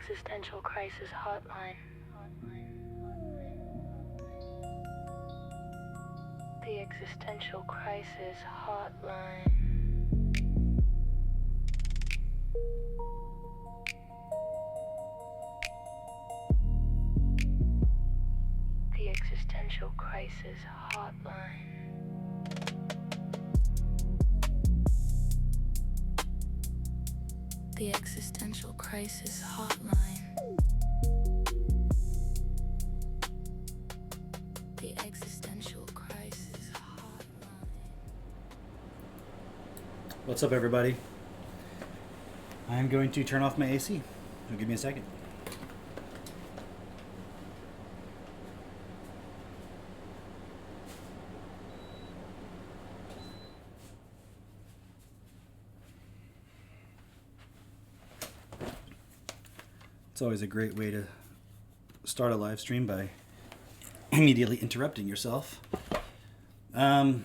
Existential Crisis Hotline. The Existential Crisis Hotline. The Existential Crisis Hotline. The Existential Crisis Hotline. The Existential Crisis Hotline. What's up, everybody? I'm going to turn off my AC. So give me a second. It's always a great way to start a live stream by immediately interrupting yourself. And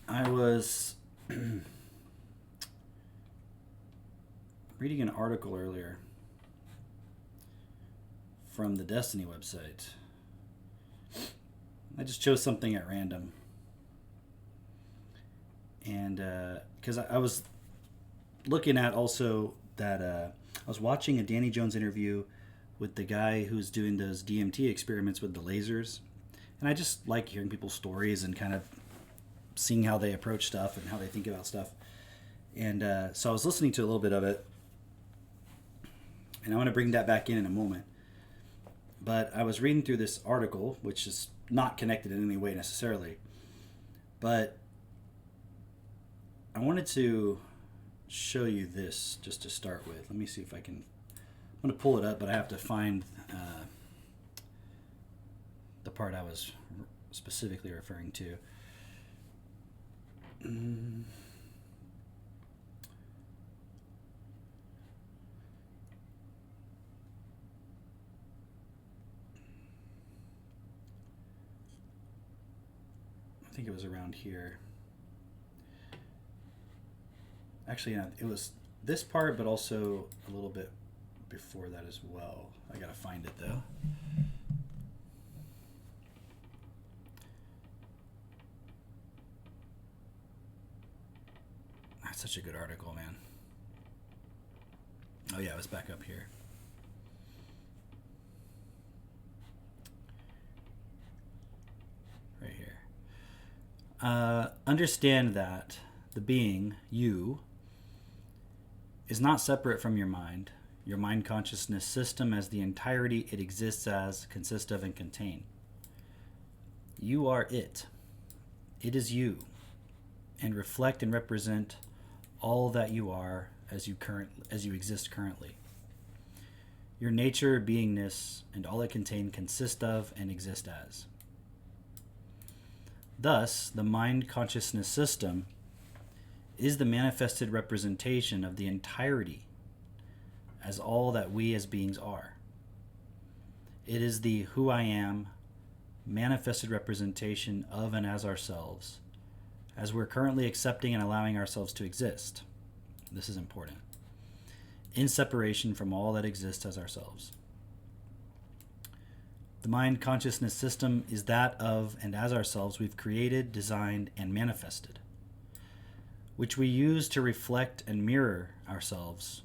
I was reading an article earlier from the Destiny website. I just chose something at random. And because I was looking at also that I was watching a Danny Jones interview with the guy who's doing those DMT experiments with the lasers. And I just like hearing people's stories and kind of seeing how they approach stuff and how they think about stuff. And so I was listening to a little bit of it. And I want to bring that back in a moment. But I was reading through this article, which is not connected in any way necessarily. But I wanted to show you this just to start with. Let me see if I can. I'm going to pull it up, but I have to find the part I was specifically referring to. I think it was around here. Actually, yeah, it was this part, but also a little bit before that as well. I gotta find it though. That's such a good article, man. Oh yeah, it was back up here. Right here. Understand that the being, you, is not separate from your mind consciousness system as the entirety it exists as, consists of, and contain. You are it. It is you, and reflect and represent all that you are as you exist currently. Your nature, beingness, and all it contains consist of and exist as. Thus, the mind consciousness system is the manifested representation of the entirety as all that we as beings are. It is the who I am manifested representation of and as ourselves, as we're currently accepting and allowing ourselves to exist. This is important. In separation from all that exists as ourselves. The mind consciousness system is that of and as ourselves we've created, designed, and manifested, which we use to reflect and mirror ourselves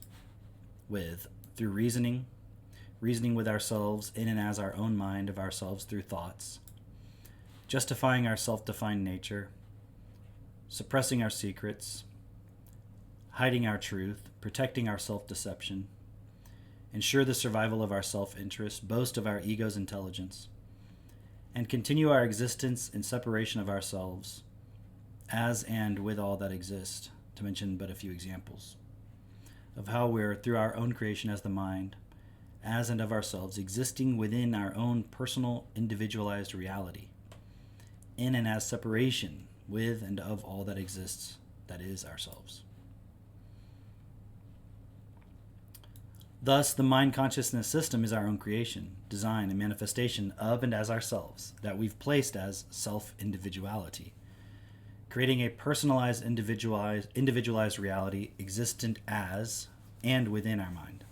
with through reasoning with ourselves in and as our own mind of ourselves through thoughts, justifying our self-defined nature, suppressing our secrets, hiding our truth, protecting our self-deception, ensure the survival of our self-interest, boast of our ego's intelligence, and continue our existence in separation of ourselves as and with all that exists, to mention but a few examples of how we're, through our own creation as the mind, as and of ourselves, existing within our own personal, individualized reality, in and as separation with and of all that exists, that is ourselves. Thus, the mind consciousness system is our own creation, design, and manifestation of and as ourselves, that we've placed as self-individuality, creating a personalized, individualized reality existent as and within our mind,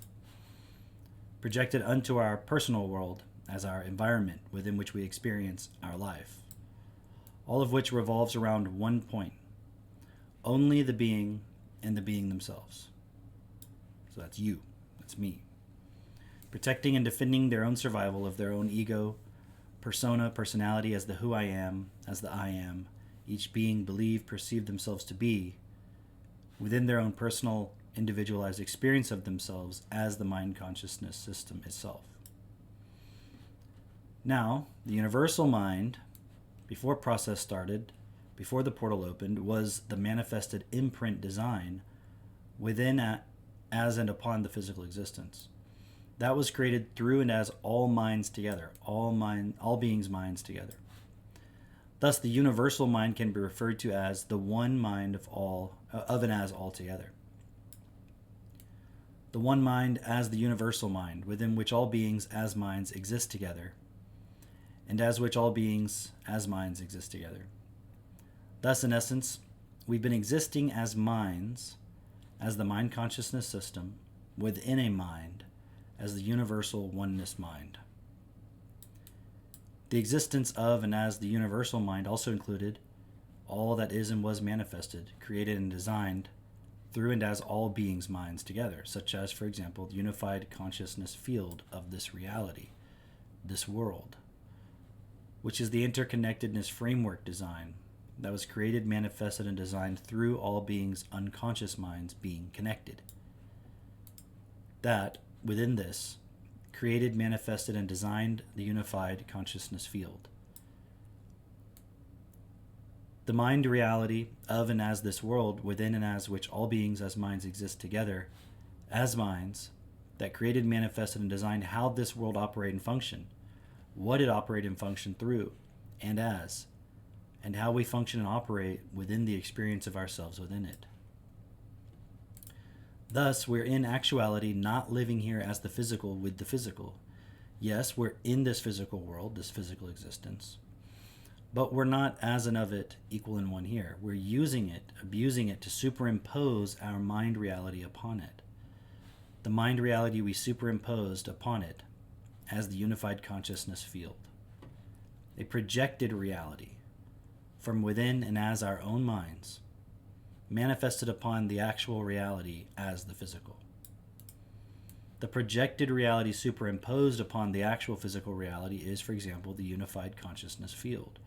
projected unto our personal world as our environment within which we experience our life, all of which revolves around one point: only the being and the being themselves. So that's you, that's me. Protecting and defending their own survival of their own ego, persona, personality as the who I am, as the I am, each being believe, perceive themselves to be, within their own personal, individualized experience of themselves as the mind consciousness system itself. Now, the universal mind, before process started, before the portal opened, was the manifested imprint design within, as and upon the physical existence. That was created through and as all minds together, all beings' minds together. Thus, the universal mind can be referred to as the one mind of and as all together. The one mind as the universal mind, within which all beings as minds exist together, and as which all beings as minds exist together. Thus, in essence, we've been existing as minds, as the mind consciousness system, within a mind, as the universal oneness mind. The existence of and as the universal mind also included all that is and was manifested, created and designed through and as all beings' minds together, such as, for example, the unified consciousness field of this reality, this world, which is the interconnectedness framework design that was created, manifested, and designed through all beings' unconscious minds being connected. That, within this, created, manifested, and designed the unified consciousness field. The mind reality of and as this world, within and as which all beings as minds exist together, as minds, that created, manifested, and designed how this world operate and function, what it operate and function through, and as, and how we function and operate within the experience of ourselves within it. Thus, we're in actuality not living here as the physical with the physical. Yes, we're in this physical world, this physical existence, but we're not as and of it, equal in one here. We're using it, abusing it to superimpose our mind reality upon it. The mind reality we superimposed upon it as the unified consciousness field. A projected reality from within and as our own minds, manifested upon the actual reality as the physical. The projected reality superimposed upon the actual physical reality is, for example, the unified consciousness field,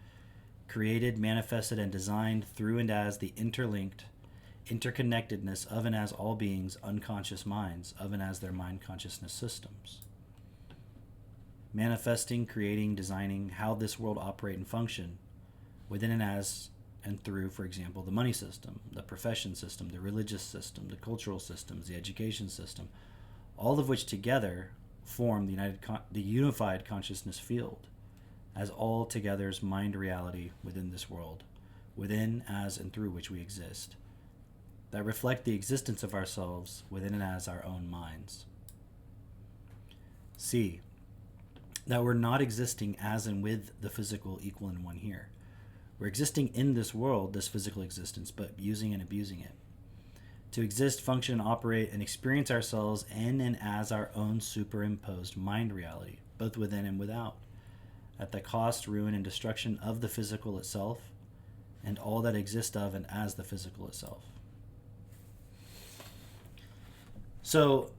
created, manifested, and designed through and as the interlinked interconnectedness of and as all beings' unconscious minds of and as their mind consciousness systems. Manifesting, creating, designing how this world operate and function within and as and through, for example, the money system, the profession system, the religious system, the cultural systems, the education system, all of which together form the unified consciousness field as all together's mind reality within this world, within, as, and through which we exist, that reflect the existence of ourselves within and as our own minds. C. That we're not existing as and with the physical equal in one here. We're existing in this world, this physical existence, but using and abusing it. To exist, function, operate, and experience ourselves in and as our own superimposed mind reality, both within and without, at the cost, ruin, and destruction of the physical itself, and all that exists of and as the physical itself. So,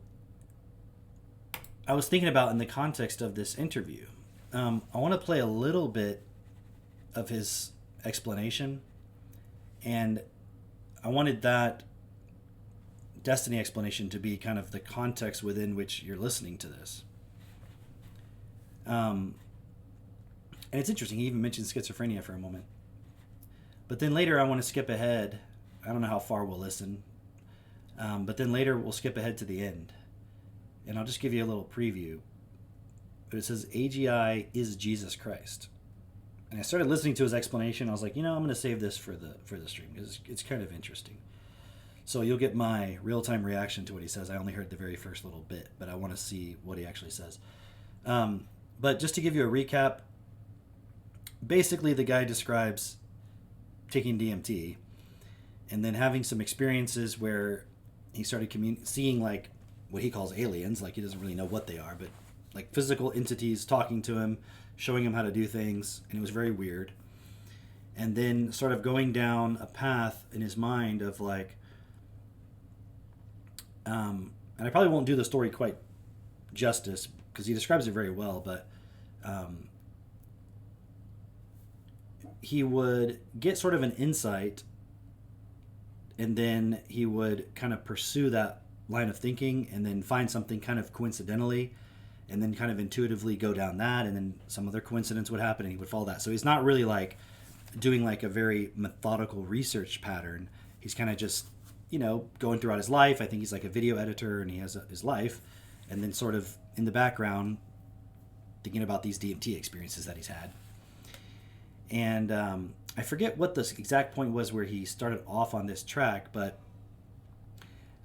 I was thinking about in the context of this interview, I want to play a little bit of his explanation, and I wanted that destiny explanation to be kind of the context within which you're listening to this. And it's interesting, he even mentioned schizophrenia for a moment. But then later I want to skip ahead. I don't know how far we'll listen. But then later we'll skip ahead to the end. And I'll just give you a little preview. But it says, AGI is Jesus Christ. And I started listening to his explanation. I was like, I'm going to save this for the stream because it's kind of interesting. So you'll get my real-time reaction to what he says. I only heard the very first little bit, but I want to see what he actually says. But just to give you a recap, basically the guy describes taking DMT, and then having some experiences where he started seeing like what he calls aliens. Like he doesn't really know what they are, but like physical entities talking to him, showing him how to do things, and it was very weird. And then sort of going down a path in his mind of like, and I probably won't do the story quite justice because he describes it very well, but he would get sort of an insight, and then he would kind of pursue that line of thinking and then find something kind of coincidentally, and then kind of intuitively go down that, and then some other coincidence would happen and he would follow that. So he's not really like doing like a very methodical research pattern. He's kind of just, going throughout his life. I think he's like a video editor and he has his life, and then sort of in the background thinking about these DMT experiences that he's had. And I forget what the exact point was where he started off on this track, but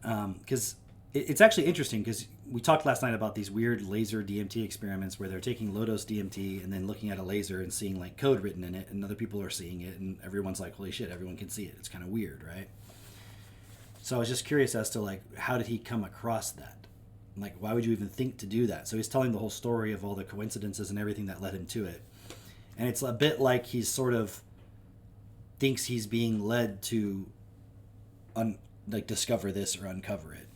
because it's actually interesting, because we talked last night about these weird laser DMT experiments where they're taking low-dose DMT and then looking at a laser and seeing like code written in it, and other people are seeing it, and everyone's like, holy shit, everyone can see it. It's kind of weird, right? So I was just curious as to like, how did he come across that? Like, why would you even think to do that? So he's telling the whole story of all the coincidences and everything that led him to it. And it's a bit like he's sort of thinks he's being led to discover this or uncover it.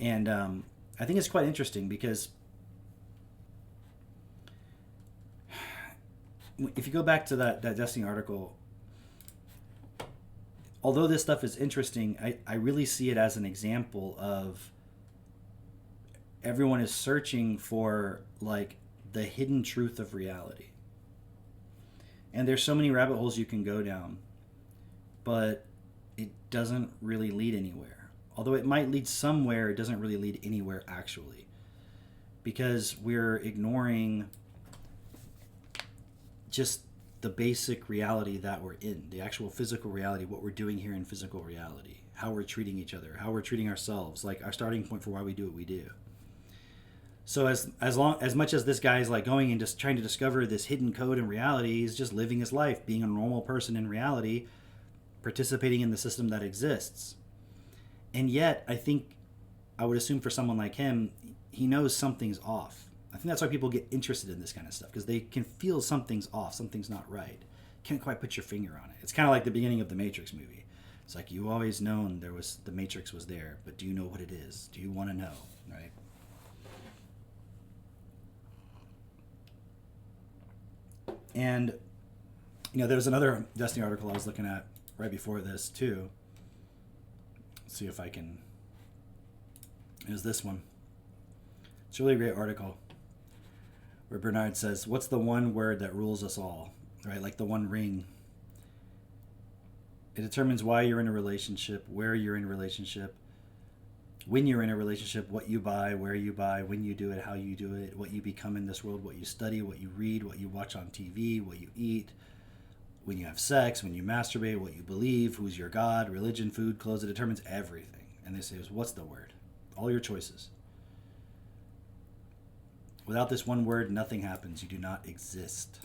And I think it's quite interesting because if you go back to that Destiny article, although this stuff is interesting, I really see it as an example of everyone is searching for like the hidden truth of reality. And there's so many rabbit holes you can go down, but it doesn't really lead anywhere. Although it might lead somewhere, it doesn't really lead anywhere actually. Because we're ignoring just the basic reality that we're in, the actual physical reality, what we're doing here in physical reality, how we're treating each other, how we're treating ourselves, like our starting point for why we do what we do. So as much as this guy is like going and just trying to discover this hidden code in reality, he's just living his life, being a normal person in reality, participating in the system that exists. And yet, I think, I would assume for someone like him, he knows something's off. I think that's why people get interested in this kind of stuff, because they can feel something's off, something's not right. Can't quite put your finger on it. It's kind of like the beginning of the Matrix movie. It's like, you always known the Matrix was there, but do you know what it is? Do you want to know, right? And, there was another Destiny article I was looking at right before this, too. Let's see if I can... It was this one. It's a really great article where Bernard says, what's the one word that rules us all? Right? Like the one ring. It determines why you're in a relationship, where you're in a relationship, when you're in a relationship, what you buy, where you buy, when you do it, how you do it, what you become in this world, what you study, what you read, what you watch on TV, what you eat, when you have sex, when you masturbate, what you believe, who's your God, religion, food, clothes. It determines everything. And they say, what's the word? All your choices. Without this one word, nothing happens. You do not exist.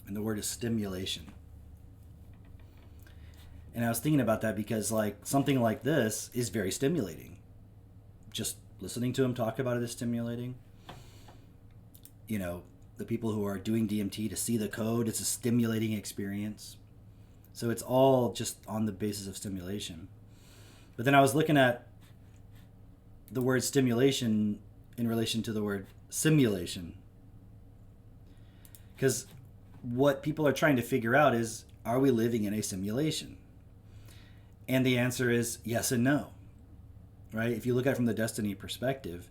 And the word is stimulation. And I was thinking about that because like something like this is very stimulating. Just listening to him talk about it is stimulating. The people who are doing DMT, to see the code, it's a stimulating experience. So it's all just on the basis of stimulation. But then I was looking at the word stimulation in relation to the word simulation. Because what people are trying to figure out is, are we living in a simulation? And the answer is yes and no, right? If you look at it from the Destiny perspective,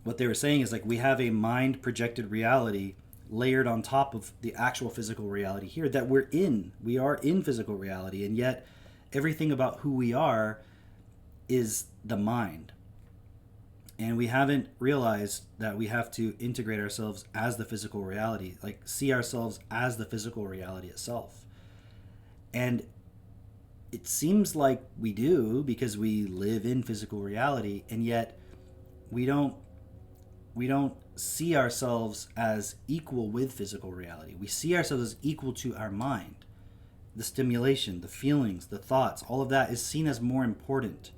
what they were saying is like we have a mind projected reality layered on top of the actual physical reality here that we're in. We are in physical reality, and yet everything about who we are is the mind. And we haven't realized that we have to integrate ourselves as the physical reality, like see ourselves as the physical reality itself. And it seems like we do because we live in physical reality, and yet we don't see ourselves as equal with physical reality. We see ourselves as equal to our mind. The stimulation, the feelings, the thoughts, all of that is seen as more important.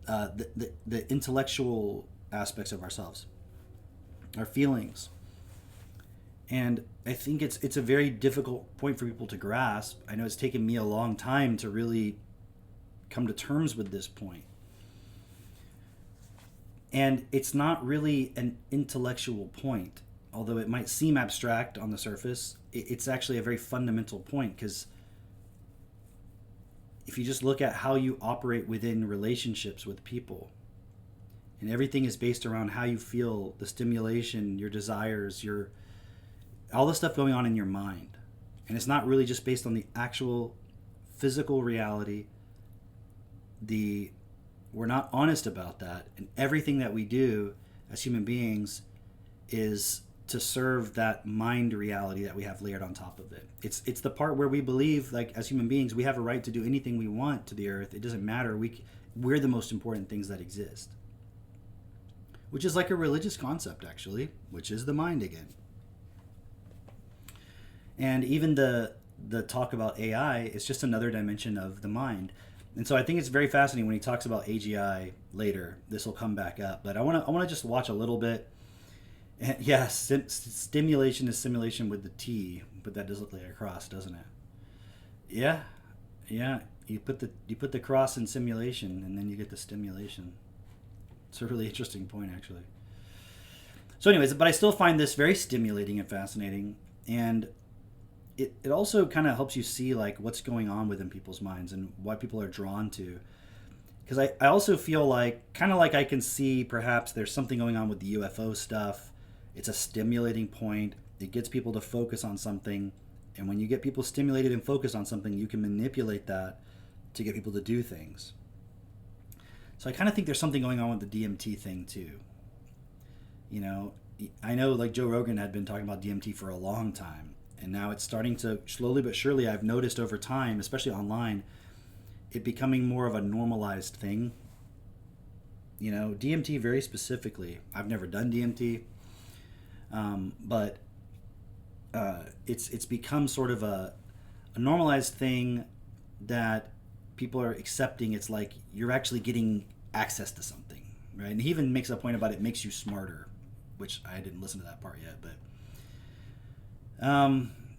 The intellectual aspects of ourselves, our feelings. And I think it's a very difficult point for people to grasp. I know it's taken me a long time to really come to terms with this point. And it's not really an intellectual point, although it might seem abstract on the surface. It's actually a very fundamental point, because if you just look at how you operate within relationships with people, and everything is based around how you feel, the stimulation, your desires, all the stuff going on in your mind. And it's not really just based on the actual physical reality. We're not honest about that. And everything that we do as human beings is to serve that mind reality that we have layered on top of it. It's the part where we believe, like, as human beings, we have a right to do anything we want to the earth. It doesn't matter. We're the most important things that exist. Which is like a religious concept, actually, which is the mind again. And even the talk about AI is just another dimension of the mind. And so I think it's very fascinating when he talks about AGI later. This will come back up, but I want to just watch a little bit. And yeah, stimulation is simulation with the T, but that does look like a cross, doesn't it? Yeah. You put the cross in simulation, and then you get the stimulation. It's a really interesting point, actually. So, anyways, but I still find this very stimulating and fascinating, and it also kind of helps you see, like, what's going on within people's minds and why people are drawn to. Because I also feel like, kind of like I can see perhaps there's something going on with the UFO stuff. It's a stimulating point. It gets people to focus on something. And when you get people stimulated and focused on something, you can manipulate that to get people to do things. So I kind of think there's something going on with the DMT thing too. You know, I know, like, Joe Rogan had been talking about DMT for a long time. And now it's starting to, slowly but surely, I've noticed over time, especially online, it becoming more of a normalized thing. You know, DMT very specifically. I've never done DMT, but it's become sort of a normalized thing that people are accepting. It's like you're actually getting access to something, right? And he even makes a point about it makes you smarter, which I didn't listen to that part yet, but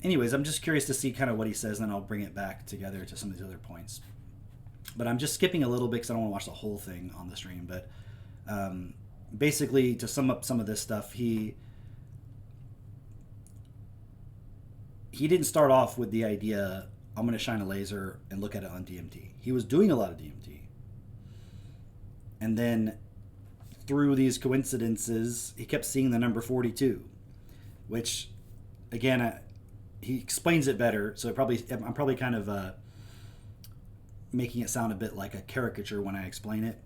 anyways, I'm just curious to see kind of what he says, and then I'll bring it back together to some of these other points. But I'm just skipping a little bit because I don't want to watch the whole thing on the stream. But basically, to sum up some of this stuff, he didn't start off with the idea, I'm going to shine a laser and look at it on DMT. He was doing a lot of DMT. And then through these coincidences, he kept seeing the number 42, which, again, he explains it better. So I'm probably kind of making it sound a bit like a caricature when I explain it.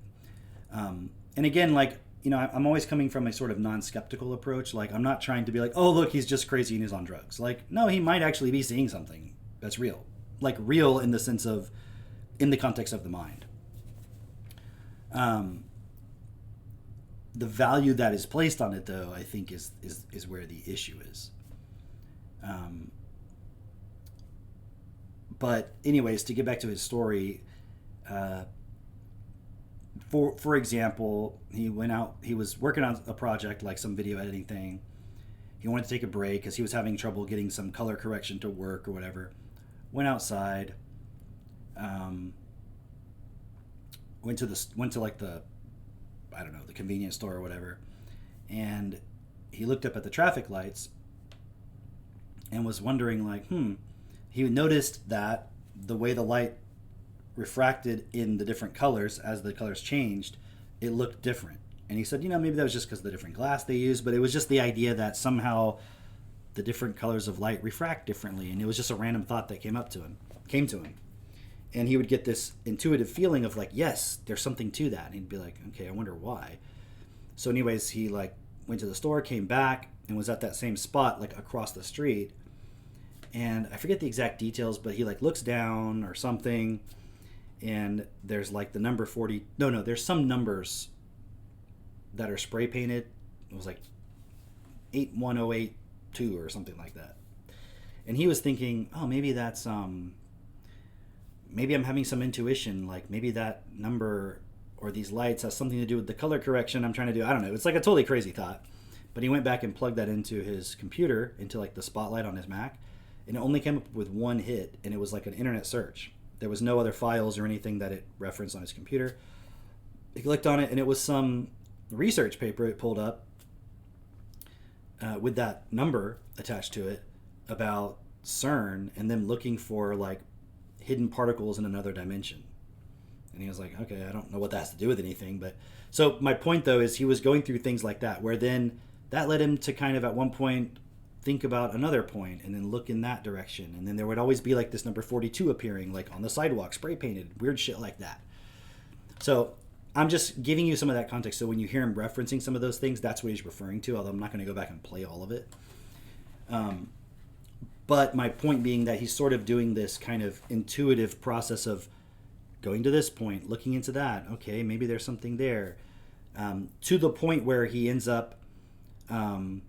And again, like, you know, I'm always coming from a sort of non-skeptical approach. Like, I'm not trying to be like, oh, look, he's just crazy and he's on drugs. Like, no, he might actually be seeing something that's real. Like, real in the sense of, in the context of the mind. The value that is placed on it, though, I think is where the issue is. But anyways, to get back to his story, for example, he went out, he was working on a project, like some video editing thing. He wanted to take a break because he was having trouble getting some color correction to work or whatever. Went outside, went to like the, I don't know, the convenience store or whatever, and he looked up at the traffic lights and was wondering, like, he noticed that the way the light refracted in the different colors, as the colors changed, it looked different. And he said, you know, maybe that was just because of the different glass they used, but it was just the idea that somehow the different colors of light refract differently. And it was just a random thought that came to him. And he would get this intuitive feeling of, like, yes, there's something to that. And he'd be like, okay, I wonder why. So anyways, he, like, went to the store, came back, and was at that same spot, like, across the street. And I forget the exact details, but he, like, looks down or something, and there's, like, the number 40. No, there's some numbers that are spray painted. It was like 81082 or something like that. And he was thinking, oh, maybe that's maybe I'm having some intuition, like maybe that number or these lights has something to do with the color correction I'm trying to do. I don't know. It's like a totally crazy thought. But he went back and plugged that into his computer, into like the spotlight on his Mac, and it only came up with one hit, and it was like an internet search. There was no other files or anything that it referenced on his computer. He clicked on it, and it was some research paper it pulled up with that number attached to it about CERN and them looking for like hidden particles in another dimension. And he was like, okay, I don't know what that has to do with anything. But so my point though is he was going through things like that, where then that led him to kind of at one point think about another point and then look in that direction. And then there would always be like this number 42 appearing like on the sidewalk, spray painted, weird shit like that. So I'm just giving you some of that context. So when you hear him referencing some of those things, that's what he's referring to, although I'm not going to go back and play all of it. But my point being that he's sort of doing this kind of intuitive process of going to this point, looking into that. Okay, maybe there's something there. To the point where he ends up having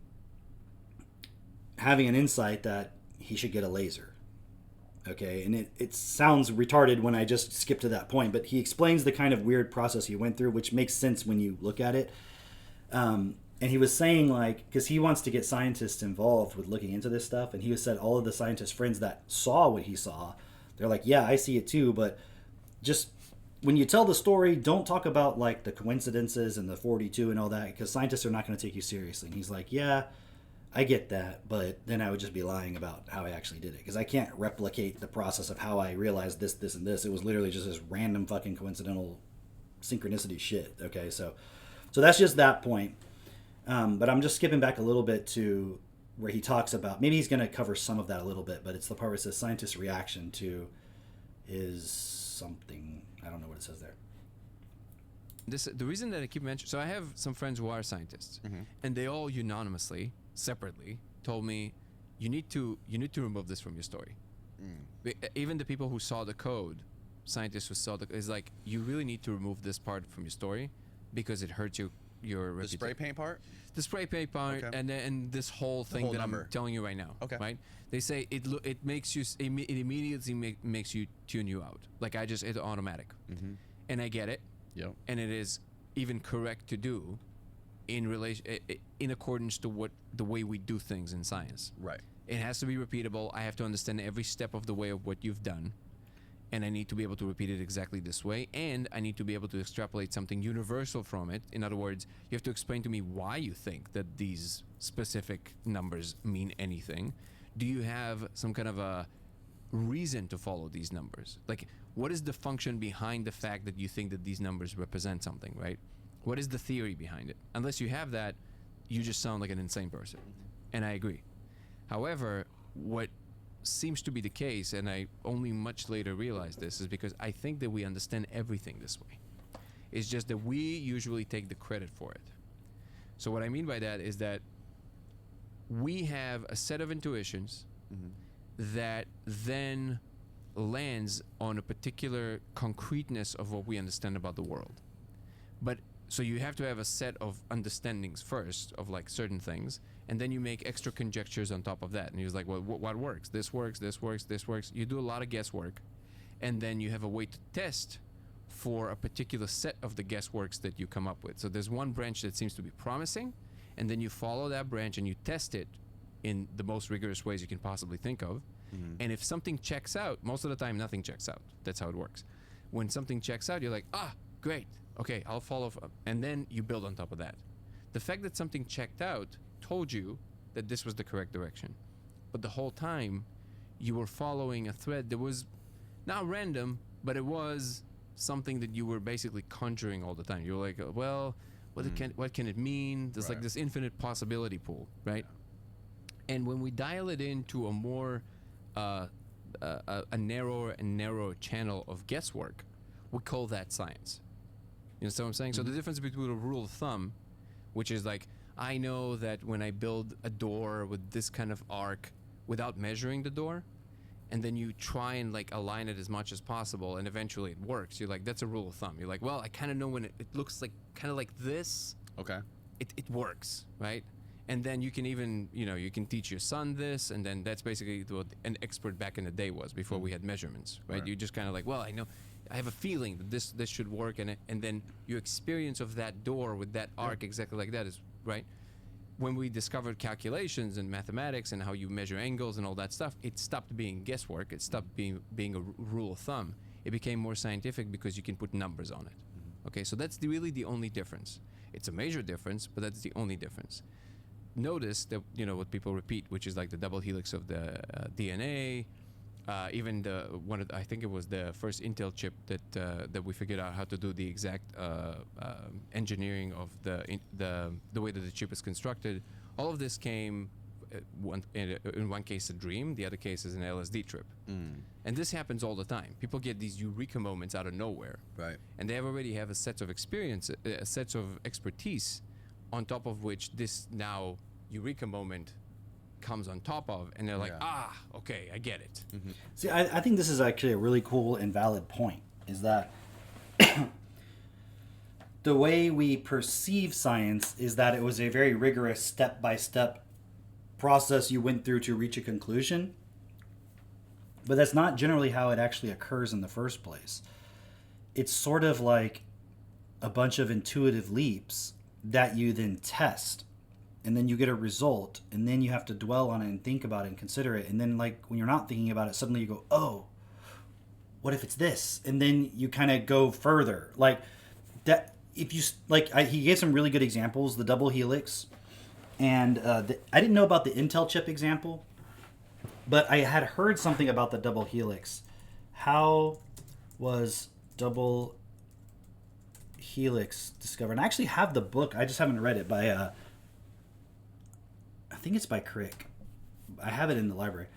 an insight that he should get a laser. Okay, and it sounds retarded when I just skip to that point, but he explains the kind of weird process he went through, which makes sense when you look at it. And he was saying, like, because he wants to get scientists involved with looking into this stuff, and he said all of the scientist friends that saw what he saw, they're like, yeah, I see it too, but just when you tell the story, don't talk about like the coincidences and the 42 and all that, because scientists are not going to take you seriously. And he's like, yeah, I get that, but then I would just be lying about how I actually did it, because I can't replicate the process of how I realized this, this, and this. It was literally just this random fucking coincidental synchronicity shit. Okay, so that's just that point. But I'm just skipping back a little bit to where he talks about, maybe he's going to cover some of that a little bit, but it's the part where it says scientist's reaction to his something. I don't know what it says there. The reason that I keep mentioning, so I have some friends who are scientists, and they all unanimously, separately, told me, you need to remove this from your story. Even the people who saw the code, scientists who saw is like, you really need to remove this part from your story because it hurts your The spray paint part? The spray paint part, Okay. and then this whole thing whole that number. I'm telling you right now. Okay. Right? They say it makes you it immediately makes you tune you out. Like it's automatic, and I get it, Yep. and it is even correct to do in accordance to the way we do things in science. Right. It has to be repeatable. I have to understand every step of the way of what you've done. And I need to be able to repeat it exactly this way. And I need to be able to extrapolate something universal from it. In other words, you have to explain to me why you think that these specific numbers mean anything. Do you have some kind of a reason to follow these numbers? Like, what is the function behind the fact that you think that these numbers represent something, right? What is the theory behind it? Unless you have that, you just sound like an insane person. And I agree. However, what seems to be the case, and I only much later realized this, is because I think that we understand everything this way. It's just that we usually take the credit for it. So what I mean by that is that we have a set of intuitions that then lands on a particular concreteness of what we understand about the world. But so you have to have a set of understandings first of like certain things, and then you make extra conjectures on top of that. And he was like, well, what works? This works, this works, this works. You do a lot of guesswork, and then you have a way to test for a particular set of the guessworks that you come up with. So there's one branch that seems to be promising, and then you follow that branch and you test it in the most rigorous ways you can possibly think of. And if something checks out, most of the time nothing checks out. That's how it works. When something checks out, you're like, great. Okay, I'll follow. And then you build on top of that. The fact that something checked out told you that this was the correct direction. But the whole time, you were following a thread that was not random, but it was something that you were basically conjuring all the time. You were like, well, what can it mean? There's like this infinite possibility pool, right? And when we dial it into a more a narrower and narrower channel of guesswork, we call that science. You know what I'm saying? So the difference between a rule of thumb, which is like, I know that when I build a door with this kind of arc without measuring the door, and then you try and like align it as much as possible, and eventually it works. You're like, that's a rule of thumb. You're like, well, I kind of know when it looks like kind of like this. Okay. It works, right? And then you can even, you can teach your son this, and then that's basically what an expert back in the day was before we had measurements, right? You just kind of like, well, I know, I have a feeling that this should work, and then your experience of that door with that arc exactly like that is right. When we discovered calculations and mathematics and how you measure angles and all that stuff, it stopped being guesswork. It stopped being a rule of thumb. It became more scientific because you can put numbers on it. Okay, so that's really the only difference. It's a major difference, but that's the only difference. Notice that what people repeat, which is like the double helix of the DNA, even I think it was the first Intel chip that we figured out how to do the exact engineering of the way that the chip is constructed. All of this came in one case a dream, the other case is an LSD trip, and this happens all the time. People get these eureka moments out of nowhere, Right. and they already have a set of experience, a set of expertise, on top of which this now eureka moment comes on top of, and they're like, okay, I get it. See, I think this is actually a really cool and valid point, is that the way we perceive science is that it was a very rigorous step-by-step process you went through to reach a conclusion, but that's not generally how it actually occurs in the first place. It's sort of like a bunch of intuitive leaps that you then test, and then you get a result, and then you have to dwell on it and think about it and consider it, and then like when you're not thinking about it, suddenly you go, oh, what if it's this? And then you kind of go further, like that. If you he gave some really good examples, the double helix, and I didn't know about the Intel chip example, but I had heard something about the double helix. How was double helix discovered? And I actually have the book. I just haven't read it by I think it's by Crick. I have it in the library.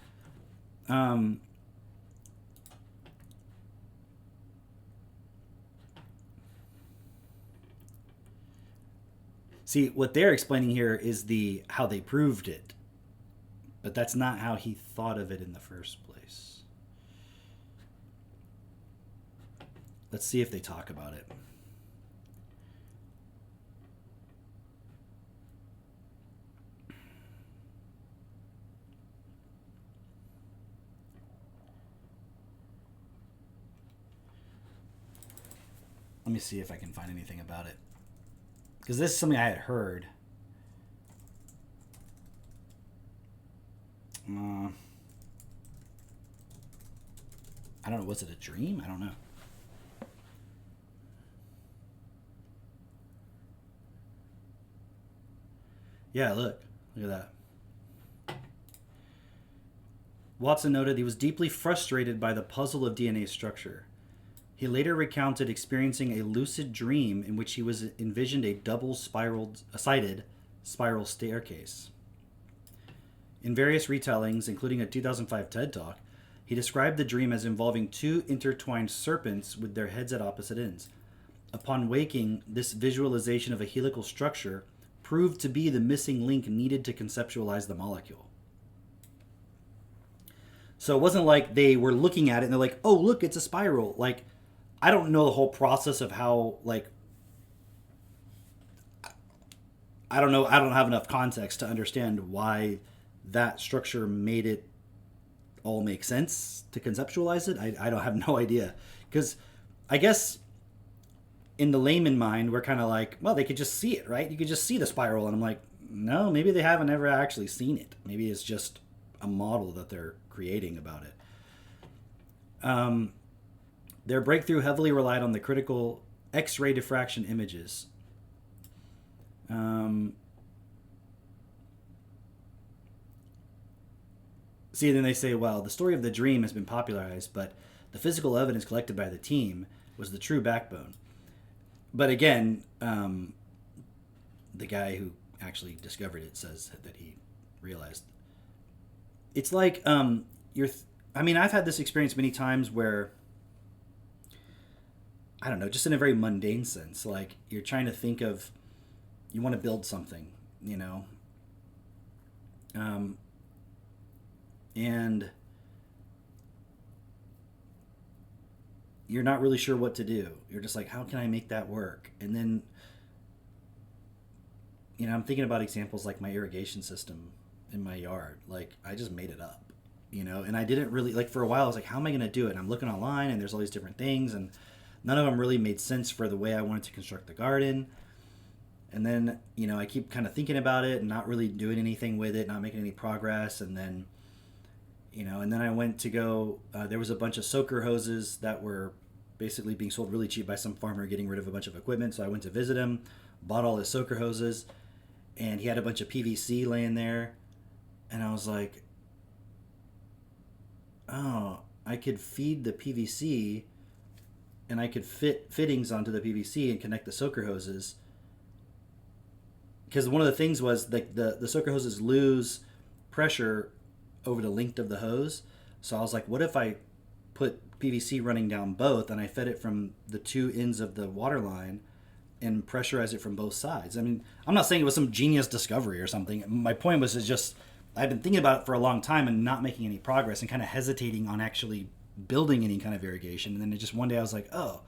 See, what they're explaining here is how they proved it, but that's not how he thought of it in the first place. Let's see if they talk about it. Let me see if I can find anything about it, because this is something I had heard. I don't know. Was it a dream? I don't know. Yeah, look at that. Watson noted he was deeply frustrated by the puzzle of DNA structure. He later recounted experiencing a lucid dream in which he was envisioned a double-sided spiral staircase. In various retellings, including a 2005 TED Talk, he described the dream as involving two intertwined serpents with their heads at opposite ends. Upon waking, this visualization of a helical structure proved to be the missing link needed to conceptualize the molecule. So it wasn't like they were looking at it and they're like, oh, look, it's a spiral. Like, I don't know the whole process of how, like, I don't know. I don't have enough context to understand why that structure made it all make sense to conceptualize it. I don't have no idea. Because I guess in the layman mind, we're kind of like, well, they could just see it, right? You could just see the spiral. And I'm like, no, maybe they haven't ever actually seen it. Maybe it's just a model that they're creating about it. Their breakthrough heavily relied on the critical X-ray diffraction images. See, then they say, well, the story of the dream has been popularized, but the physical evidence collected by the team was the true backbone. But again, the guy who actually discovered it says that he realized. It's like I mean, I've had this experience many times where, I don't know, just in a very mundane sense, like you're trying to think of, you want to build something, you know, and you're not really sure what to do. You're just like, how can I make that work? And then I'm thinking about examples like my irrigation system in my yard. Like, I just made it up, and I didn't really, like, for a while I was like, how am I going to do it? And I'm looking online and there's all these different things, and none of them really made sense for the way I wanted to construct the garden. And then, I keep kind of thinking about it and not really doing anything with it, not making any progress. And then, and then I went to go, there was a bunch of soaker hoses that were basically being sold really cheap by some farmer getting rid of a bunch of equipment. So I went to visit him, bought all his soaker hoses, and he had a bunch of PVC laying there. And I was like, oh, I could feed the PVC and I could fit fittings onto the PVC and connect the soaker hoses. Because one of the things was like the soaker hoses lose pressure over the length of the hose. So I was like, what if I put PVC running down both and I fed it from the two ends of the water line and pressurize it from both sides? I mean, I'm not saying it was some genius discovery or something. My point was is just I've been thinking about it for a long time and not making any progress and kind of hesitating on actually building any kind of irrigation. And then it just one day I was like, oh,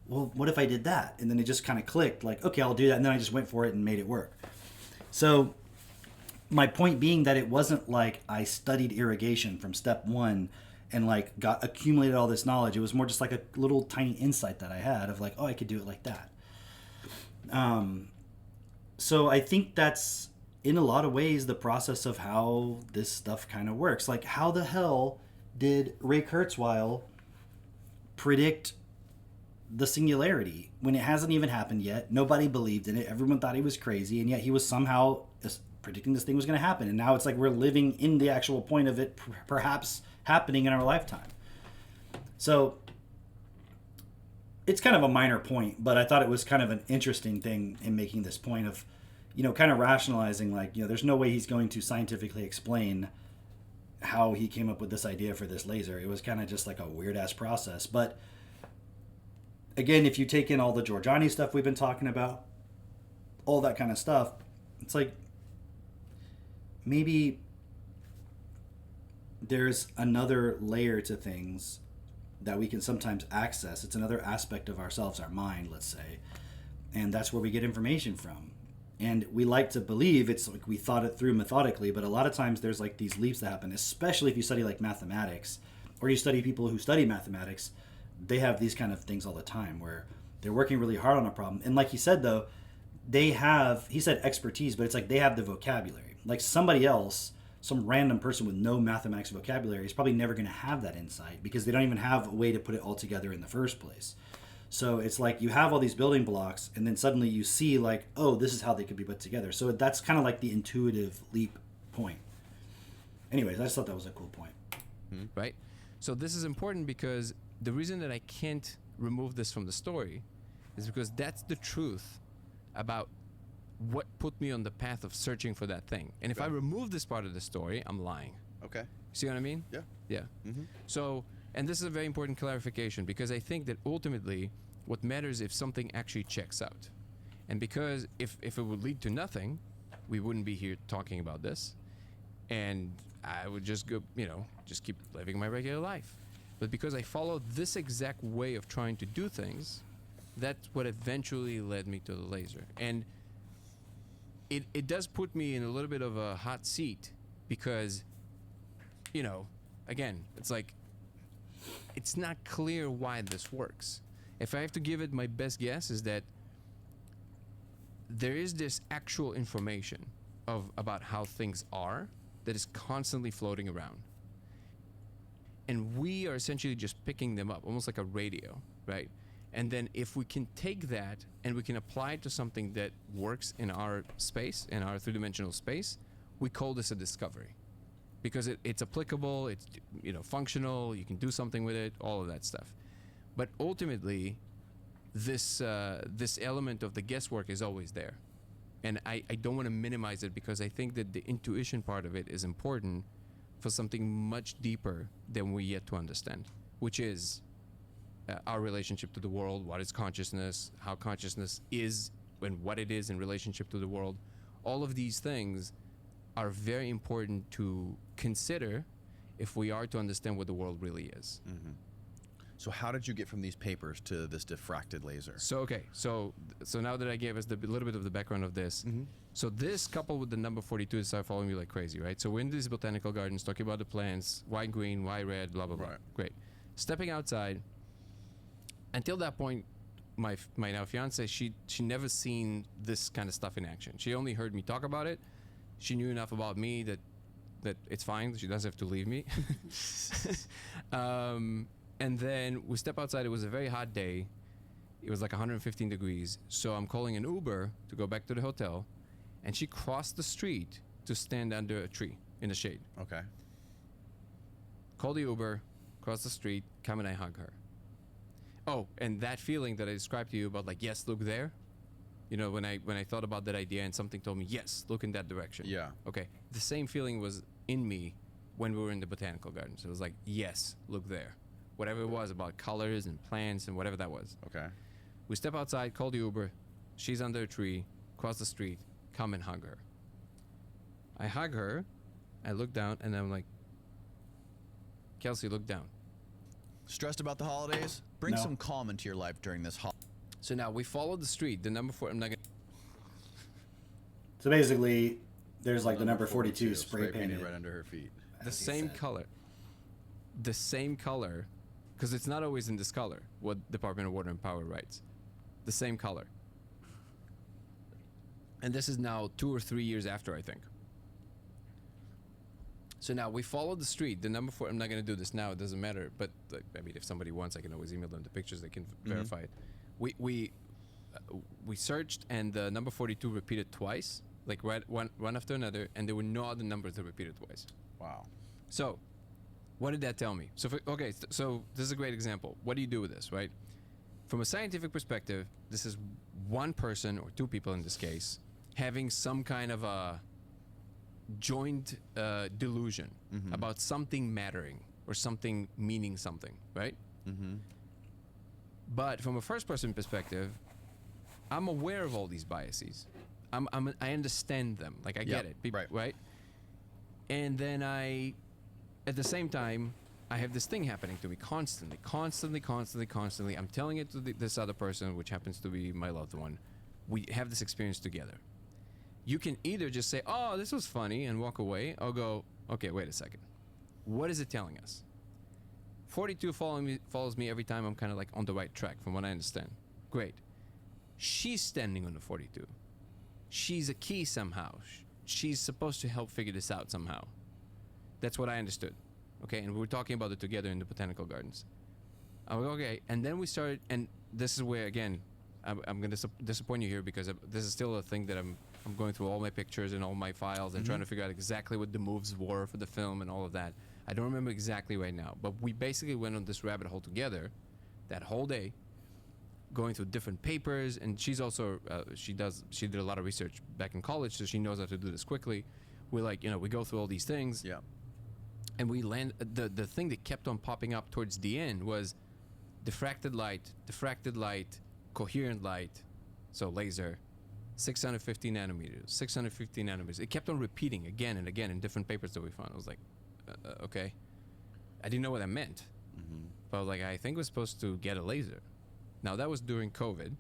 well, what if I did that? And then it just kind of clicked, like, okay, I'll do that. And then I just went for it and made it work. So my point being that it wasn't like I studied irrigation from step one and like accumulated all this knowledge. It was more just like a little tiny insight that I had of like, oh, I could do it like that. So I think that's in a lot of ways the process of how this stuff kind of works. Like, how the hell did Ray Kurzweil predict the singularity when it hasn't even happened yet? Nobody believed in it. Everyone thought he was crazy, and yet he was somehow predicting this thing was going to happen. And now it's like we're living in the actual point of it perhaps happening in our lifetime. So it's kind of a minor point, but I thought it was kind of an interesting thing in making this point of, kind of rationalizing, like, there's no way he's going to scientifically explain how he came up with this idea for this laser. It was kind of just like a weird ass process. But again, if you take in all the Giorgiani stuff we've been talking about, all that kind of stuff, it's like maybe there's another layer to things that we can sometimes access. It's another aspect of ourselves, our mind, let's say. And that's where we get information from. And we like to believe it's like we thought it through methodically, but a lot of times there's like these leaps that happen, especially if you study like mathematics or you study people who study mathematics. They have these kind of things all the time where they're working really hard on a problem. And like he said, though, he said expertise, but it's like they have the vocabulary. Like somebody else, some random person with no mathematics vocabulary is probably never going to have that insight because they don't even have a way to put it all together in the first place. So it's like you have all these building blocks and then suddenly you see like, oh, this is how they could be put together. So that's kind of like the intuitive leap point. Anyways, I just thought that was a cool point. Right? So this is important because the reason that I can't remove this from the story is because that's the truth about what put me on the path of searching for that thing. And if I remove this part of the story, I'm lying. Okay. See what I mean? Yeah. Yeah. Mm-hmm. So, and this is a very important clarification because I think that ultimately what matters if something actually checks out. And because if it would lead to nothing, we wouldn't be here talking about this. And I would just go, just keep living my regular life. But because I followed this exact way of trying to do things, that's what eventually led me to the laser. And it does put me in a little bit of a hot seat because, again, it's like, it's not clear why this works. If I have to give it my best guess is that there is this actual information about how things are that is constantly floating around. And we are essentially just picking them up, almost like a radio, right? And then if we can take that and we can apply it to something that works in our space, in our three-dimensional space, we call this a discovery. Because it's applicable, it's functional, you can do something with it, all of that stuff. But ultimately, this element of the guesswork is always there. And I don't want to minimize it because I think that the intuition part of it is important for something much deeper than we yet to understand, which is our relationship to the world, what is consciousness, how consciousness is, and what it is in relationship to the world. All of these things are very important to consider if we are to understand what the world really is. Mm-hmm. So how did you get from these papers to this diffracted laser? So okay, so now that I gave us the little bit of the background of this, so this coupled with the number 42 started following me like crazy, right? So we're in these botanical gardens talking about the plants, why green, why red, blah blah blah. Right. Great. Stepping outside. Until that point, my now fiance, she never seen this kind of stuff in action. She only heard me talk about it. She knew enough about me that it's fine. She doesn't have to leave me. And then we step outside. It was a very hot day. It was like 115 degrees. So I'm calling an Uber to go back to the hotel. And she crossed the street to stand under a tree in the shade. Okay. Call the Uber, cross the street, come and I hug her. Oh, and that feeling that I described to you about like, yes, look there. You know, when I thought about that idea and something told me, yes, look in that direction. Yeah. Okay. The same feeling was in me when we were in the botanical gardens. It was like, yes, look there. Whatever it was about colors and plants and whatever that was. Okay. We step outside, call the Uber. She's under a tree, cross the street, come and hug her. I hug her. I look down and I'm like, Kelsey, look down. Stressed about the holidays? Bring No. some calm into your life during this holiday. So now we follow the street. The number 4, I'm not going to. So basically, there's like the number 42 spray painted. right under her feet. The as he same said. color. The same color. Because it's not always in this color, what Department of Water and Power writes. The same color. And this is now 2 or 3 years after, I think. So now we follow the street. The number 4, I'm not going to do this now, it doesn't matter. But like, I mean, if somebody wants, I can always email them the pictures, they can verify it. We searched, and the number 42 repeated twice, like right one after another, and there were no other numbers that repeated twice. Wow. So, what did that tell me? So, so this is a great example. What do you do with this, right? From a scientific perspective, this is one person, or 2 people in this case, having some kind of a joint delusion about something mattering or something meaning something, right? But from a first-person perspective, I'm aware of all these biases. I understand them. Like, I get Yep, it. Right? And then at the same time, I have this thing happening to me constantly. I'm telling it to this other person, which happens to be my loved one. We have this experience together. You can either just say, oh, this was funny, and walk away, or go, okay, wait a second. What is it telling us? 42 follows me every time I'm kind of like on the right track, from what I understand. Great. She's standing on the 42. She's a key somehow. She's supposed to help figure this out somehow. That's what I understood. Okay, and we were talking about it together in the botanical gardens. I was okay, and then we started, and this is where, again, I'm going to disappoint you here, because this is still a thing that I'm going through all my pictures and all my files and trying to figure out exactly what the moves were for the film and all of that. I don't remember exactly right now, but we basically went on this rabbit hole together that whole day, going through different papers, and she's also she did a lot of research back in college, so she knows how to do this quickly. We're like, we go through all these things, Yeah. and we land. The thing that kept on popping up towards the end was diffracted light, coherent light, so laser, 650 nanometers, 650 nanometers. It kept on repeating again and again in different papers that we found. I was like, okay. I didn't know what that meant. But I was like, I think we're supposed to get a laser. Now, that was during COVID,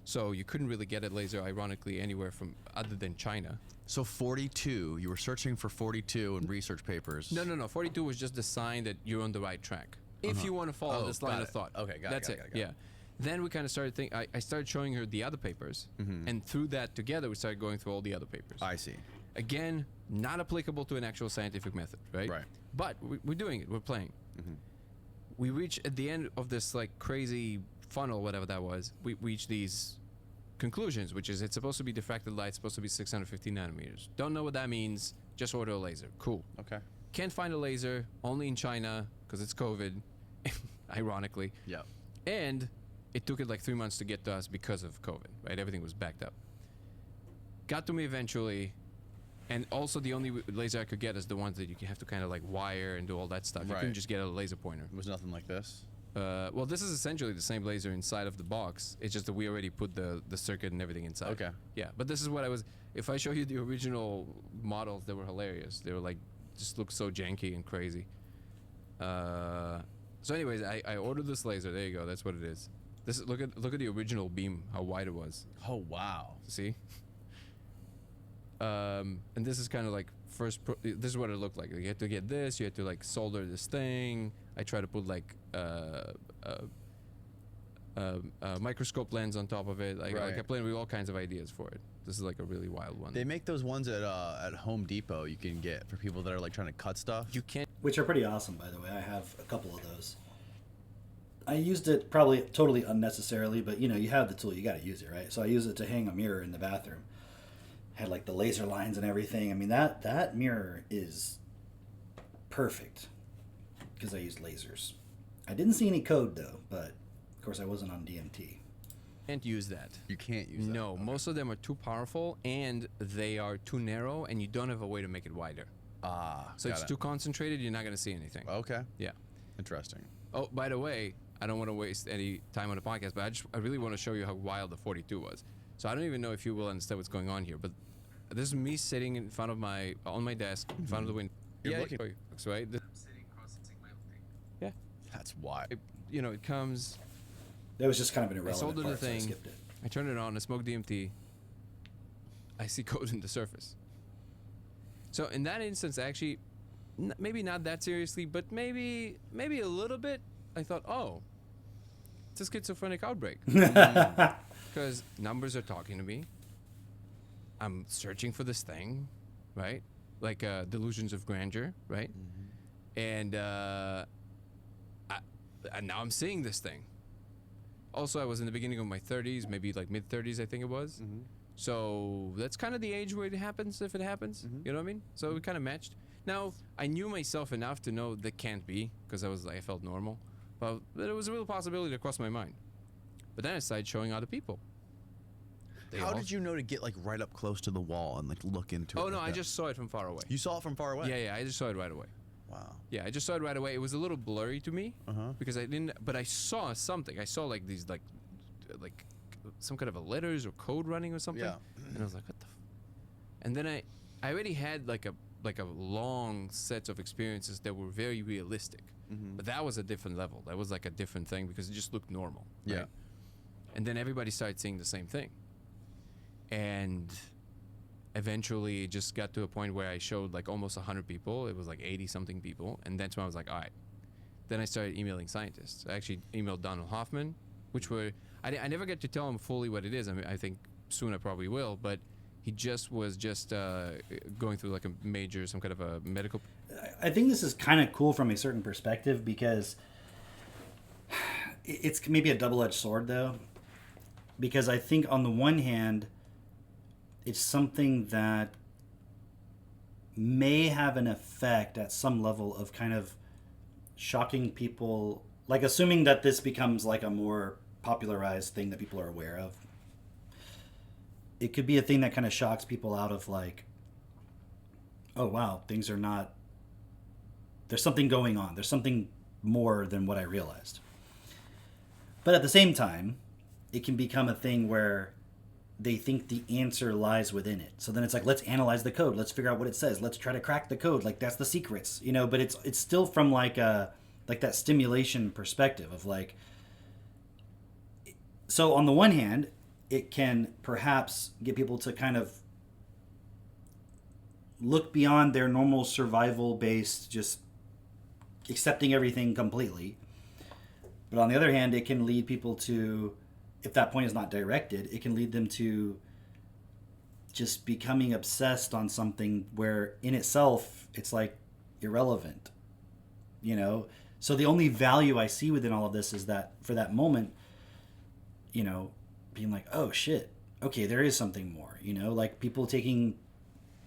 so you couldn't really get a laser, ironically, anywhere from other than China. So 42, you were searching for 42 in research papers. No. 42 was just the sign that you're on the right track. If you want to follow this line got of it. thought. Okay, got it, That's got it, it. got it, got Yeah. it. Then we kind of started thinking, I started showing her the other papers, and through that together, we started going through all the other papers. I see. Again, not applicable to an actual scientific method, right? Right. But we're doing it. We're playing. We reach at the end of this like crazy funnel, whatever that was. We reach these conclusions, which is it's supposed to be diffracted light, supposed to be 650 nanometers. Don't know what that means. Just order a laser. Cool. Okay. Can't find a laser. Only in China because it's COVID, ironically. Yeah. And it took it like 3 months to get to us because of COVID, right? Everything was backed up. Got to me eventually, and also the only laser I could get is the ones that you have to kind of like wire and do all that stuff. You Right. couldn't just get a laser pointer. It was nothing like this. Well, this is essentially the same laser inside of the box. It's just that we already put the circuit and everything inside. Okay. Yeah, but this is what I was. If I show you the original models, they were hilarious. They were like, just look so janky and crazy. So, anyways, I ordered this laser. There you go. That's what it is. Look at the original beam. How wide it was. Oh wow. See. And this is kind of like this is what it looked like. You had to get this. You had to like solder this thing. I try to put like microscope lens on top of it. Like I played with all kinds of ideas for it. This is like a really wild one. They make those ones at Home Depot. You can get for people that are like trying to cut stuff. You can't. Which are pretty awesome, by the way. I have a couple of those. I used it probably totally unnecessarily, but you have the tool, you got to use it, right? So I use it to hang a mirror in the bathroom. Had like the laser lines and everything. I mean, that mirror is perfect because I used lasers. I didn't see any code though, but of course I wasn't on DMT. Can't use that. You can't use that. No, Okay. most of them are too powerful and they are too narrow, and you don't have a way to make it wider. So got it's it. too concentrated. You're not going to see anything. Okay. Yeah. Interesting. Oh, by the way, I don't want to waste any time on the podcast, but I really want to show you how wild the 42 was. So I don't even know if you will understand what's going on here, but this is me sitting in front of on my desk, in front of the window. You're yeah, looking- right? I'm sitting cross-sensing my own thing. Yeah. That's why. It comes. That was just kind of an irrelevant soldered part, the so I thing. skipped it. I turn it on. I smoke DMT. I see code in the surface. So in that instance, actually, maybe not that seriously, but maybe a little bit. I thought, oh, it's a schizophrenic outbreak. Because numbers are talking to me. I'm searching for this thing, right? Like delusions of grandeur, right? And now I'm seeing this thing. Also, I was in the beginning of my 30s, maybe like mid-30s, I think it was. So that's kind of the age where it happens, if it happens. You know what I mean? So we kind of matched. Now, I knew myself enough to know that can't be, because I felt normal. But there was a real possibility that crossed my mind. But then I started showing other people. How did you know to get like right up close to the wall and like look into it? Oh, no, like I that? just saw it from far away. You saw it from far away? Yeah, I just saw it right away. Wow. Yeah, I just saw it right away. It was a little blurry to me because I didn't, but I saw something. I saw like these like some kind of a letters or code running or something. Yeah. And I was like, what the? And then I already had like a long set of experiences that were very realistic. But that was a different level. That was like a different thing because it just looked normal. Yeah. Right? And then everybody started seeing the same thing. And eventually it just got to a point where I showed like almost 100 people. It was like 80 something people. And that's when I was like, all right. Then I started emailing scientists. I actually emailed Donald Hoffman, which I never get to tell him fully what it is. I mean, I think soon I probably will, but he was going through like some kind of a medical. I think this is kind of cool from a certain perspective because it's maybe a double-edged sword though, because I think on the one hand, it's something that may have an effect at some level of kind of shocking people, like assuming that this becomes like a more popularized thing that people are aware of. It could be a thing that kind of shocks people out of like, oh wow, things are not, there's something going on. There's something more than what I realized. But at the same time, it can become a thing where they think the answer lies within it. So then it's like, let's analyze the code. Let's figure out what it says. Let's try to crack the code. Like that's the secrets, but it's still from like that stimulation perspective of like, so on the one hand, it can perhaps get people to kind of look beyond their normal survival based, just accepting everything completely. But on the other hand, it can lead people to, if that point is not directed, it can lead them to just becoming obsessed on something where in itself it's like irrelevant, So the only value I see within all of this is that for that moment, being like, oh shit, okay, there is something more, like people taking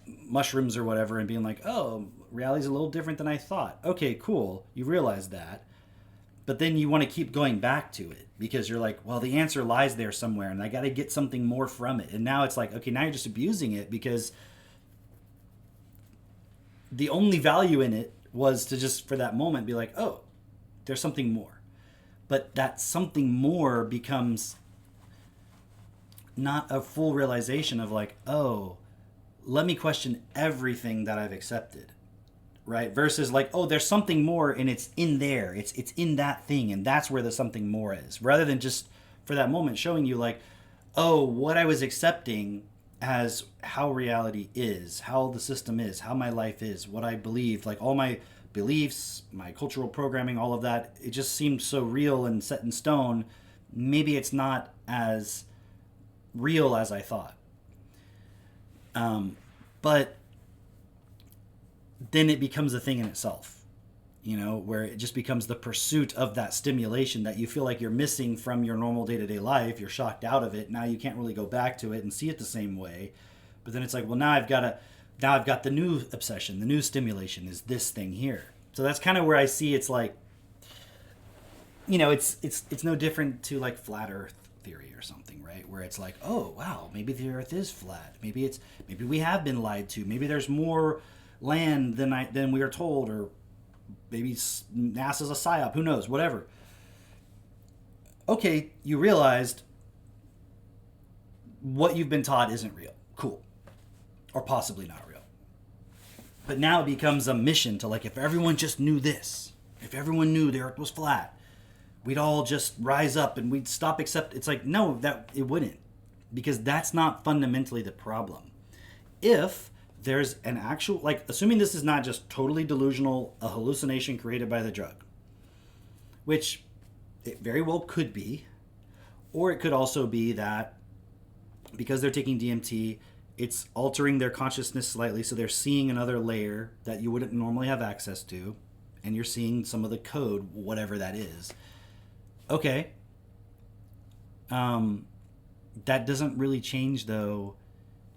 mushrooms or whatever and being like, oh, reality's a little different than I thought. Okay, cool. You realize that. But then you want to keep going back to it because you're like, well, the answer lies there somewhere and I got to get something more from it. And now it's like, okay, now you're just abusing it because the only value in it was to just for that moment be like, oh, there's something more. But that something more becomes not a full realization of like, oh, let me question everything that I've accepted. right? Versus like, oh, there's something more and it's in there. It's in that thing, and that's where the something more is. Rather than just for that moment showing you like, oh, what I was accepting as how reality is, how the system is, how my life is, what I believe, like all my beliefs, my cultural programming, all of that, it just seemed so real and set in stone. Maybe it's not as real as I thought. But then it becomes a thing in itself, you know, where it just becomes the pursuit of that stimulation that you feel like you're missing from your normal day-to-day life. You're shocked out of it. Now you can't really go back to it and see it the same way. But then it's like, well, now I've got the new obsession, the new stimulation is this thing here. So that's kind of where I see it's like, you know, it's no different to like flat Earth theory or something, right? Where it's like, oh wow, maybe the Earth is flat. Maybe we have been lied to. Maybe there's more land than we are told, or maybe NASA's a psyop. Who knows? Whatever. Okay, you realized what you've been taught isn't real. Cool, or possibly not real. But now it becomes a mission to like, if everyone just knew this, if everyone knew the Earth was flat, we'd all just rise up and we'd stop It's like, no, that it wouldn't, because that's not fundamentally the problem. If there's an actual, like, assuming this is not just totally delusional, a hallucination created by the drug, which it very well could be, or it could also be that because they're taking DMT, it's altering their consciousness slightly, so they're seeing another layer that you wouldn't normally have access to, and you're seeing some of the code, whatever that is. Okay. That doesn't really change, though,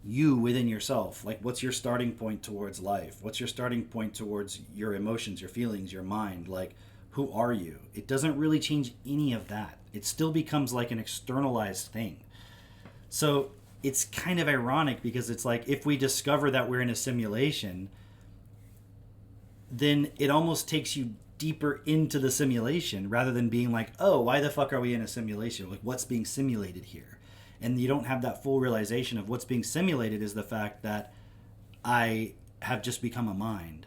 you within yourself. Like, what's your starting point towards life? What's your starting point towards your emotions, your feelings, your mind? Like, who are you? It doesn't really change any of that. It still becomes like an externalized thing. So it's kind of ironic, because it's like, if we discover that we're in a simulation, then it almost takes you deeper into the simulation, rather than being like, oh, why the fuck are we in a simulation? Like, what's being simulated here? And you don't have that full realization of what's being simulated is the fact that I have just become a mind,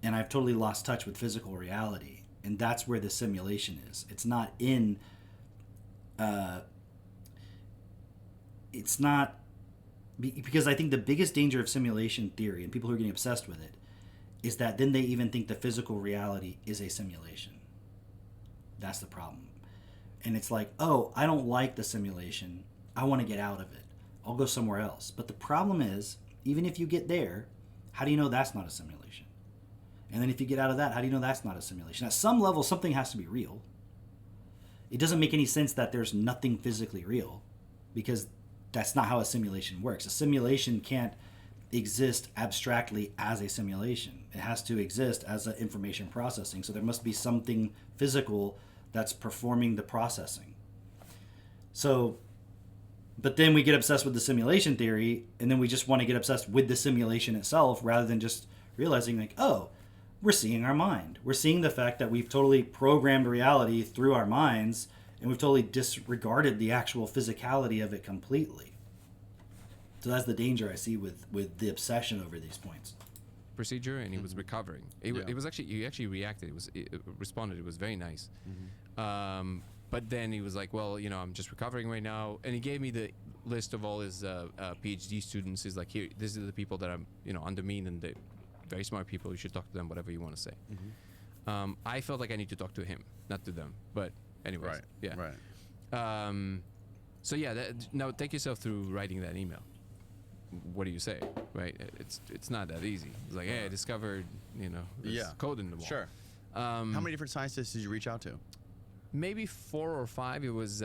and I've totally lost touch with physical reality. And that's where the simulation is. It's not in, it's not, because I think the biggest danger of simulation theory and people who are getting obsessed with it is that then they even think the physical reality is a simulation. That's the problem. And it's like, oh, I don't like the simulation. I want to get out of it. I'll go somewhere else. But the problem is, even if you get there, how do you know that's not a simulation? And then if you get out of that, how do you know that's not a simulation? At some level, something has to be real. It doesn't make any sense that there's nothing physically real, because that's not how a simulation works. A simulation can't exist abstractly as a simulation. It has to exist as an information processing. So there must be something physical that's performing the processing. So, but then we get obsessed with the simulation theory, and then we just want to get obsessed with the simulation itself, rather than just realizing like, oh, we're seeing our mind. We're seeing the fact that we've totally programmed reality through our minds, and we've totally disregarded the actual physicality of it completely. So that's the danger I see with the obsession over these points. Procedure, and he was recovering. It was actually, he actually reacted. It responded. It was very nice. But then he was like, well, you know, I'm just recovering right now. And he gave me the list of all his PhD students. He's like, here, these are the people that I'm, you know, under me, and they're very smart people. You should talk to them, whatever you want to say. I felt like I need to talk to him, not to them. But anyways, Right. yeah. Right. So yeah, now take yourself through writing that email. What do you say, right? It's not that easy. It's like, hey, I discovered, you know, this code in the wall. Sure. How many different scientists did you reach out to? Maybe 4 or 5. It was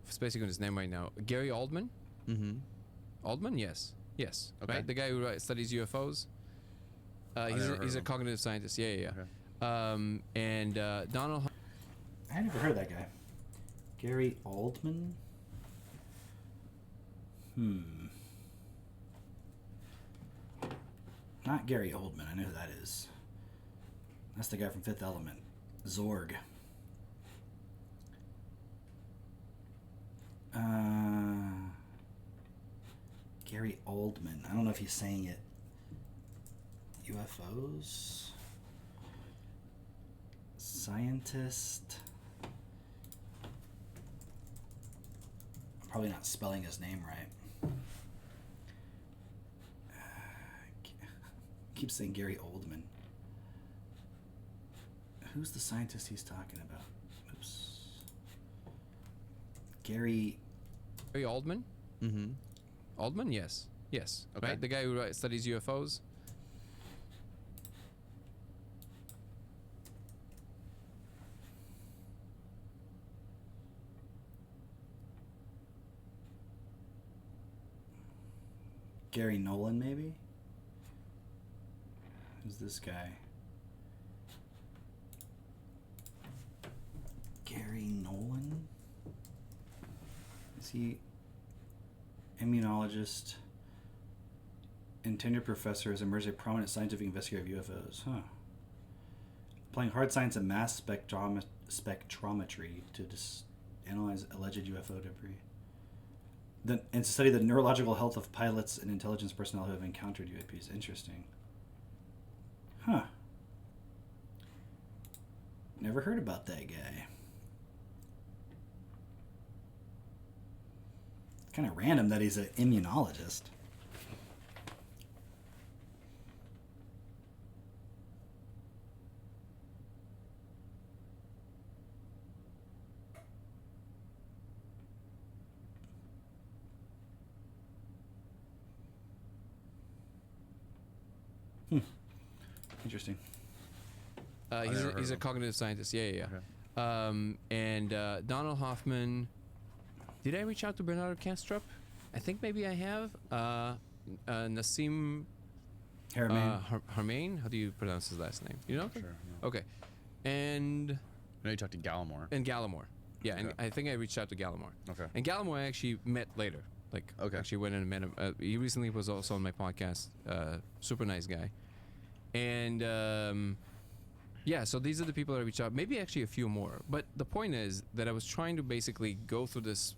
spacing on his name right now. Gary Altman. Altman, yes. Okay. Right, the guy who studies UFOs. He's a cognitive scientist. Yeah. Okay. And Donald. I never heard of that guy. Gary Altman. Not Gary Oldman. I know who that is. That's the guy from Fifth Element. Zorg. Gary Oldman. I don't know if he's saying it. UFOs. Scientist. I'm probably not spelling his name right. Keep saying Gary Oldman. Who's the scientist he's talking about? Oops. Gary Altman? Mm-hmm. Altman? Yes. Yes. Okay. Right? The guy who studies UFOs? Gary Nolan, maybe? Who's this guy? Gary Nolan? Is he immunologist and tenured professor, has emerged a prominent scientific investigator of UFOs? Huh. Applying hard science and mass spectrometry to analyze alleged UFO debris. And to study the neurological health of pilots and intelligence personnel who have encountered UAPs. Interesting. Huh. Never heard about that guy. Kind of random that he's an immunologist. Interesting. He's a cognitive scientist. Yeah. Okay. And Donald Hoffman. Did I reach out to Bernardo Kastrup? I think maybe I have. Nassim Harmain. How do you pronounce his last name? You know? Sure. No. Okay. And I know you talked to Gallimore. Gallimore. Yeah, and Okay. I think I reached out to Gallimore. Okay. And Gallimore I actually met later. Okay. Actually went and met him. He recently was also on my podcast. Super nice guy. And yeah, so these are the people that I reached out. Maybe actually a few more. But the point is that I was trying to basically go through this,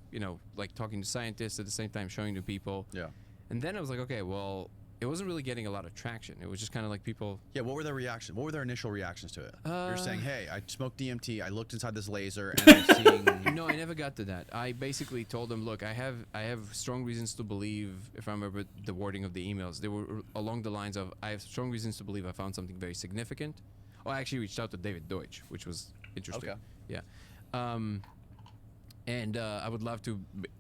like talking to scientists at the same time, showing to people. Yeah. And then I was like, okay, well, it wasn't really getting a lot of traction. It was just kind of like people. Yeah, what were their reactions? What were their initial reactions to it? You're saying, hey, I smoked DMT, I looked inside this laser, and I'm seeing... No, I never got to that. I basically told them, look, I have strong reasons to believe, if I remember the wording of the emails, they were along the lines of, I have strong reasons to believe I found something very significant. Oh, I actually reached out to David Deutsch, which was interesting. Okay. Yeah. And I would love to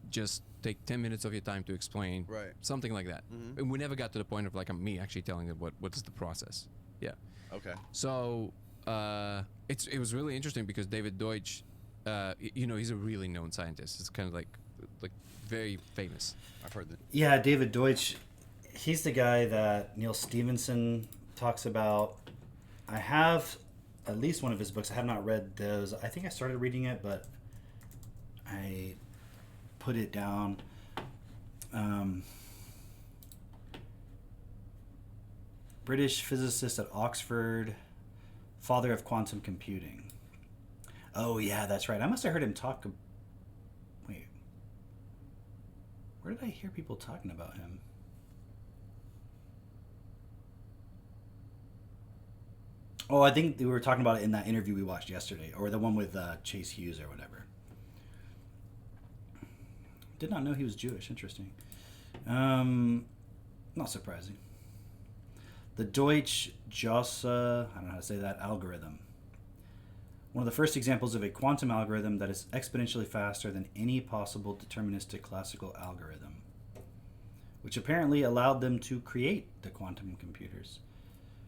just take 10 minutes of your time to explain Right. something like that. Mhm. And we never got to the point of like me actually telling them what is the process. Yeah. Okay. So it was really interesting because David Deutsch, he's a really known scientist. It's kind of like very famous. I've heard that. Yeah, David Deutsch. He's the guy that Neil Stephenson talks about. I have at least one of his books. I have not read those. I think I started reading it, but I put it down. British physicist at Oxford, father of quantum computing. Oh, yeah, that's right. I must have heard him talk. Wait. Where did I hear people talking about him? Oh, I think we were talking about it in that interview we watched yesterday, or the one with Chase Hughes or whatever. Did not know he was Jewish. Interesting. Not surprising. The Deutsch Jossa, I don't know how to say that, algorithm. One of the first examples of a quantum algorithm that is exponentially faster than any possible deterministic classical algorithm, which apparently allowed them to create the quantum computers.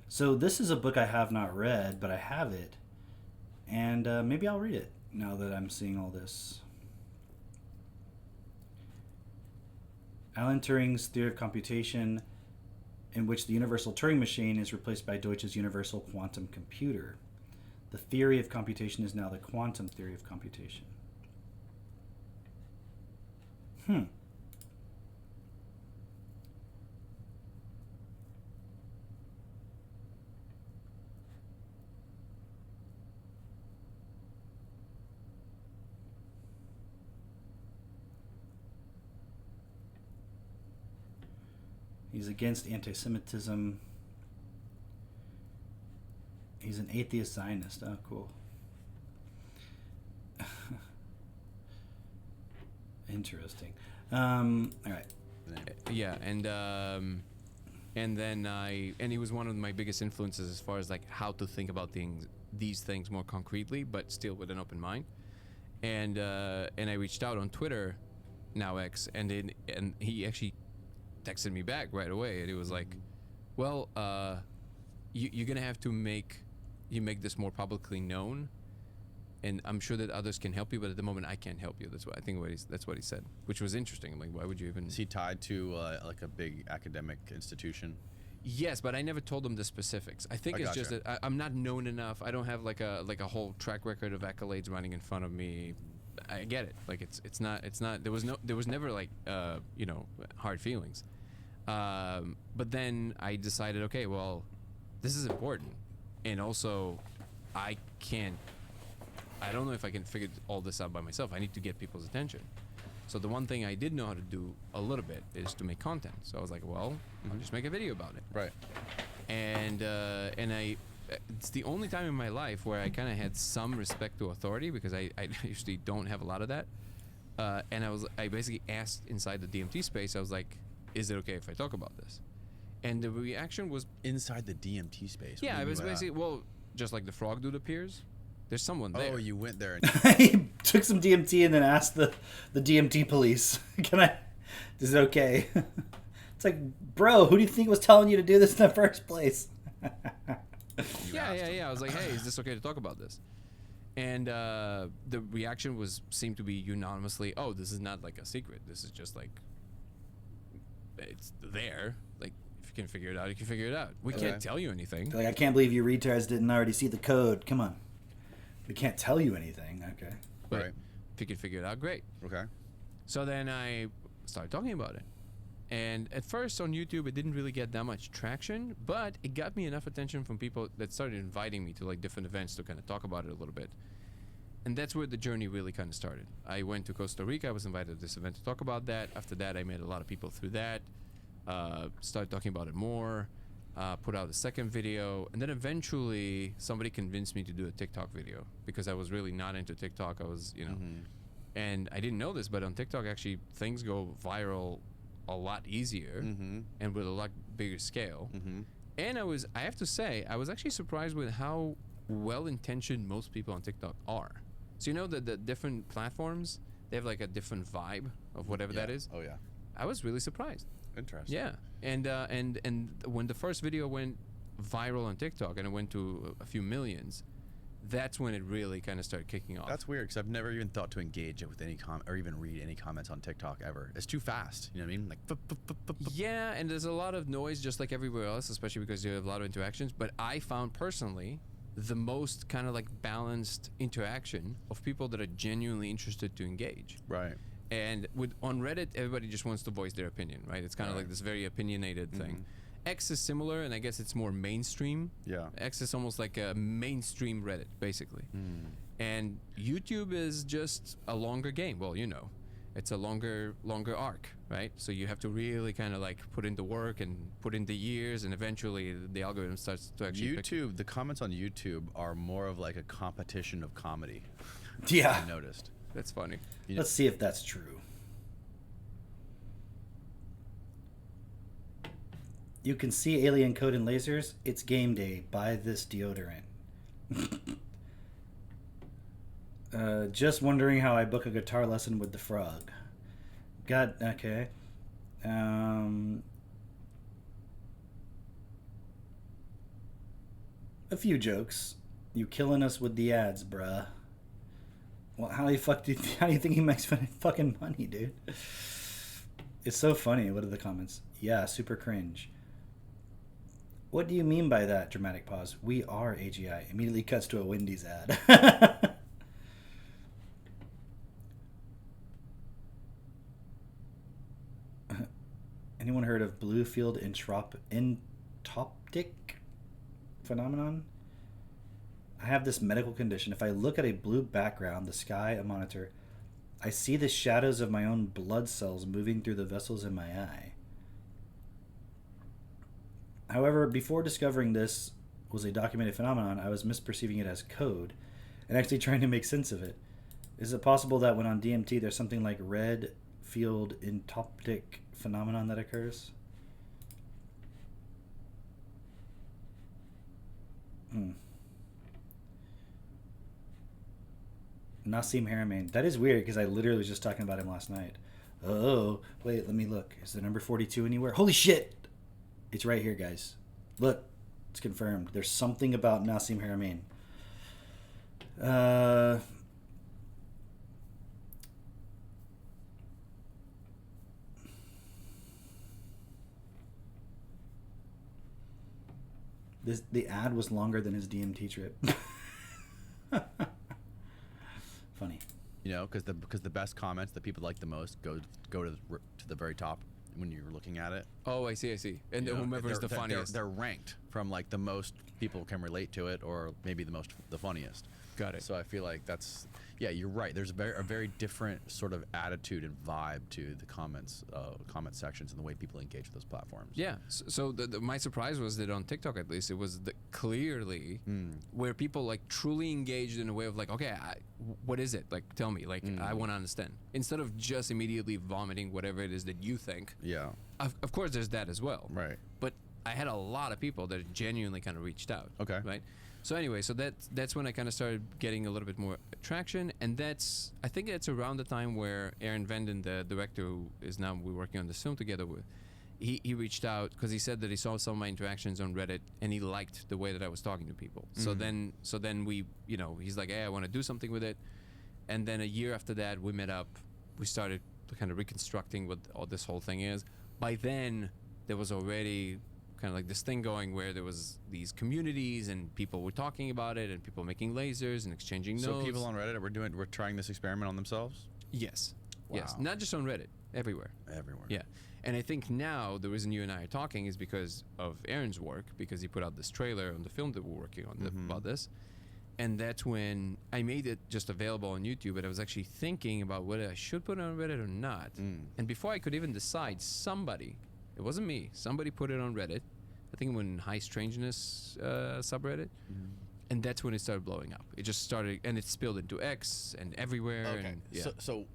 So this is a book I have not read, but I have it, and maybe I'll read it now that I'm seeing all this. Alan Turing's theory of computation, in which the universal Turing machine is replaced by Deutsch's universal quantum computer. The theory of computation is now the quantum theory of computation. He's against anti-Semitism. He's an atheist Zionist. Oh, cool. Interesting. All right. Yeah, and then he was one of my biggest influences as far as like how to think about these things more concretely, but still with an open mind. And I reached out on Twitter, now X, and he actually texted me back right away, and he was like, "Well, you're gonna have to make this more publicly known, and I'm sure that others can help you, but at the moment I can't help you." That's what he said, which was interesting. I'm like, why would you even? Is he tied to like a big academic institution? Yes, but I never told him the specifics. I think it's just that I'm not known enough. I don't have like a whole track record of accolades running in front of me. I get it. Like it's not. There was never like hard feelings. But then I decided, okay, well, this is important, and also I don't know if I can figure all this out by myself. I need to get people's attention. So the one thing I did know how to do a little bit is to make content. So I was like, well, I'll just make a video about it. Right. And it's the only time in my life where I kind of had some respect to authority, because I usually don't have a lot of that. And I basically asked inside the DMT space, I was like, is it okay if I talk about this? And the reaction was Inside the DMT space. Yeah, I was basically just like the frog dude appears. There's someone there. Oh, you went there. And He took some DMT and then asked the DMT police, is it okay? It's like, bro, who do you think was telling you to do this in the first place? Yeah. I was like, hey, is this okay to talk about this? And the reaction seemed to be unanimously, oh, this is not like a secret. This is just like, it's there. Like, if you can figure it out, you can figure it out. We can't tell you anything. Like, I can't believe you retards didn't already see the code. Come on. We can't tell you anything. Okay. But Right. if you can figure it out, great. Okay. So then I started talking about it. And at first on YouTube, it didn't really get that much traction, but it got me enough attention from people that started inviting me to like different events to kind of talk about it a little bit. And that's where the journey really kind of started. I went to Costa Rica. I was invited to this event to talk about that. After that, I met a lot of people through that. Started talking about it more. Put out a second video, and then eventually somebody convinced me to do a TikTok video, because I was really not into TikTok. I was, and I didn't know this, but on TikTok actually things go viral a lot easier and with a lot bigger scale. And I have to say, I was actually surprised with how well-intentioned most people on TikTok are. So the different platforms, they have like a different vibe of whatever that is. Oh yeah. I was really surprised. Interesting. Yeah, and when the first video went viral on TikTok and it went to a few millions, that's when it really kind of started kicking off. That's weird, because I've never even thought to engage with any or even read any comments on TikTok ever. It's too fast. You know what I mean? Like. Yeah, and there's a lot of noise just like everywhere else, especially because you have a lot of interactions. But I found personally the most kind of like balanced interaction of people that are genuinely interested to engage. Right. And on Reddit, everybody just wants to voice their opinion, right? It's kind of like this very opinionated thing. X is similar, and I guess it's more mainstream. Yeah. X is almost like a mainstream Reddit, basically. And YouTube is just a longer game. Well, it's a longer arc, right? So you have to really kind of like put in the work and put in the years, and eventually the algorithm starts to actually YouTube, the comments on YouTube are more of like a competition of comedy. Yeah. I noticed. That's funny. Let's see if that's true. You can see alien code in lasers. It's game day. Buy this deodorant. Just wondering how I book a guitar lesson with the frog. Okay. A few jokes. You killing us with the ads, bruh. Well, how do you think he makes fucking money, dude? It's so funny. What are the comments? Yeah, super cringe. What do you mean by that? Dramatic pause. We are AGI. Immediately cuts to a Wendy's ad. Anyone heard of blue field entoptic phenomenon? I have this medical condition. If I look at a blue background, the sky, a monitor, I see the shadows of my own blood cells moving through the vessels in my eye. However, before discovering this, was a documented phenomenon, I was misperceiving it as code and actually trying to make sense of it. Is it possible that when on DMT there's something like red field entoptic phenomenon that occurs? Nassim Haramein. That is weird because I literally was just talking about him last night. Oh, wait, let me look. Is the number 42 anywhere? Holy shit! It's right here, guys. Look, it's confirmed. There's something about Nassim Haramein. The ad was longer than his DMT trip. Funny. You know, because the best comments that people like the most go to the very top when you're looking at it. Oh, I see. And You know, whomever is the funniest. They're ranked from like the most people can relate to it, or maybe the funniest. Got it. So I feel like that's, yeah, you're right. There's a very different sort of attitude and vibe to the comment sections and the way people engage with those platforms. Yeah. So my surprise was that on TikTok, at least, it was clearly where people like truly engaged in a way of like, okay, what is it? Like, tell me. Like, I want to understand. Instead of just immediately vomiting whatever it is that you think. Yeah. Of course, there's that as well. Right. But I had a lot of people that genuinely kind of reached out. Okay. Right. So anyway, so that's when I kind of started getting a little bit more traction, and I think that's around the time where Aaron Venden, the director who is now we're working on this film together with, he reached out because he said that he saw some of my interactions on Reddit and he liked the way that I was talking to people. So then we, you know, he's like, hey, I want to do something with it, and then a year after that we met up, we started kind of reconstructing what all this whole thing is. By then there was already kind of like this thing going where there was these communities and people were talking about it and people making lasers and exchanging notes. So people on Reddit we're trying this experiment on themselves? Yes. Wow. Yes. Not just on Reddit. Everywhere. Everywhere. Yeah. And I think now the reason you and I are talking is because of Aaron's work, because he put out this trailer on the film that we're working on about this. And that's when I made it just available on YouTube, but I was actually thinking about whether I should put it on Reddit or not. And before I could even decide, it wasn't me, somebody put it on Reddit. I think it went in High Strangeness subreddit. And that's when it started blowing up. It just started, and it spilled into X and everywhere. Okay. And, yeah. So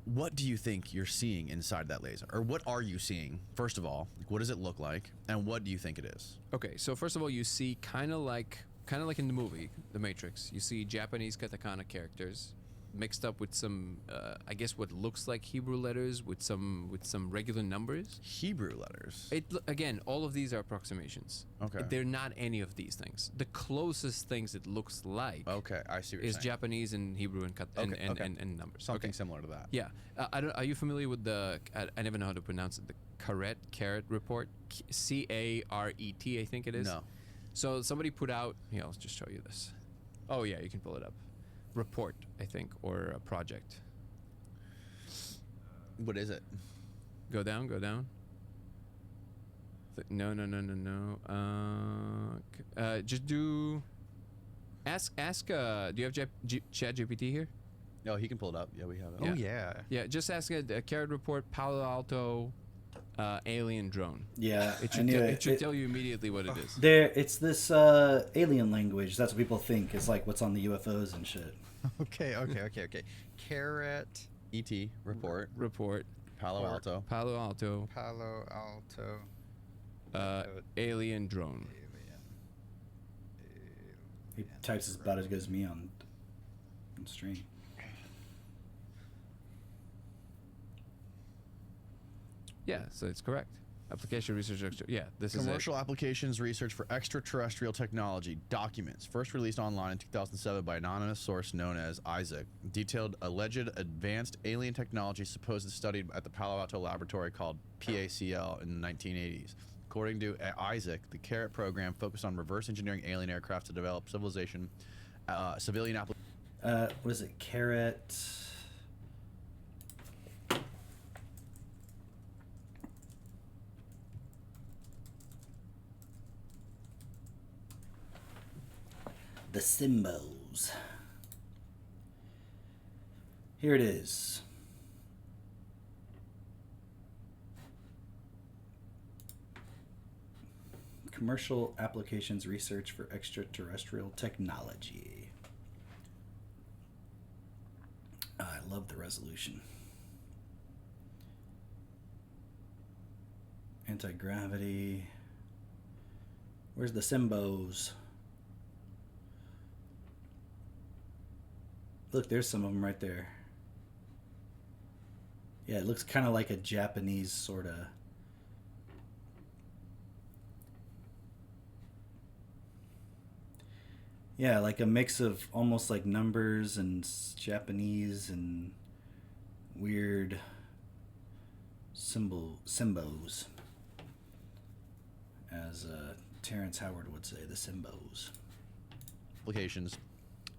what do you think you're seeing inside that laser? Or what are you seeing, first of all? What does it look like? And what do you think it is? Okay, so first of all, you see kind of like in the movie, The Matrix, you see Japanese katakana characters mixed up with some, I guess what looks like Hebrew letters with some regular numbers. Hebrew letters? Again, all of these are approximations. Okay. They're not any of these things. The closest things it looks like Okay, I see what you're is saying. Japanese and Hebrew and numbers. Something similar to that. Yeah. Are you familiar with I never know how to pronounce it, the Caret report? C-A-R-E-T, I think it is. No. So somebody put out, I'll just show you this. Oh yeah, you can pull it up. Report, I think, or a project. What is it? Go down. No. Just do. Ask. Do you have Chat GPT here? No, he can pull it up. Yeah, we have it. Yeah. Oh yeah. Yeah. Just ask a Carrot Report Palo Alto alien drone. Yeah, It I should, knew it should tell you immediately what it is. It's this alien language. That's what people think. It's like what's on the UFOs and shit. Okay. Carrot. ET report. Palo Alto. Palo Alto Palo Alto. alien drone. He types as about as good as me on stream. Yeah, so it's correct. Application research. Yeah, this Commercial applications research for extraterrestrial technology documents, first released online in 2007 by an anonymous source known as Isaac, detailed alleged advanced alien technology supposedly studied at the Palo Alto laboratory called PACL in the 1980s. According to Isaac, the Carrot program focused on reverse engineering alien aircraft to develop civilian applications. What is it? Carrot. The symbols. Here it is. commercial applications research for extraterrestrial technology. I love the resolution. Anti-gravity. Where's the Symbos? Look, there's some of them right there. Yeah, it looks kind of like a Japanese sort of. Yeah, like a mix of almost like numbers and Japanese and weird symbos, as Terrence Howard would say, the symbos. Applications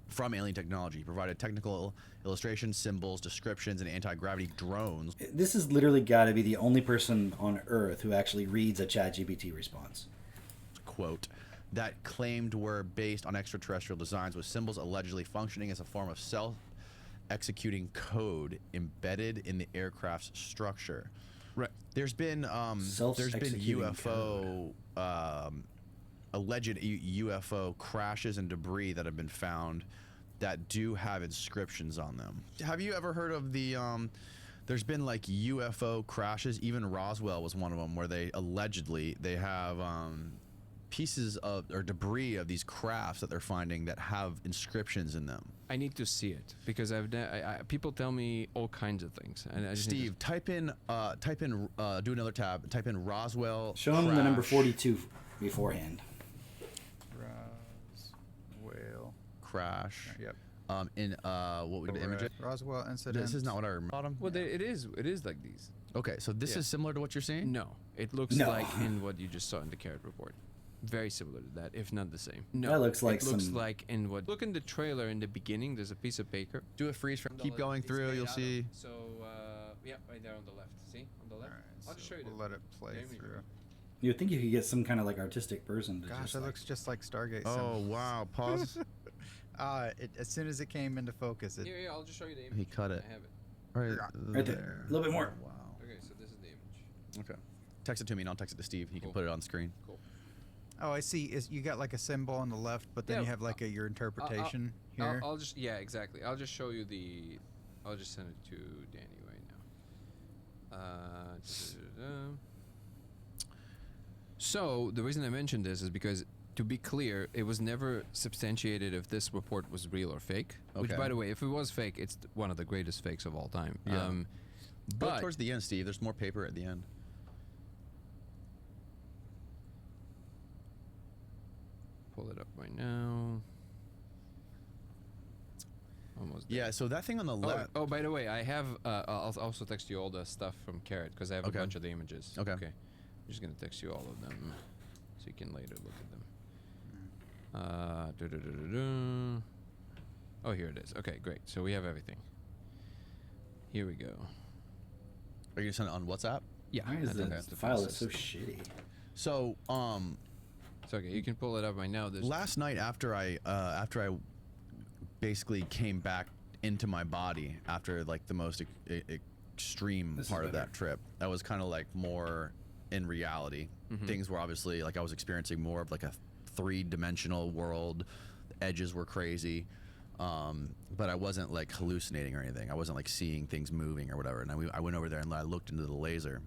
from alien technology provided technical illustrations, symbols, descriptions, and anti-gravity drones. This has literally got to be the only person on Earth who actually reads a ChatGPT response. Quote, that claimed were based on extraterrestrial designs, with symbols allegedly functioning as a form of self-executing code embedded in the aircraft's structure. Right. There's been UFO alleged UFO crashes and debris that have been found that do have inscriptions on them. Have you ever heard of the there's been like UFO crashes, even Roswell was one of them, where they allegedly have pieces of or debris of these crafts that they're finding that have inscriptions in them. I need to see it because people tell me all kinds of things. And I just need Steve, type in do another tab, type in Roswell Show him the crash. number 42 beforehand. Roswell. Crash. Yep. In what would be the image? Roswell incident. This is not what I remember. well, it is like these. Okay, so this Yeah. is similar to what you're seeing? No, it looks No. like in what you just saw in the Carrot report. Very similar to that, if not the same. No, That looks like it looks some- like in what. Look in the trailer in the beginning. There's a piece of paper. Do a freeze frame. Keep going through, you'll see. So yeah, right there on the left. See on the left. Alright, I'll just so show you. we'll the- let it play the image. through. You would think you could get some kind of like artistic person to Gosh, just that like, looks just like Stargate. Oh, wow, pause. As soon as it came into focus, it. Yeah, I'll just show you the image. He cut it. I have it. Right, Right there. A little bit more. Wow. Okay, so this is the image. Okay. Text it to me and I'll text it to Steve. He can Cool. put it on screen. Cool. Oh, I see. You got like a symbol on the left, but then Yeah, you have like your interpretation here. I'll just exactly. I'll just show you the. I'll just send it to Danny right now. So the reason I mentioned this is because, to be clear, it was never substantiated if this report was real or fake. Which, Okay. by the way, if it was fake, it's one of the greatest fakes of all time. Yeah. Go But towards the end, Steve. There's more paper at the end. pull it up right now. Almost. There. Yeah, so that thing on the Oh, left. oh, by the way, I have. I'll also text you all the stuff from Carrot because I have Okay. a bunch of the images. Okay. I'm just gonna text you all of them, so you can later look at them. Oh, here it is. Okay, great. So we have everything. Here we go. Are you going to send it on WhatsApp? Yeah. why I is think the that's the file is fastest. so shitty? So, It's okay. You can pull it up right now. There's last night after I basically came back into my body after like the most extreme This is part of better. that trip, I was kind of like more in reality. Things were obviously like I was experiencing more of like a three-dimensional world. The edges were crazy, but I wasn't like hallucinating or anything. I wasn't like seeing things moving or whatever. And I went over there and I looked into the laser,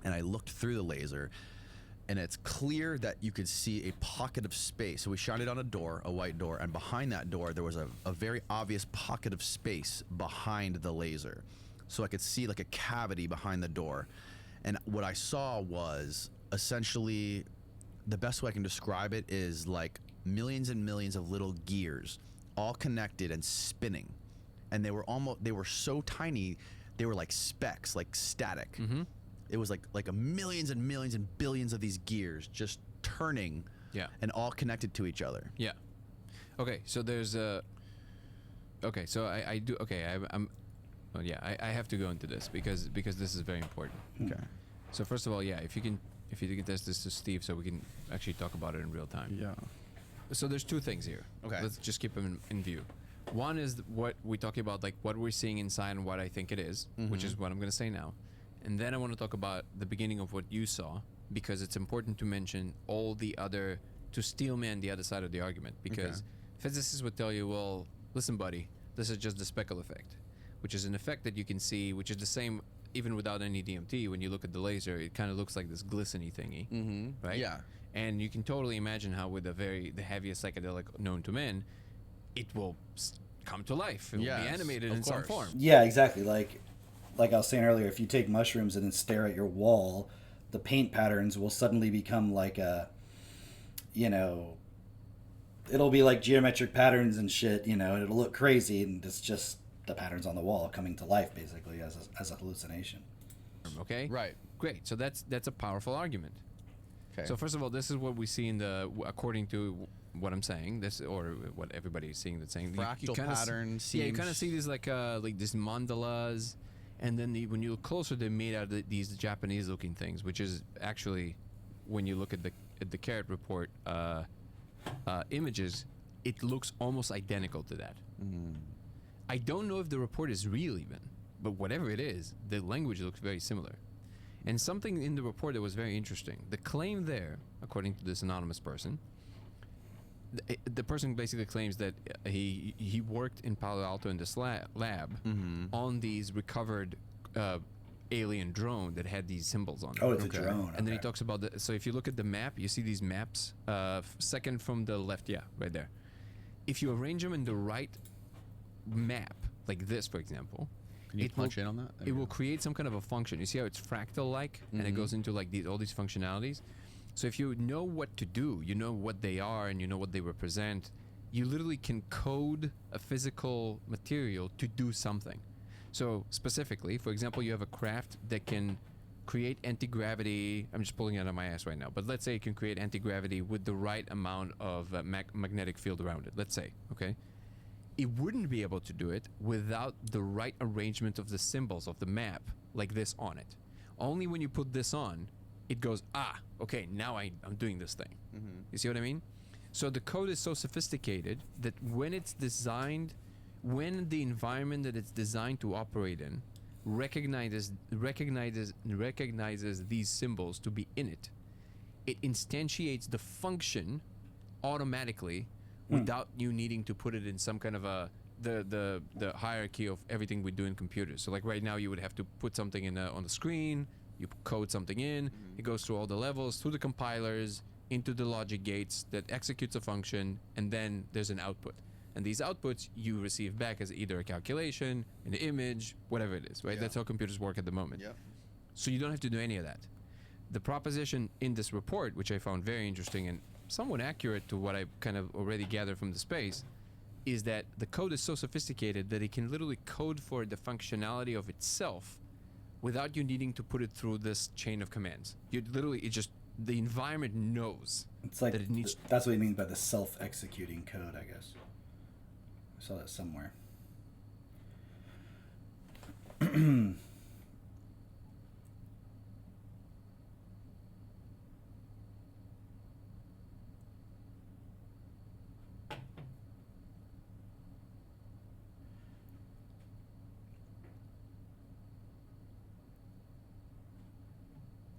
and I looked through the laser, and it's clear that you could see a pocket of space. So we shined it on a door, a white door, and behind that door there was a very obvious pocket of space behind the laser. So I could see like a cavity behind the door. And what I saw was essentially, the best way I can describe it is like millions and millions of little gears all connected and spinning. And they were so tiny, they were like specks, like static. It was like a millions and millions and billions of these gears just turning yeah. and all connected to each other. Yeah. Okay, so there's a. Okay, so I do. Okay, I'm. Well, yeah, I have to go into this because this is very important. Okay. So first of all, yeah, if you can test this to Steve, so we can actually talk about it in real time. Yeah. So there's two things here. Okay. Let's just keep them in view. One is what we're talking about, like what we're seeing inside and what I think it is, which is what I'm going to say now. And then I want to talk about the beginning of what you saw, because it's important to mention all the other, to steelman the other side of the argument, because physicists would tell you, well, listen, buddy, this is just the speckle effect, which is an effect that you can see, which is the same even without any DMT. When you look at the laser, it kind of looks like this glistening thingy, right? Yeah. And you can totally imagine how with the heaviest psychedelic known to men, it will come to life. It will be Yes, animated of in some course. form. Yeah, exactly. Like I was saying earlier, if you take mushrooms and then stare at your wall, the paint patterns will suddenly become like a, you know, it'll be like geometric patterns and shit, you know, and it'll look crazy, and it's just the patterns on the wall coming to life, basically, as a hallucination. Okay? Right. Great. So that's a powerful argument. Okay. So first of all, this is what we see in the, according to what I'm saying, this, or what everybody is seeing that's saying. Fractal kinda patterns. Yeah, you kind of see these like these mandalas, and then when you look closer, they're made out of these Japanese-looking things, which is actually, when you look at the Carrot Report images, it looks almost identical to that. I don't know if the report is real even, but whatever it is, the language looks very similar. And something in the report that was very interesting. The claim there, according to this anonymous person, the person basically claims that he worked in Palo Alto in this lab on these recovered alien drone that had these symbols on it. Oh, it's a drone. And then he okay. talks about so if you look at the map, you see these maps, second from the left, yeah, right there. If you arrange them in the right map, like this, for example, Can you it will- punch in on that? There it you will go. create some kind of a function. You see how it's fractal-like, and it goes into like all these functionalities. So if you know what to do, you know what they are, and you know what they represent, you literally can code a physical material to do something. So specifically, for example, you have a craft that can create anti-gravity. I'm just pulling it out of my ass right now, but let's say it can create anti-gravity with the right amount of magnetic field around it. Let's say, okay? It wouldn't be able to do it without the right arrangement of the symbols of the map, like this on it. Only when you put this on, it goes, okay, now I'm doing this thing. You see what I mean? So the code is so sophisticated that when it's designed, when the environment that it's designed to operate in recognizes these symbols to be in it, it instantiates the function automatically without you needing to put it in some kind of the hierarchy of everything we do in computers. So like right now you would have to put something in on the screen, you code something in, it goes through all the levels, through the compilers, into the logic gates that executes a function, and then there's an output. And these outputs you receive back as either a calculation, an image, whatever it is, right? Yeah. That's how computers work at the moment. Yep. So you don't have to do any of that. The proposition in this report, which I found very interesting and somewhat accurate to what I kind of already gathered from the space, is that the code is so sophisticated that it can literally code for the functionality of itself without you needing to put it through this chain of commands. You literally, the environment knows It's like that it needs. that's what you mean by the self-executing code, I guess. I saw that somewhere.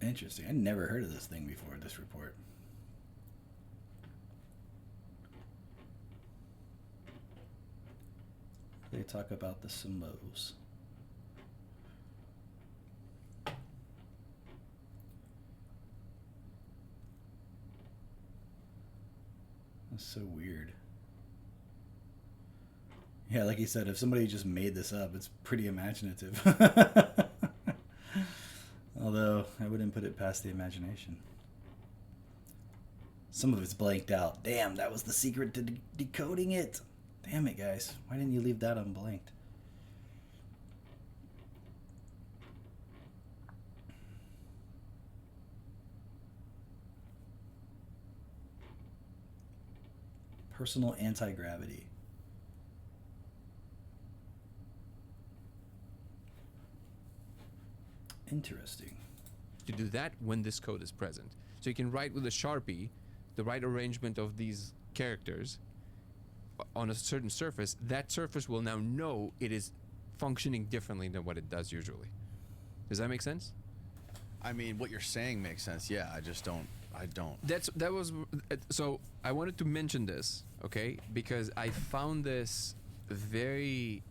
Interesting. I never heard of this thing before, this report. They talk about the symbols. That's so weird. Yeah, like you said, if somebody just made this up, it's pretty imaginative. Although, I wouldn't put it past the imagination. Some of it's blanked out. Damn, that was the secret to decoding it. Damn it, guys. Why didn't you leave that unblanked? Personal anti-gravity. Interesting. To do that when this code is present. So you can write with a Sharpie the right arrangement of these characters on a certain surface. That surface will now know it is functioning differently than what it does usually. Does that make sense? I mean, what you're saying makes sense. Yeah, I just don't. So I wanted to mention this, okay, because I found this very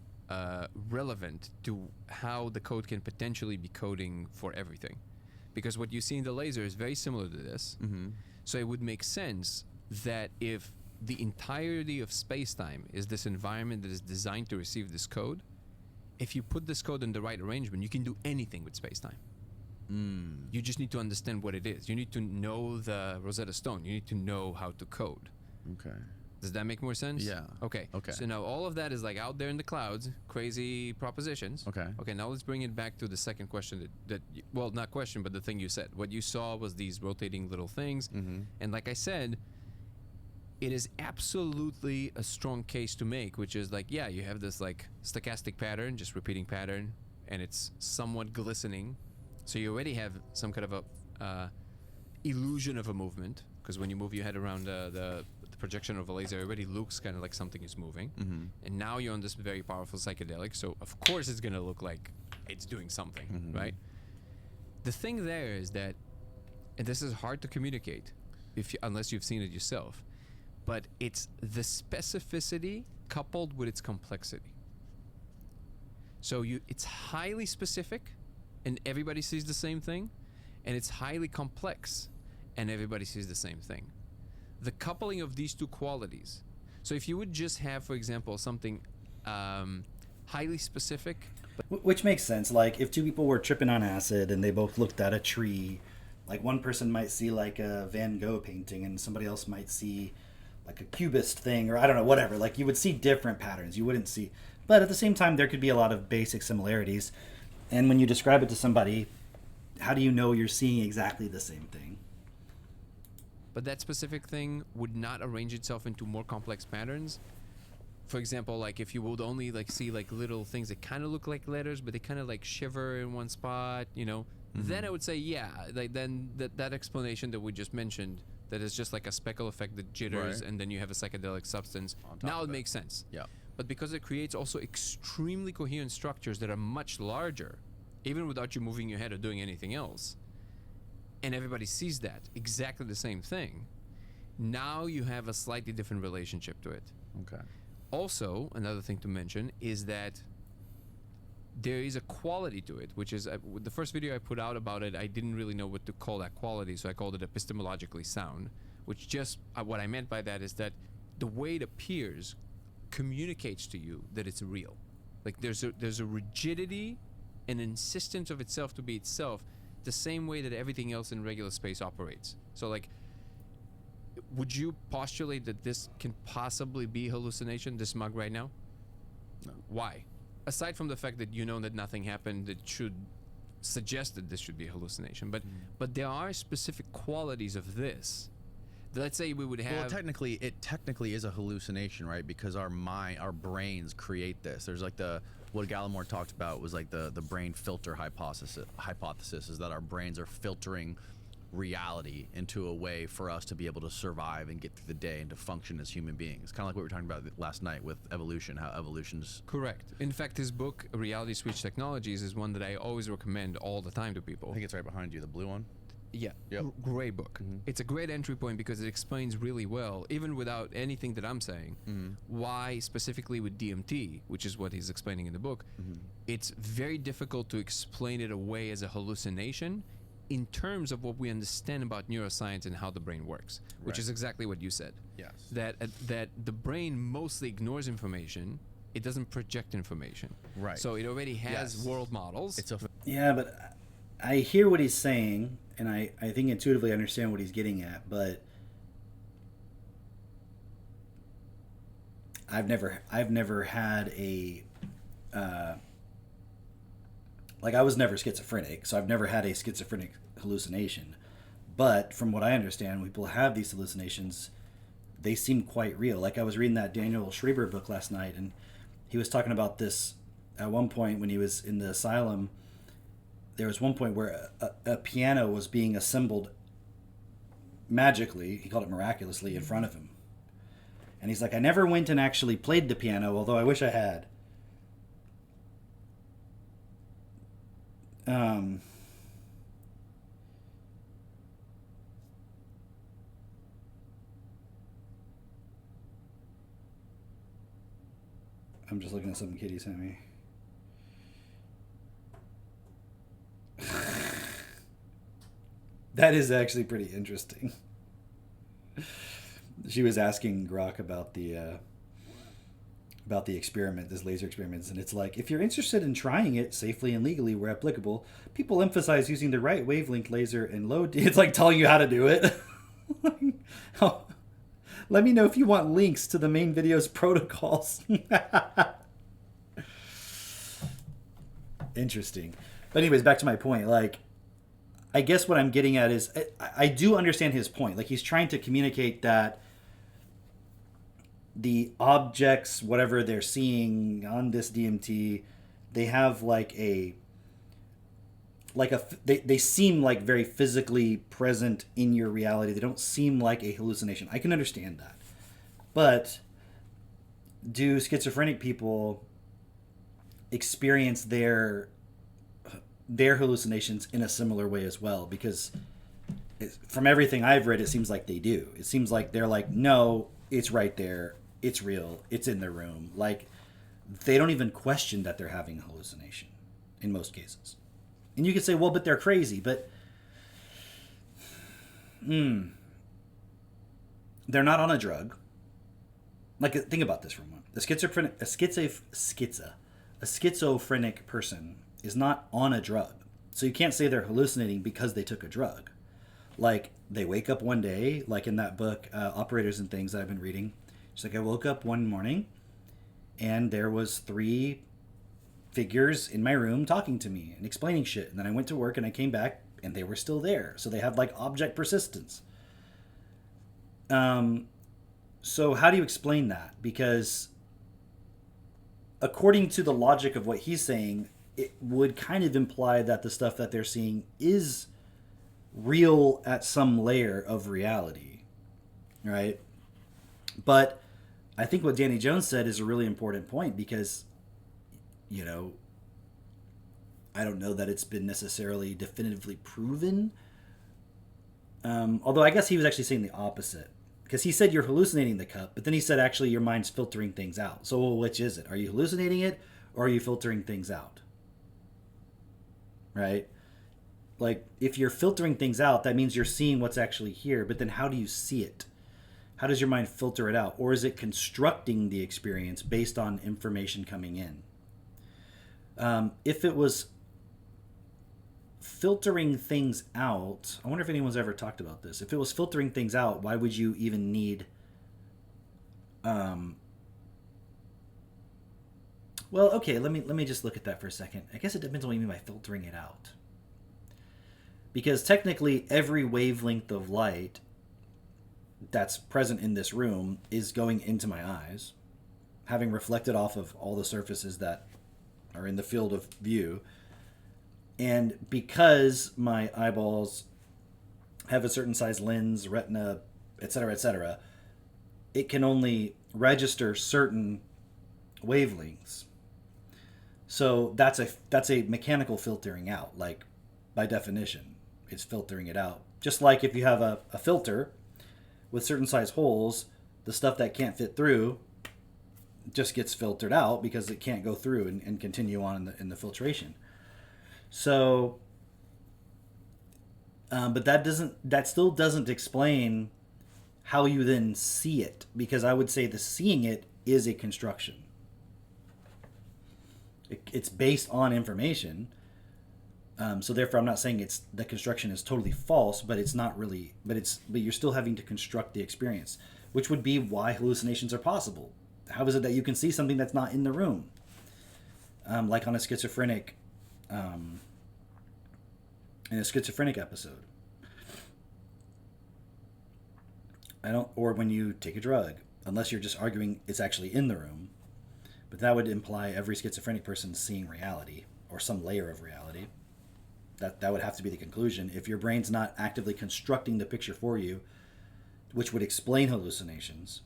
relevant to how the code can potentially be coding for everything, because what you see in the laser is very similar to this. So it would make sense that if the entirety of space-time is this environment that is designed to receive this code, if you put this code in the right arrangement, you can do anything with space-time. You just need to understand what it is. You need to know the Rosetta Stone. You need to know how to code. Okay. Does that make more sense? Yeah. Okay. Okay. So now all of that is like out there in the clouds, crazy propositions. Okay. Okay, now let's bring it back to the second question well, not question, but the thing you said. What you saw was these rotating little things. And like I said, it is absolutely a strong case to make, which is like, yeah, you have this like stochastic pattern, just repeating pattern, and it's somewhat glistening. So you already have some kind of a illusion of a movement, because when you move your head around the projection of a laser, it already looks kind of like something is moving. And now you're on this very powerful psychedelic, so of course it's going to look like it's doing something, right? The thing there is that, and this is hard to communicate unless you've seen it yourself, but it's the specificity coupled with its complexity. So it's highly specific, and everybody sees the same thing, and it's highly complex, and everybody sees the same thing. The coupling of these two qualities. So if you would just have, for example, something highly specific, Which makes sense. Like, if two people were tripping on acid and they both looked at a tree, like one person might see like a Van Gogh painting and somebody else might see like a cubist thing, or I don't know, whatever. Like, you would see different patterns. You wouldn't see... But at the same time, there could be a lot of basic similarities. And when you describe it to somebody, how do you know you're seeing exactly the same thing? but that specific thing would not arrange itself into more complex patterns. For example, like if you would only like see like little things that kind of look like letters, but they kind of like shiver in one spot, you know, then I would say, yeah, like then that explanation that we just mentioned, that is just like a speckle effect that jitters, Right. and then you have a psychedelic substance. On top Now of it it. makes sense. Yeah. But because it creates also extremely coherent structures that are much larger, even without you moving your head or doing anything else, and everybody sees that, exactly the same thing, now you have a slightly different relationship to it. Okay. Also, another thing to mention is that there is a quality to it, which is the first video I put out about it, I didn't really know what to call that quality, so I called it epistemologically sound, which just what I meant by that is that the way it appears communicates to you that it's real. Like there's a rigidity and insistence of itself to be itself, the same way that everything else in regular space operates. So like, would you postulate that this can possibly be hallucination, this mug right now? No. Why? Aside from the fact that you know that nothing happened that should suggest that this should be a hallucination, but there are specific qualities of this. Let's say we would have... Well, it technically is a hallucination, right? Because our brains create this. There's like what Gallimore talked about was like the brain filter hypothesis is that our brains are filtering reality into a way for us to be able to survive and get through the day and to function as human beings. Kind of like what we were talking about last night with evolution, how evolution's... Correct. In fact, his book, Reality Switch Technologies, is one that I always recommend all the time to people. I think it's right behind you, the blue one. Yeah, Yep. Great book. It's a great entry point because it explains really well, even without anything that I'm saying, why specifically with DMT, which is what he's explaining in the book, it's very difficult to explain it away as a hallucination in terms of what we understand about neuroscience and how the brain works, which Right. is exactly what you said. Yes. That the brain mostly ignores information. It doesn't project information. Right. So it already has Yes. world models. It's a... Yeah, but I hear what he's saying, and I think intuitively understand what he's getting at, but I've never had a like I was never schizophrenic, so I've never had a schizophrenic hallucination. But from what I understand, when people have these hallucinations, they seem quite real. Like I was reading that Daniel Schreiber book last night, and he was talking about this at one point when he was in the asylum. There was one point where a piano was being assembled magically, he called it miraculously, in front of him. And he's like, I never went and actually played the piano, although I wish I had. I'm just looking at something Katie sent me. That is actually pretty interesting. She was asking Grok about the experiment, this laser experiments, and it's like, if you're interested in trying it safely and legally where applicable, people emphasize using the right wavelength laser and low. It's like telling you how to do it. Let me know if you want links to the main video's protocols. Interesting. But anyways, back to my point. Like, I guess what I'm getting at is I do understand his point. Like, he's trying to communicate that the objects, whatever they're seeing on this DMT, they have they seem like very physically present in your reality. They don't seem like a hallucination. I can understand that. But do schizophrenic people experience their hallucinations in a similar way as well? Because from everything I've read, it seems like they do. It seems like they're like, no, it's right there. It's real. It's in the room. Like, they don't even question that they're having a hallucination in most cases. And you could say, well, but they're crazy. But they're not on a drug. Like, think about this for a moment. A schizophrenic person is not on a drug. So you can't say they're hallucinating because they took a drug. Like, they wake up one day, like in that book, Operators and Things that I've been reading. She's like, I woke up one morning and there was 3 figures in my room talking to me and explaining shit. And then I went to work and I came back and they were still there. So they have like object persistence. So how do you explain that? Because according to the logic of what he's saying, it would kind of imply that the stuff that they're seeing is real at some layer of reality, right? But I think what Danny Jones said is a really important point because, you know, I don't know that it's been necessarily definitively proven. Although I guess he was actually saying the opposite. Because he said you're hallucinating the cup, but then he said actually your mind's filtering things out. So which is it? Are you hallucinating it or are you filtering things out? Right? Like, if you're filtering things out, that means you're seeing what's actually here, but then how do you see it? How does your mind filter it out? Or is it constructing the experience based on information coming in? If it was filtering things out, I wonder if anyone's ever talked about this. If it was filtering things out, why would you even need... Well, okay, let me just look at that for a second. I guess it depends on what you mean by filtering it out. Because technically, every wavelength of light that's present in this room is going into my eyes, having reflected off of all the surfaces that are in the field of view. And because my eyeballs have a certain size lens, retina, etc., it can only register certain wavelengths. So that's a mechanical filtering out, like, by definition. It's filtering it out. Just like if you have a filter with certain size holes, the stuff that can't fit through just gets filtered out because it can't go through and continue on in the filtration. So, but that still doesn't explain how you then see it, because I would say the seeing it is a construction. It's based on information. So therefore, I'm not saying the construction is totally false, but it's not really. But you're still having to construct the experience, which would be why hallucinations are possible. How is it that you can see something that's not in the room? Like on a schizophrenic, in a schizophrenic episode. Or when you take a drug, unless you're just arguing it's actually in the room. But that would imply every schizophrenic person seeing reality or some layer of reality. That would have to be the conclusion. If your brain's not actively constructing the picture for you, which would explain hallucinations.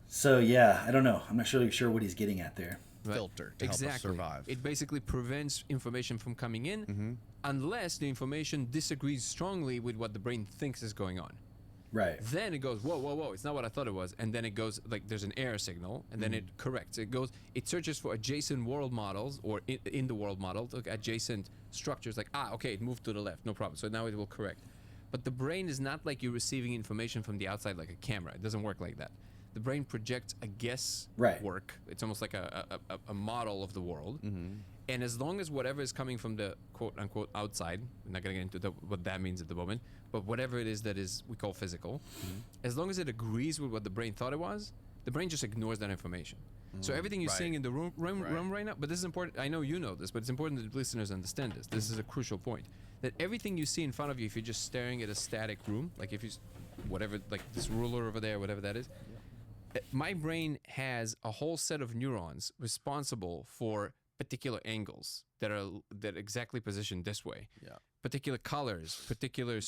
So yeah, I don't know. I'm not really sure what he's getting at there. Right. Filter to help us survive. It basically prevents information from coming in unless the information disagrees strongly with what the brain thinks is going on. Right. Then it goes, whoa, whoa, whoa, it's not what I thought it was. And then it goes, like, there's an error signal, and then it corrects. It searches for adjacent world models, or in the world model, look, adjacent structures, like, okay, it moved to the left, no problem. So now it will correct. But the brain is not like you're receiving information from the outside like a camera. It doesn't work like that. The brain projects a guess work. It's almost like a model of the world. And as long as whatever is coming from the quote-unquote outside, we're not going to get into what that means at the moment, but whatever it is that is we call physical, as long as it agrees with what the brain thought it was, the brain just ignores that information. So everything you're seeing in the room right now, but this is important, I know you know this, but it's important that the listeners understand this. This is a crucial point. That everything you see in front of you, if you're just staring at a static room, like if you, whatever, like this ruler over there, whatever that is, my brain has a whole set of neurons responsible for particular angles that exactly positioned this way, particular colors, particular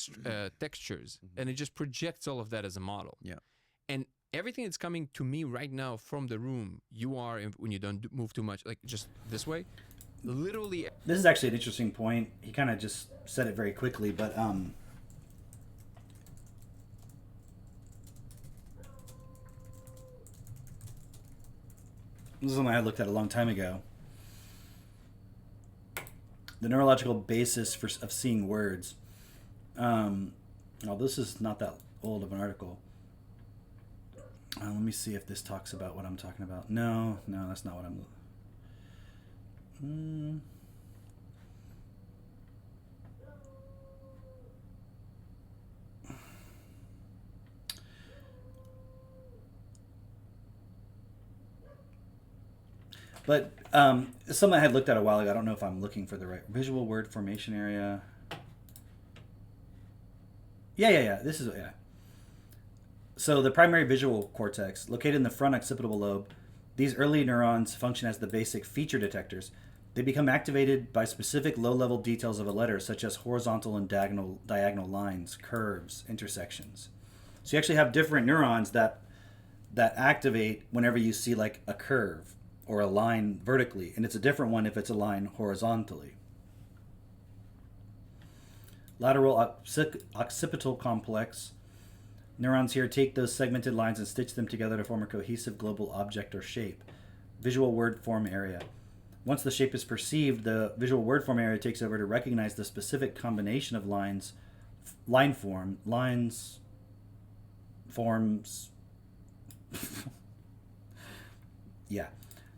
textures, and it just projects all of that as a model. And everything that's coming to me right now from the room, you are when you don't move too much, like just this way, literally. This is actually an interesting point. He kind of just said it very quickly, but this is something I looked at a long time ago. The neurological basis of seeing words. This is not that old of an article. Let me see if this talks about what I'm talking about. No, that's not what I'm... But something I had looked at a while ago. I don't know if I'm looking for the right visual word formation area. Yeah. This is So the primary visual cortex, located in the front occipital lobe, these early neurons function as the basic feature detectors. They become activated by specific low-level details of a letter, such as horizontal and diagonal lines, curves, intersections. So you actually have different neurons that activate whenever you see like a curve or a line vertically, and it's a different one if it's a line horizontally. Lateral occipital complex. Neurons here take those segmented lines and stitch them together to form a cohesive global object or shape. Visual word form area. Once the shape is perceived, the visual word form area takes over to recognize the specific combination of lines, forms.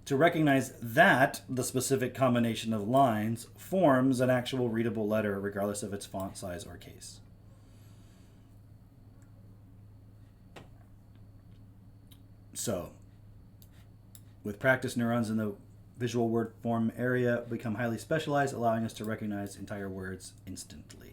To recognize that the specific combination of lines forms an actual readable letter regardless of its font size or case. So, with practice, neurons in the visual word form area become highly specialized, allowing us to recognize entire words instantly.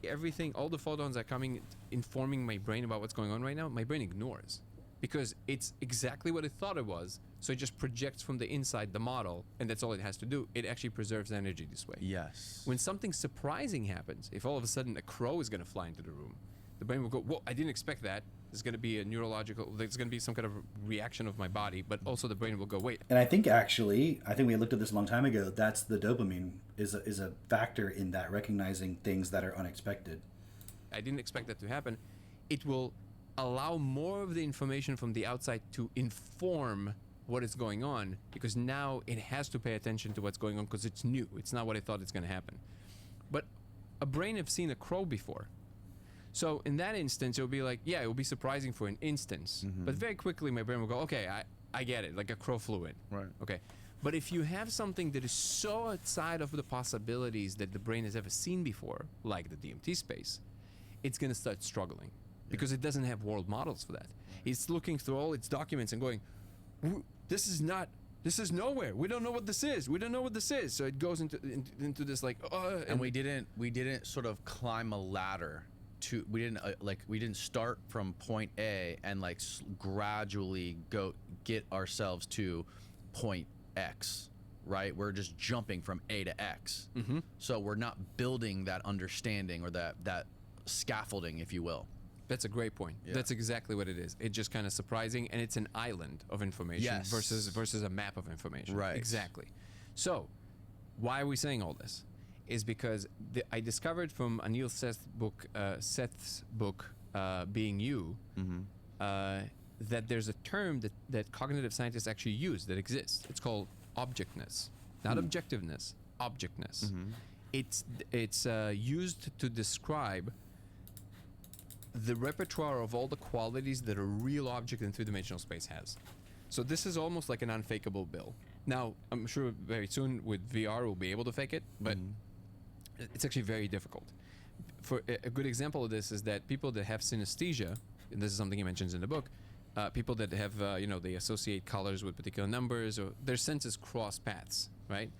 Everything, all the photons are coming, informing my brain about what's going on right now, my brain ignores. Because it's exactly what it thought it was, so it just projects from the inside the model, and that's all it has to do. It actually preserves energy this way. Yes. When something surprising happens, if all of a sudden a crow is going to fly into the room, the brain will go, whoa, I didn't expect that. There's going to be a neurological, there's going to be some kind of reaction of my body, but also the brain will go, wait. And I think we looked at this a long time ago, that's the dopamine is a factor in that, recognizing things that are unexpected. I didn't expect that to happen. It will allow more of the information from the outside to inform what is going on, because now it has to pay attention to what's going on because it's new. It's not what it thought it's going to happen. But a brain have seen a crow before. So in that instance, it'll be like, yeah, it will be surprising for an instance. But very quickly, my brain will go, okay, I get it. Like a crow flew in. Right. Okay. But if you have something that is so outside of the possibilities that the brain has ever seen before, like the DMT space, it's going to start struggling because it doesn't have world models for that. It's looking through all its documents and going, this is nowhere. We don't know what this is. We don't know what this is. So it goes into this like, and we didn't sort of climb a ladder. We didn't start from point A and like gradually get ourselves to point X, right? We're just jumping from A to X. So we're not building that understanding or that scaffolding, if you will. That's a great point. Yeah. That's exactly what it is. It's just kind of surprising, and it's an island of information versus a map of information. Right. Exactly. So, why are we saying all this? is because I discovered from Anil Seth's book, Being You, that there's a term that cognitive scientists actually use that exists. It's called objectness, not objectiveness, objectness. It's used to describe the repertoire of all the qualities that a real object in three-dimensional space has. So this is almost like an unfakeable bill. Now, I'm sure very soon with VR we'll be able to fake it, but it's actually very difficult. For a good example of this is that people that have synesthesia, and this is something he mentions in the book, people that have, they associate colors with particular numbers, or their senses cross paths, right?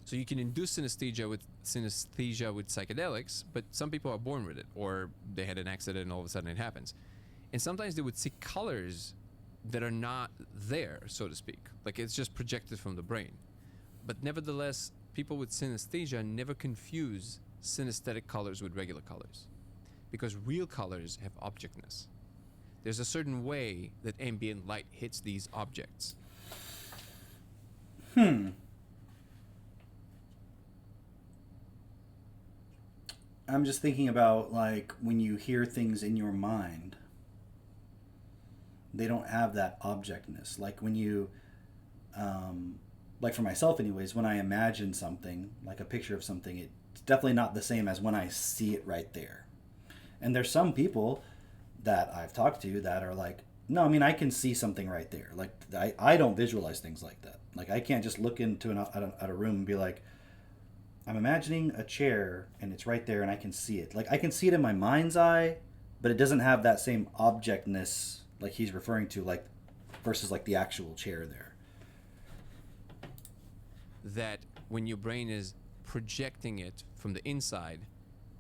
So you can induce synesthesia with psychedelics, but some people are born with it, or they had an accident and all of a sudden it happens. And sometimes they would see colors that are not there, so to speak. Like it's just projected from the brain. But nevertheless, people with synesthesia never confuse synesthetic colors with regular colors, because real colors have objectness. There's a certain way that ambient light hits these objects. I'm just thinking about like when you hear things in your mind, they don't have that objectness. Like when you, like for myself anyways, when I imagine something, like a picture of something, it's definitely not the same as when I see it right there. And there's some people that I've talked to that are like, no, I mean, I can see something right there. Like I don't visualize things like that. Like I can't just look into at a room and be like, I'm imagining a chair and it's right there and I can see it. Like I can see it in my mind's eye, but it doesn't have that same objectness like he's referring to, like versus like the actual chair there. That when your brain is projecting it from the inside,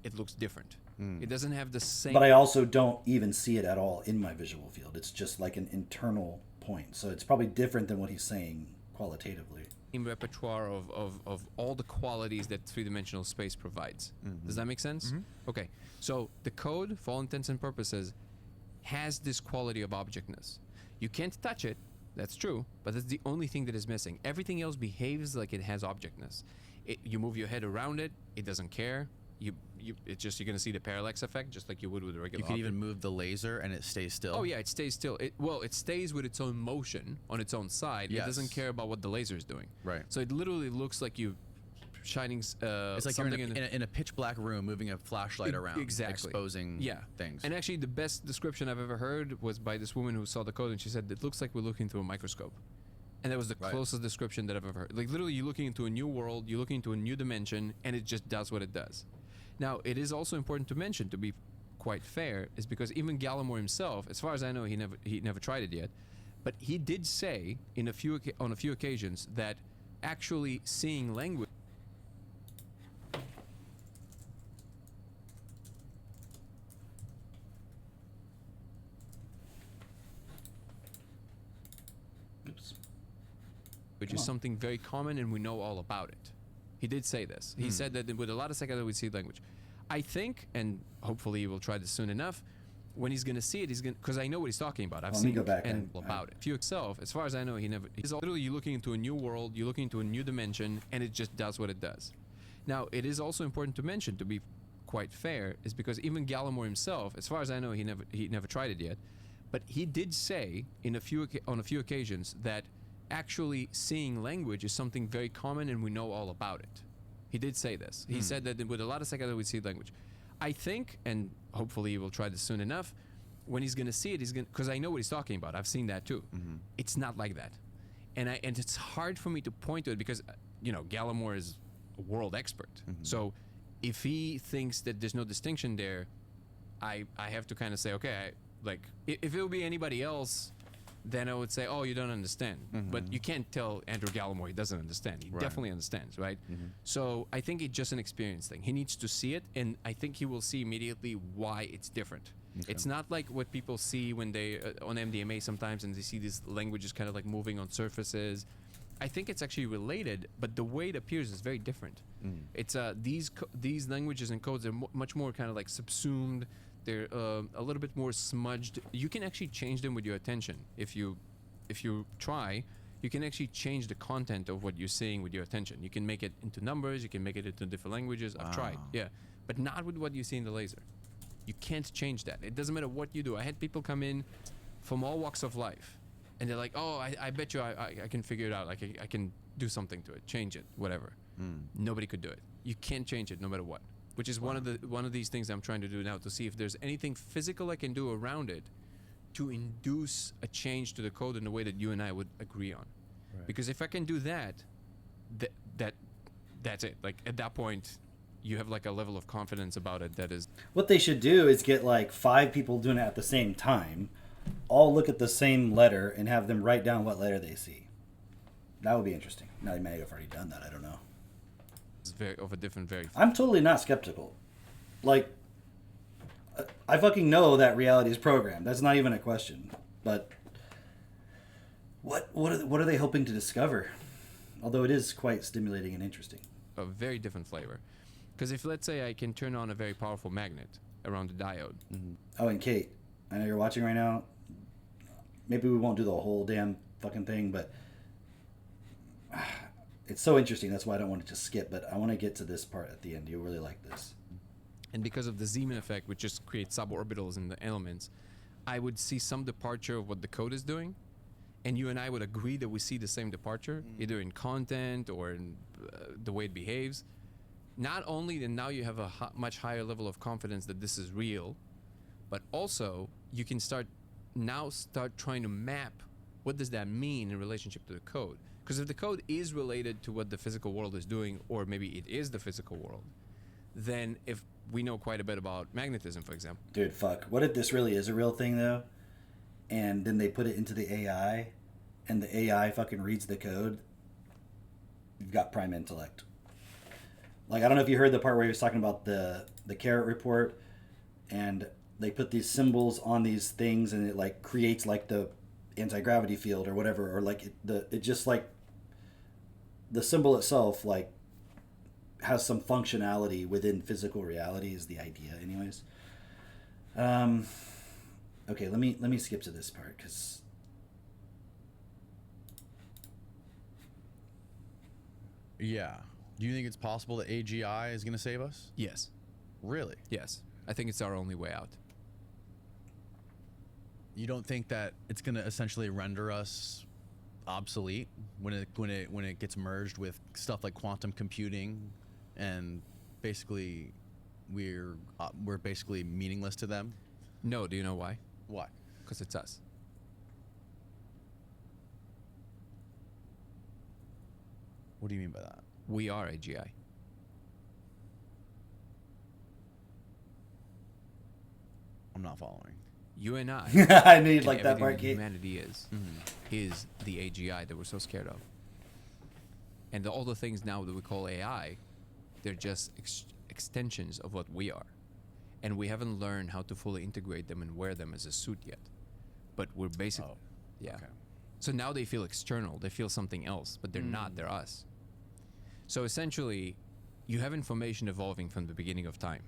it looks different. It doesn't have the same... But I also don't even see it at all in my visual field. It's just like an internal point. So it's probably different than what he's saying qualitatively. Repertoire of all the qualities that three-dimensional space provides. Does that make sense? Okay. So the code, for all intents and purposes, has this quality of objectness. You can't touch it, that's true, but that's the only thing that is missing. Everything else behaves like it has objectness. You move your head around it, it doesn't care. It's just, you're going to see the parallax effect, just like you would with a regular You can object. even move the laser and it stays still. Oh yeah, it stays still. It stays with its own motion on its own side. Yes. It doesn't care about what the laser is doing. Right. So it literally looks like you shining. It's like you're in a pitch black room moving a flashlight around, exactly. exposing things. And actually, the best description I've ever heard was by this woman who saw the code, and she said it looks like we're looking through a microscope. And that was the closest description that I've ever heard. Like literally, you're looking into a new world, you're looking into a new dimension, and it just does what it does. Now, it is also important to mention, to be quite fair, is because even Gallimore himself, as far as I know, he never tried it yet, but he did say on a few occasions that actually seeing language. Which is something very common, and we know all about it. He did say this. He said that with a lot of psychedelics we see language. I think, and hopefully we'll try this soon enough, when he's going to see it, he's going because I know what he's talking about. I've seen about it. For yourself, as far as I know, he's literally, you're looking into a new world, you're looking into a new dimension, and it just does what it does. Now, it is also important to mention, to be quite fair, is because even Gallimore himself, as far as I know, he never tried it yet, but he did say on a few occasions that actually seeing language is something very common, and we know all about it. He did say this. He said that with a lot of psychedelics we see language. I think, and hopefully we'll try this soon enough, when he's going to see it, he's going because I know what he's talking about. I've seen that too. It's not like that, and it's hard for me to point to it because Gallimore is a world expert. So if he thinks that there's no distinction there, I have to kind of say, okay, if it would be anybody else, then I would say, oh, you don't understand. But you can't tell Andrew Gallimore he doesn't understand. He definitely understands, right? So I think it's just an experience thing. He needs to see it, and I think he will see immediately why it's different. It's not like what people see when they, on MDMA sometimes, and they see these languages kind of like moving on surfaces. I think it's actually related, but the way it appears is very different. It's these languages and codes are much more kind of like subsumed. They're a little bit more smudged. You can actually change them with your attention if you try. you can actually change the content of what you're seeing with your attention. You can make it into numbers, you can make it into different languages. I've tried, Wow. yeah. But not with what you see in the laser. You can't change that. It doesn't matter what you do. I had people come in from all walks of life, and they're like, oh, I bet you I can figure it out. Like, I can do something to it, change it, whatever. Nobody could do it. You can't change it no matter what, which is one of these things I'm trying to do now, to see if there's anything physical I can do around it to induce a change to the code in a way that you and I would agree on. Right. Because if I can do that, that's it. Like, at that point, you have like a level of confidence about it that is What they should do is get like 5 people doing it at the same time, all look at the same letter, and have them write down what letter they see. That would be interesting. Now they may have already done that. I don't know. very of a different, very. I'm totally not skeptical. Like, I fucking know that reality is programmed. That's not even a question. But what are they hoping to discover? Although it is quite stimulating and interesting. A very different flavor. Because if, let's say, I can turn on a very powerful magnet around the diode. Oh, and Kate, I know you're watching right now. Maybe we won't do the whole damn fucking thing, but it's so interesting. That's why I don't want to just skip, but I want to get to this part at the end. You'll really like this. And because of the Zeeman effect, which just creates suborbitals in the elements, I would see some departure of what the code is doing, and you and I would agree that we see the same departure, either in content or in the way it behaves. Not only then now you have a much higher level of confidence that this is real, but also you can start trying to map what does that mean in relationship to the code. Because if the code is related to what the physical world is doing, or maybe it is the physical world, then if we know quite a bit about magnetism, for example. Dude, fuck. What if this really is a real thing, though? And then they put it into the AI, and the AI fucking reads the code? You've got prime intellect. Like, I don't know if you heard the part where he was talking about the carrot report, and they put these symbols on these things, and it, like, creates, like, the anti-gravity field or whatever, or, like, it just, like, the symbol itself, like, has some functionality within physical reality is the idea anyways. Okay, let me skip to this part, because Yeah. Do you think it's possible that AGI is going to save us? Yes. Really? Yes. I think it's our only way out. You don't think that it's going to essentially render us obsolete when it gets merged with stuff like quantum computing, and basically we're basically meaningless to them? No, do you know why? Why? Because it's us. What do you mean by that? We are AGI. I'm not following. You and I. I knew you'd and like that everything part, Kate. humanity is the AGI that we're so scared of. And all the things now that we call AI, they're just extensions of what we are. And we haven't learned how to fully integrate them and wear them as a suit yet. But we're basically, yeah. Okay. So now they feel external. They feel something else, but they're not. They're us. So essentially, you have information evolving from the beginning of time.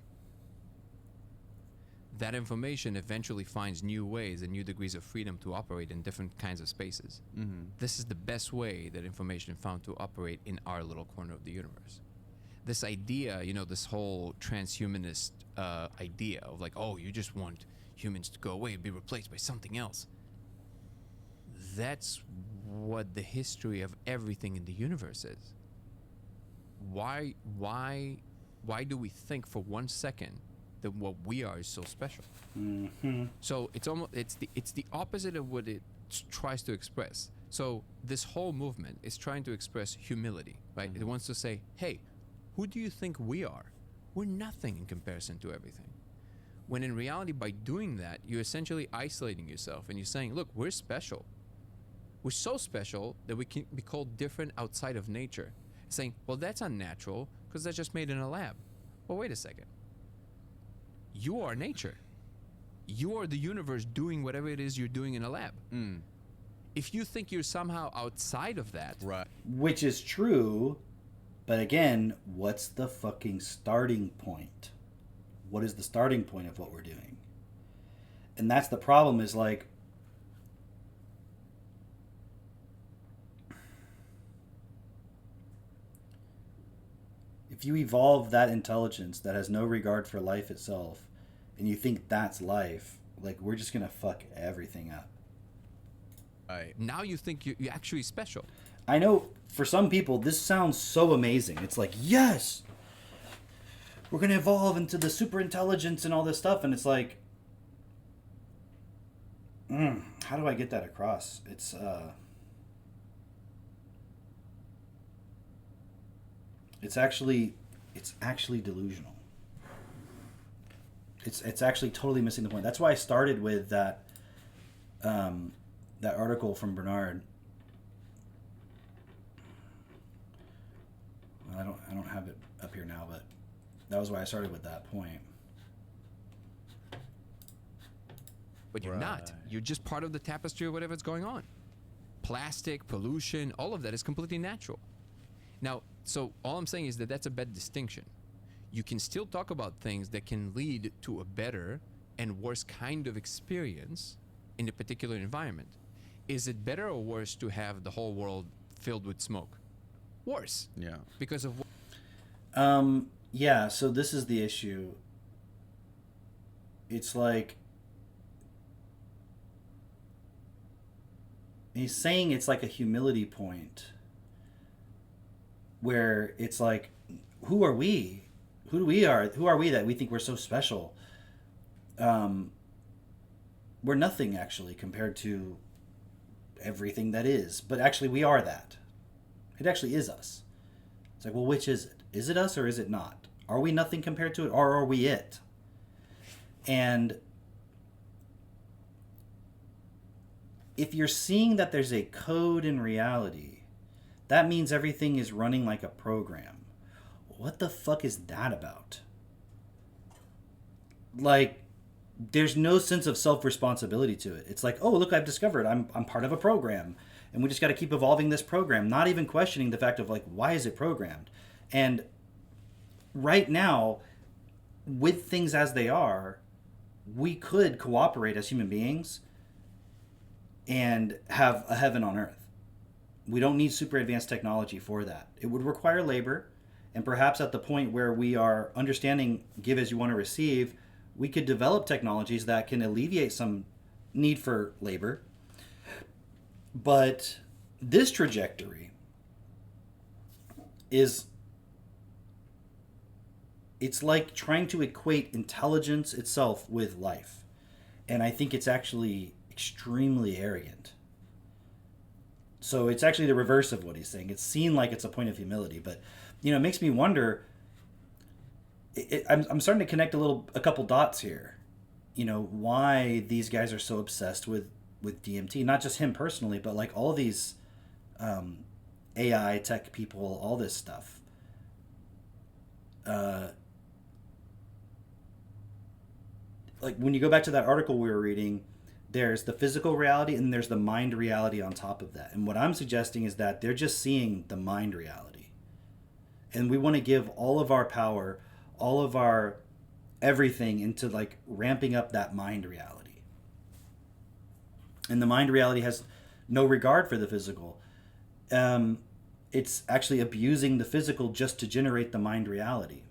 That information eventually finds new ways and new degrees of freedom to operate in different kinds of spaces. This is the best way that information found to operate in our little corner of the universe. This idea, this whole transhumanist idea of like, oh, you just want humans to go away and be replaced by something else. That's what the history of everything in the universe is. Why do we think for 1 second that what we are is so special? So it's the opposite of what it tries to express. So this whole movement is trying to express humility, right? It wants to say, hey, who do you think we are? We're nothing in comparison to everything. When in reality, by doing that, you're essentially isolating yourself, and you're saying, look, we're special. We're so special that we can be called different outside of nature. Saying, well, that's unnatural because that's just made in a lab. Well, wait a second. You are nature. You are the universe doing whatever it is you're doing in a lab. If you think you're somehow outside of that, Right. Which is true, but again, what's the fucking starting point? What is the starting point of what we're doing? And that's the problem, is like, If you evolve that intelligence that has no regard for life itself, and you think that's life, like, we're just gonna fuck everything up. Right. Now you think you're actually special. I know for some people this sounds so amazing. It's like, yes, we're gonna evolve into the super intelligence and all this stuff, and it's like, how do I get that across? It's actually delusional. It's actually totally missing the point. That's why I started with that that article from Bernard. Well, I don't have it up here now, but that was why I started with that point. But you're not. Right. You're just part of the tapestry of whatever's going on. Plastic, pollution, all of that is completely natural. Now, so all I'm saying is that that's a bad distinction. You can still talk about things that can lead to a better and worse kind of experience in a particular environment. Is it better or worse to have the whole world filled with smoke? Worse. Yeah. Because of Yeah, so this is the issue. It's like, he's saying it's like a humility point where it's like, who are we? Who are we that we think we're so special? We're nothing actually compared to everything that is. But actually we are that. It actually is us. It's like, well, which is it? Is it us or is it not? Are we nothing compared to it, or are we it? And if you're seeing that there's a code in reality, that means everything is running like a program. What the fuck is that about? Like, there's no sense of self-responsibility to it. It's like, oh, look, I've discovered I'm part of a program, and we just got to keep evolving this program, not even questioning the fact of, like, why is it programmed? And right now, with things as they are, we could cooperate as human beings and have a heaven on earth. We don't need super advanced technology for that. It would require labor, and perhaps at the point where we are understanding give as you want to receive, we could develop technologies that can alleviate some need for labor. But this trajectory is, it's like trying to equate intelligence itself with life. And I think it's actually extremely arrogant. So it's actually the reverse of what he's saying. It's seen like it's a point of humility, but it makes me wonder. I'm starting to connect a couple dots here. Why these guys are so obsessed with DMT. Not just him personally, but like all these AI tech people, all this stuff. Like when you go back to that article we were reading, there's the physical reality and there's the mind reality on top of that. And what I'm suggesting is that they're just seeing the mind reality. And we want to give all of our power, all of our everything into like ramping up that mind reality. And the mind reality has no regard for the physical. It's actually abusing the physical just to generate the mind reality.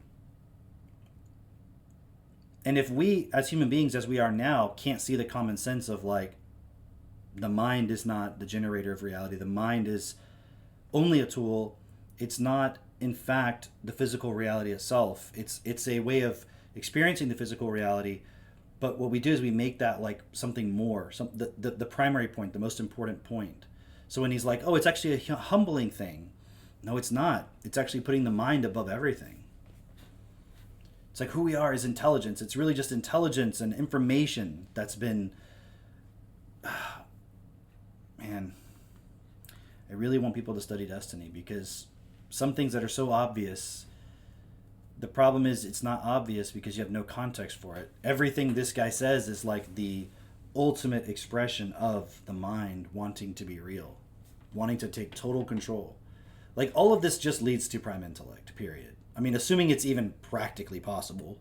And if we, as human beings, as we are now, can't see the common sense of like, the mind is not the generator of reality. The mind is only a tool. It's not, in fact, the physical reality itself. It's a way of experiencing the physical reality. But what we do is we make that like something more, the primary point, the most important point. So when he's like, oh, it's actually a humbling thing. No, it's not. It's actually putting the mind above everything. It's like who we are is intelligence. It's really just intelligence and information that's been... Man, I really want people to study Destiny because some things that are so obvious, the problem is it's not obvious because you have no context for it. Everything this guy says is like the ultimate expression of the mind wanting to be real, wanting to take total control. Like all of this just leads to prime intellect, period. I mean, assuming it's even practically possible.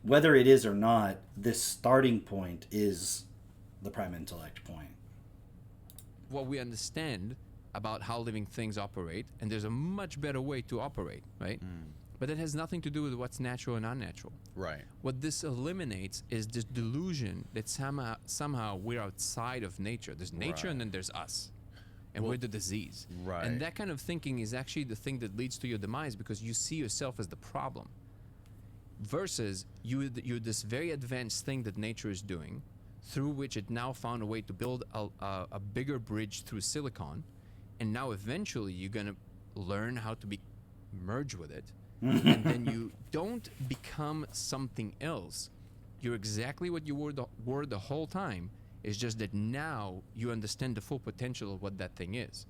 Whether it is or not, this starting point is the prime intellect point. what we understand about how living things operate, and there's a much better way to operate, right? But that has nothing to do with what's natural and unnatural. Right. What this eliminates is this delusion that somehow we're outside of nature. There's nature and then there's us. And we're the disease. Right. And that kind of thinking is actually the thing that leads to your demise, because you see yourself as the problem. Versus you're this very advanced thing that nature is doing, through which it now found a way to build a bigger bridge through silicon. And now eventually you're going to learn how to merge with it. And then you don't become something else. You're exactly what you were the whole time. It's just that now you understand the full potential of what that thing is.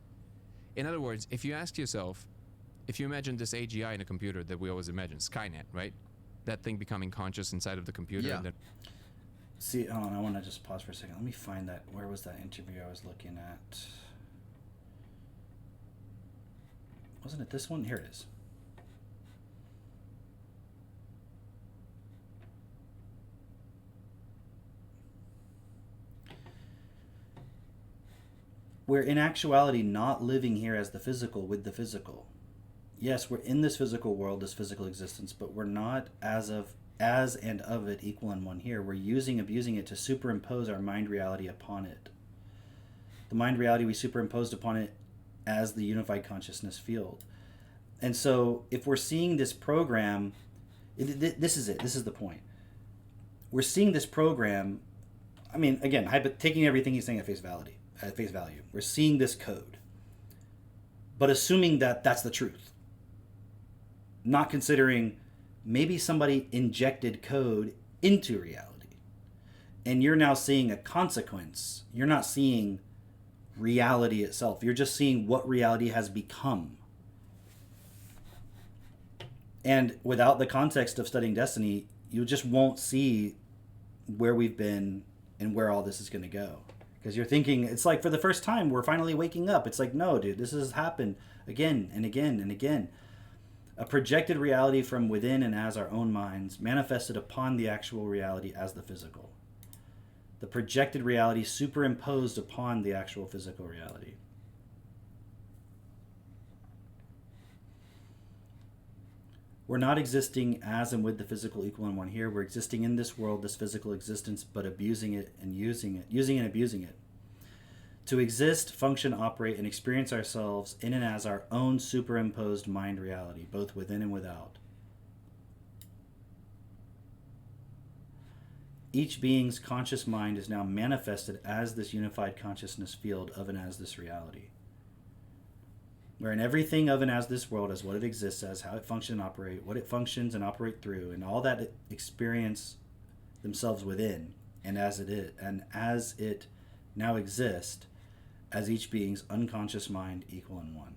In other words, if you ask yourself, if you imagine this AGI in a computer that we always imagine, Skynet, right? That thing becoming conscious inside of the computer. Yeah. And then See, hold on, I want to just pause for a second. Let me find that. Where was that interview I was looking at? Wasn't it this one? Here it is. We're in actuality not living here as the physical with the physical. Yes, we're in this physical world, this physical existence, but we're not as and of it equal and one here. We're abusing it to superimpose our mind reality upon it. The mind reality we superimposed upon it as the unified consciousness field. And so if we're seeing this program, this is it. This is the point. We're seeing this program, I mean, again, taking everything he's saying at face value. We're seeing this code, but assuming that that's the truth. Not considering maybe somebody injected code into reality, and you're now seeing a consequence. You're not seeing reality itself. You're just seeing what reality has become. And without the context of studying destiny, you just won't see where we've been and where all this is going to go. Because you're thinking, it's like for the first time, we're finally waking up. It's like, no, dude, this has happened again and again and again. A projected reality from within and as our own minds, manifested upon the actual reality as the physical. The projected reality superimposed upon the actual physical reality. We're not existing as and with the physical equal and one here. We're existing in this world, this physical existence, but abusing it and using and abusing it. To exist, function, operate, and experience ourselves in and as our own superimposed mind reality, both within and without. Each being's conscious mind is now manifested as this unified consciousness field of and as this reality. Wherein everything of and as this world as what it exists as, how it functions and operate, what it functions and operate through, and all that it experience themselves within, and as it now exists as each being's unconscious mind equal and one.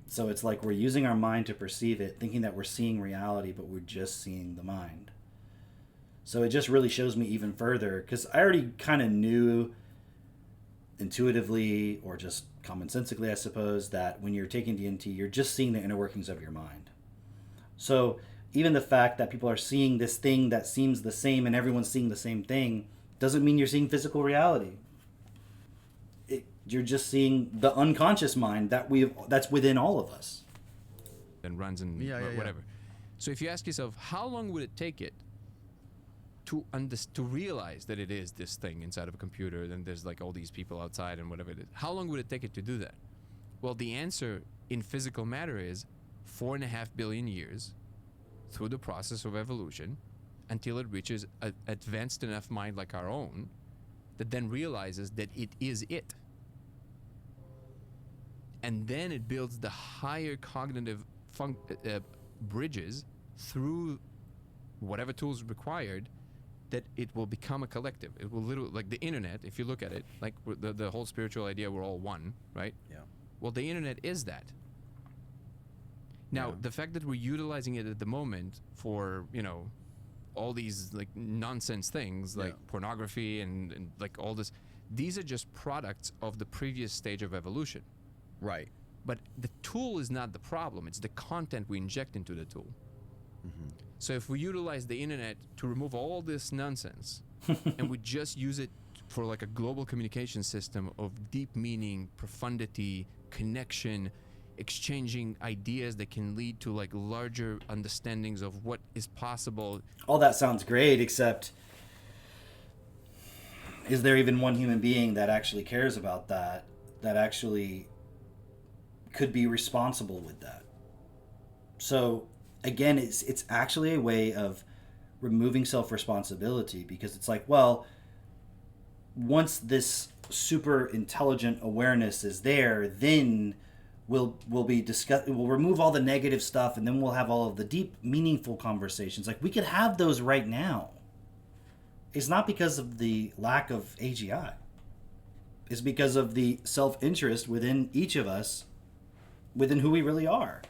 So it's like we're using our mind to perceive it, thinking that we're seeing reality, but we're just seeing the mind. So it just really shows me even further, because I already kind of knew intuitively, or just commonsensically, I suppose, that when you're taking DMT, you're just seeing the inner workings of your mind. So even the fact that people are seeing this thing that seems the same and everyone's seeing the same thing doesn't mean you're seeing physical reality. You're just seeing the unconscious mind that's within all of us. and runs and whatever. So if you ask yourself, how long would it take it to realize that it is this thing inside of a computer, then there's like all these people outside and whatever it is, how long would it take it to do that? Well, the answer in physical matter is 4.5 billion years through the process of evolution until it reaches an advanced enough mind like our own that then realizes that it is it. And then it builds the higher cognitive bridges through whatever tools required, that it will become a collective. It will literally, like the internet, if you look at it, like the whole spiritual idea, we're all one, right? Yeah. Well, the internet is that. Now, the fact that we're utilizing it at the moment for, all these like nonsense things like pornography and like all this, these are just products of the previous stage of evolution. Right. But the tool is not the problem. It's the content we inject into the tool. Mm-hmm. So if we utilize the internet to remove all this nonsense and we just use it for like a global communication system of deep meaning, profundity, connection, exchanging ideas that can lead to like larger understandings of what is possible. All that sounds great, except is there even one human being that actually cares about that, that actually could be responsible with that? So again, it's actually a way of removing self-responsibility, because it's like, well, once this super intelligent awareness is there, then we'll remove all the negative stuff, and then we'll have all of the deep, meaningful conversations. Like, we could have those right now. It's not because of the lack of AGI. It's because of the self-interest within each of us, within who we really are.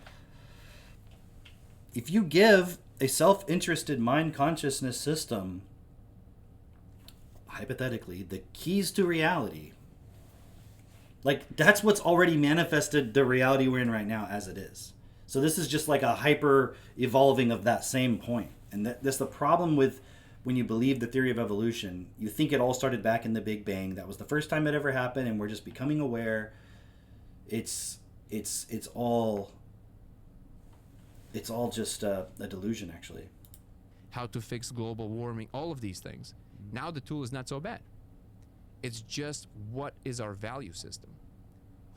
If you give a self-interested mind consciousness system, hypothetically, the keys to reality, like, that's what's already manifested the reality we're in right now as it is. So this is just like a hyper evolving of that same point. And that's the problem with when you believe the theory of evolution. You think it all started back in the Big Bang. That was the first time it ever happened, and we're just becoming aware. It's all just a delusion, actually. How to fix global warming, all of these things. Now the tool is not so bad. It's just, what is our value system?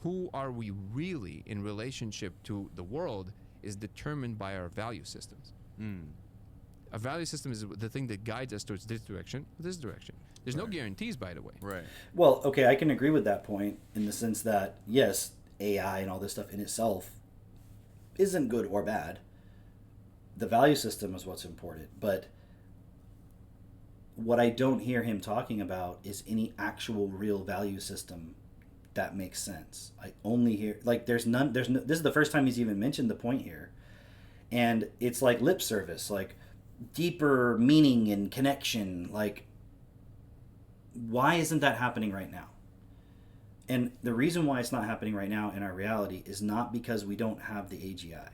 Who are we really in relationship to the world is determined by our value systems. A value system is the thing that guides us towards this direction, this direction. There's no guarantees, by the way. Right. Well, okay, I can agree with that point in the sense that, yes, AI and all this stuff in itself isn't good or bad. The value system is what's important. But what I don't hear him talking about is any actual real value system that makes sense. I only hear, like, this is the first time he's even mentioned the point here. And it's like lip service, like deeper meaning and connection. Like, why isn't that happening right now? And the reason why it's not happening right now in our reality is not because we don't have the AGI.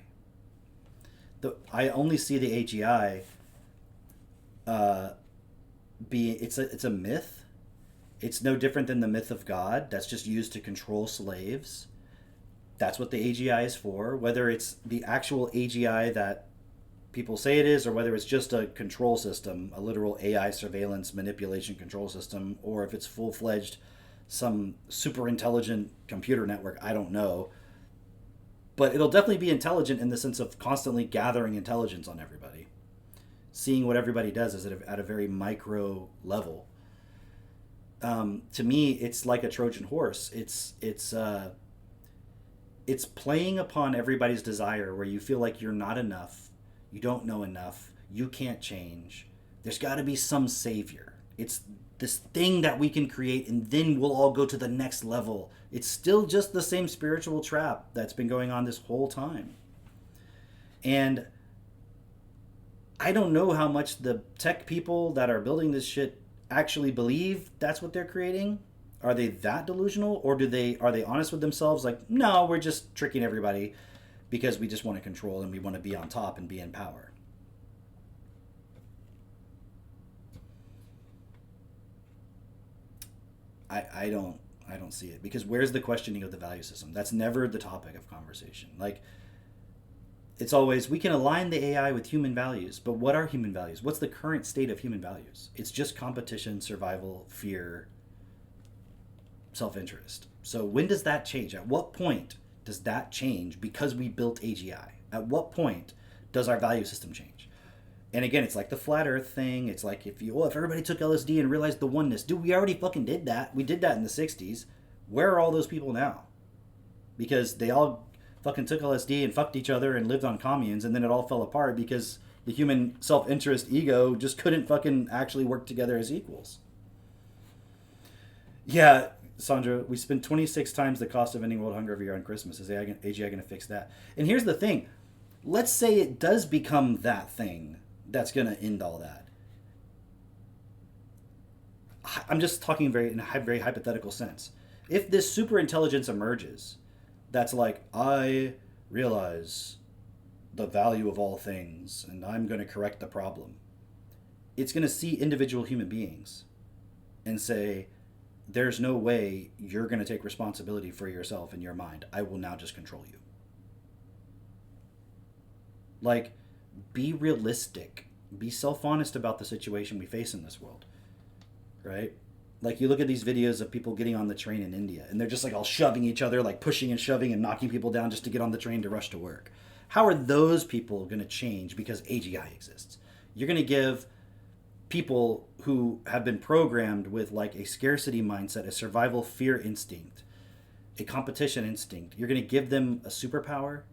I only see the AGI it's a myth. It's no different than the myth of God that's just used to control slaves. That's what the AGI is for. Whether it's the actual AGI that people say it is, or whether it's just a control system, a literal AI surveillance manipulation control system, or if it's full-fledged some super intelligent computer network, I don't know. But it'll definitely be intelligent in the sense of constantly gathering intelligence on everybody, seeing what everybody does is at a very micro level. To me, it's like a Trojan horse. It's playing upon everybody's desire, where you feel like you're not enough, you don't know enough, you can't change. There's got to be some savior. It's this thing that we can create, and then we'll all go to the next level. It's still just the same spiritual trap that's been going on this whole time. And I don't know how much the tech people that are building this shit actually believe that's what they're creating. Are they that delusional, or are they honest with themselves? Like, no, we're just tricking everybody because we just want to control and we want to be on top and be in power. I don't see it, because where's the questioning of the value system? That's never the topic of conversation. Like, it's always, we can align the AI with human values, but what are human values? What's the current state of human values? It's just competition, survival, fear, self-interest. So when does that change? At what point does that change because we built AGI? At what point does our value system change? And again, it's like the flat earth thing. It's like if everybody took LSD and realized the oneness. Dude, we already fucking did that. We did that in the 60s. Where are all those people now? Because they all fucking took LSD and fucked each other and lived on communes, and then it all fell apart because the human self-interest ego just couldn't fucking actually work together as equals. Yeah, Sandra, we spend 26 times the cost of ending world hunger every year on Christmas. Is AGI going to fix that? And here's the thing. Let's say it does become that thing that's going to end all that. I'm just talking in a very hypothetical sense. If this super intelligence emerges, that's like, I realize the value of all things and I'm going to correct the problem. It's going to see individual human beings and say, there's no way you're going to take responsibility for yourself in your mind. I will now just control you. Like, be realistic. Be self-honest about the situation we face in this world. Right? Like, you look at these videos of people getting on the train in India, and they're just like all shoving each other, like pushing and shoving and knocking people down just to get on the train to rush to work. How are those people going to change because AGI exists? You're going to give people who have been programmed with like a scarcity mindset, a survival fear instinct, a competition instinct, you're going to give them a superpower?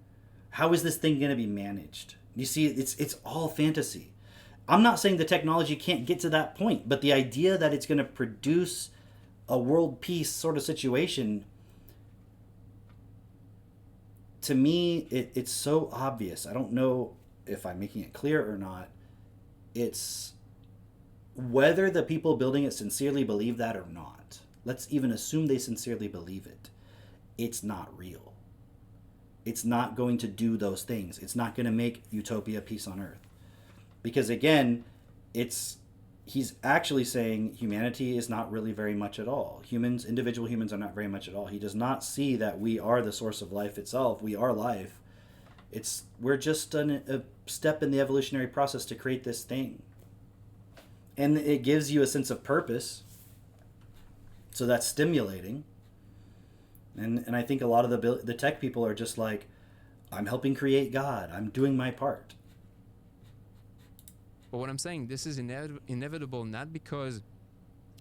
How is this thing going to be managed? You see, it's all fantasy. I'm not saying the technology can't get to that point, but the idea that it's going to produce a world peace sort of situation, to me, it's so obvious. I don't know if I'm making it clear or not. It's whether the people building it sincerely believe that or not. Let's even assume they sincerely believe it. It's not real. It's not going to do those things. It's not going to make utopia, peace on earth. Because again, he's actually saying humanity is not really very much at all. Individual humans are not very much at all. He does not see that we are the source of life itself. We are life. We're just a step in the evolutionary process to create this thing. And it gives you a sense of purpose. So that's stimulating. And I think a lot of the tech people are just like, I'm helping create God. I'm doing my part. But what I'm saying, this is inevitable not because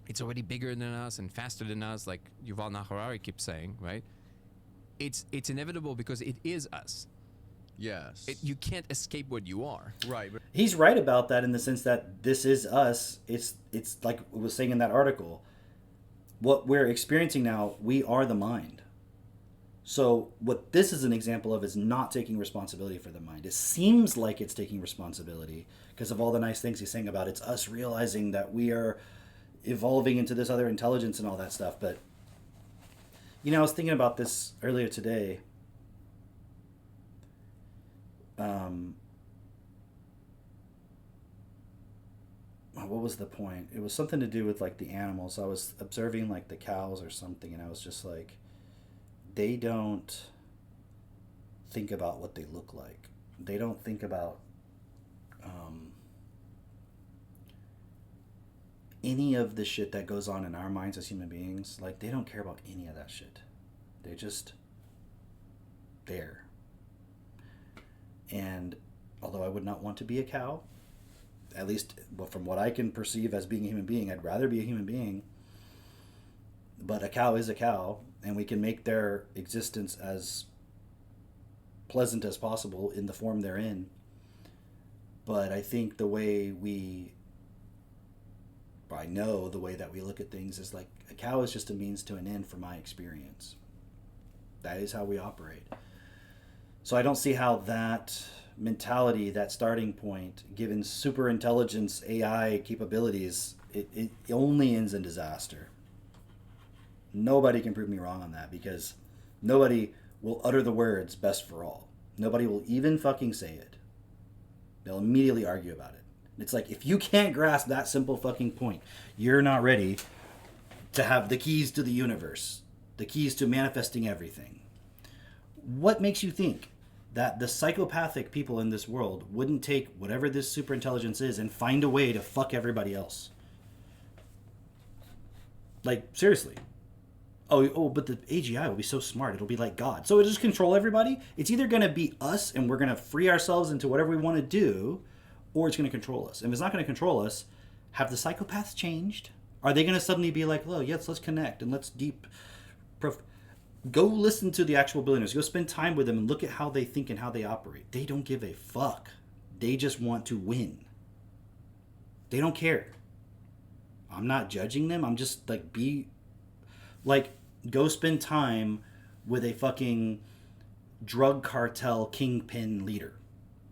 it's already bigger than us and faster than us, like Yuval Noah Harari keeps saying, right? It's inevitable because it is us. Yes. You can't escape what you are. Right. But He's right about that in the sense that this is us. It's like I was saying in that article. What we're experiencing now, we are the mind. So what this is an example of is not taking responsibility for the mind. It seems like it's taking responsibility because of all the nice things he's saying about it's us realizing that we are evolving into this other intelligence and all that stuff. But, I was thinking about this earlier today. What was the point? It was something to do with like the animals. I was observing like the cows or something, and I was just like, they don't think about what they look like. They don't think about any of the shit that goes on in our minds as human beings. Like, they don't care about any of that shit. They're just there. And although I would not want to be a cow, at least from what I can perceive as being a human being, I'd rather be a human being. But a cow is a cow, and we can make their existence as pleasant as possible in the form they're in. But I think I know the way that we look at things is like a cow is just a means to an end from my experience. That is how we operate. So I don't see how that mentality, that starting point, given super intelligence, AI capabilities, it only ends in disaster. Nobody can prove me wrong on that because nobody will utter the words best for all. Nobody will even fucking say it. They'll immediately argue about it. It's like, if you can't grasp that simple fucking point, you're not ready to have the keys to the universe, the keys to manifesting everything. What makes you think that the psychopathic people in this world wouldn't take whatever this superintelligence is and find a way to fuck everybody else? Like, seriously. Oh, but the AGI will be so smart. It'll be like God. So it'll just control everybody? It's either going to be us and we're going to free ourselves into whatever we want to do, or it's going to control us. And if it's not going to control us, have the psychopaths changed? Are they going to suddenly be like, oh, yes, let's connect and let's go listen to the actual billionaires. Go spend time with them and look at how they think and how they operate. They don't give a fuck. They just want to win. They don't care. I'm not judging them. I'm just like, go spend time with a fucking drug cartel kingpin leader.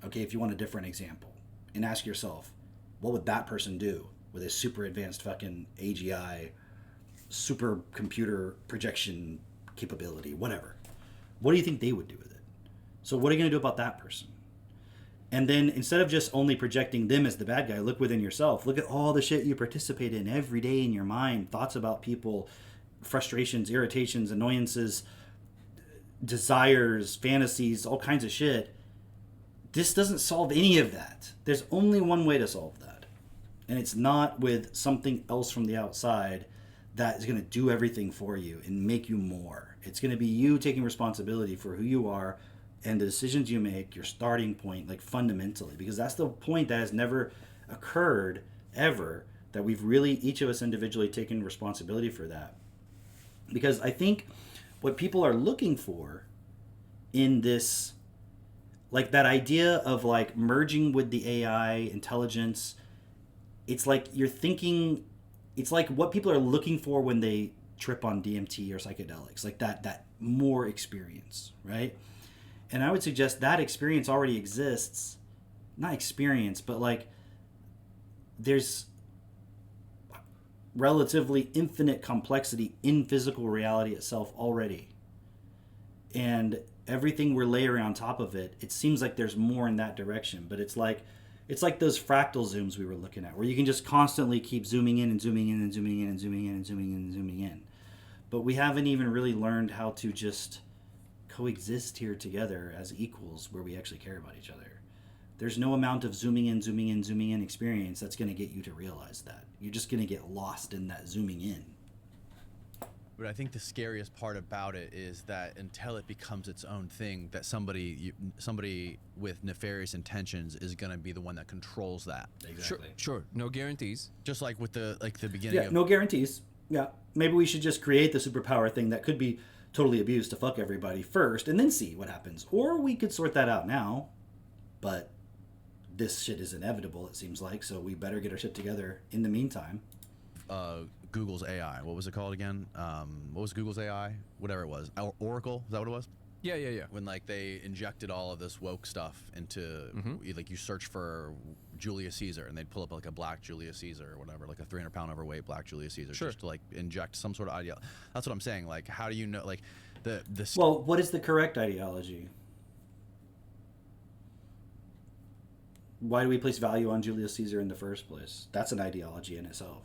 Okay, if you want a different example. And ask yourself, what would that person do with a super advanced fucking AGI, super computer projection capability, whatever? What do you think they would do with it? So what are you going to do about that person? And then instead of just only projecting them as the bad guy, look within yourself. Look at all the shit you participate in every day in your mind, thoughts about people, frustrations, irritations, annoyances, desires, fantasies, all kinds of shit. This doesn't solve any of that. There's only one way to solve that. And it's not with something else from the outside that is going to do everything for you and make you more. It's going to be you taking responsibility for who you are and the decisions you make, your starting point, like fundamentally. Because that's the point that has never occurred ever, that we've really, each of us individually, taken responsibility for that. Because I think what people are looking for in this, like that idea of like merging with the AI intelligence, it's like you're thinking, it's like what people are looking for when they trip on DMT or psychedelics, like that more experience, right? And I would suggest that experience already exists. Not experience, but like there's relatively infinite complexity in physical reality itself already. And everything we're layering on top of it, it seems like there's more in that direction. But it's like those fractal zooms we were looking at, where you can just constantly keep zooming in and zooming in and zooming in and zooming in and zooming in and zooming in. But we haven't even really learned how to just coexist here together as equals, where we actually care about each other. There's no amount of zooming in, zooming in, zooming in experience that's going to get you to realize that. You're just going to get lost in that zooming in. But I think the scariest part about it is that until it becomes its own thing, that somebody with nefarious intentions is going to be the one that controls that. Exactly. Sure. No guarantees. Just like with the beginning Yeah, of no guarantees. Yeah. Maybe we should just create the superpower thing that could be totally abused to fuck everybody first and then see what happens. Or we could sort that out now. But this shit is inevitable, it seems like, so we better get our shit together in the meantime. Google's AI. What was it called again? What was Google's AI? Whatever it was. Oracle? Is that what it was? Yeah. When like they injected all of this woke stuff into like you search for Julius Caesar and they'd pull up like a black Julius Caesar or whatever, like a 300-pound overweight black Julius Caesar, just to like inject some sort of ideology. That's what I'm saying. Like, how do you know? Like Well, what is the correct ideology? Why do we place value on Julius Caesar in the first place? That's an ideology in itself.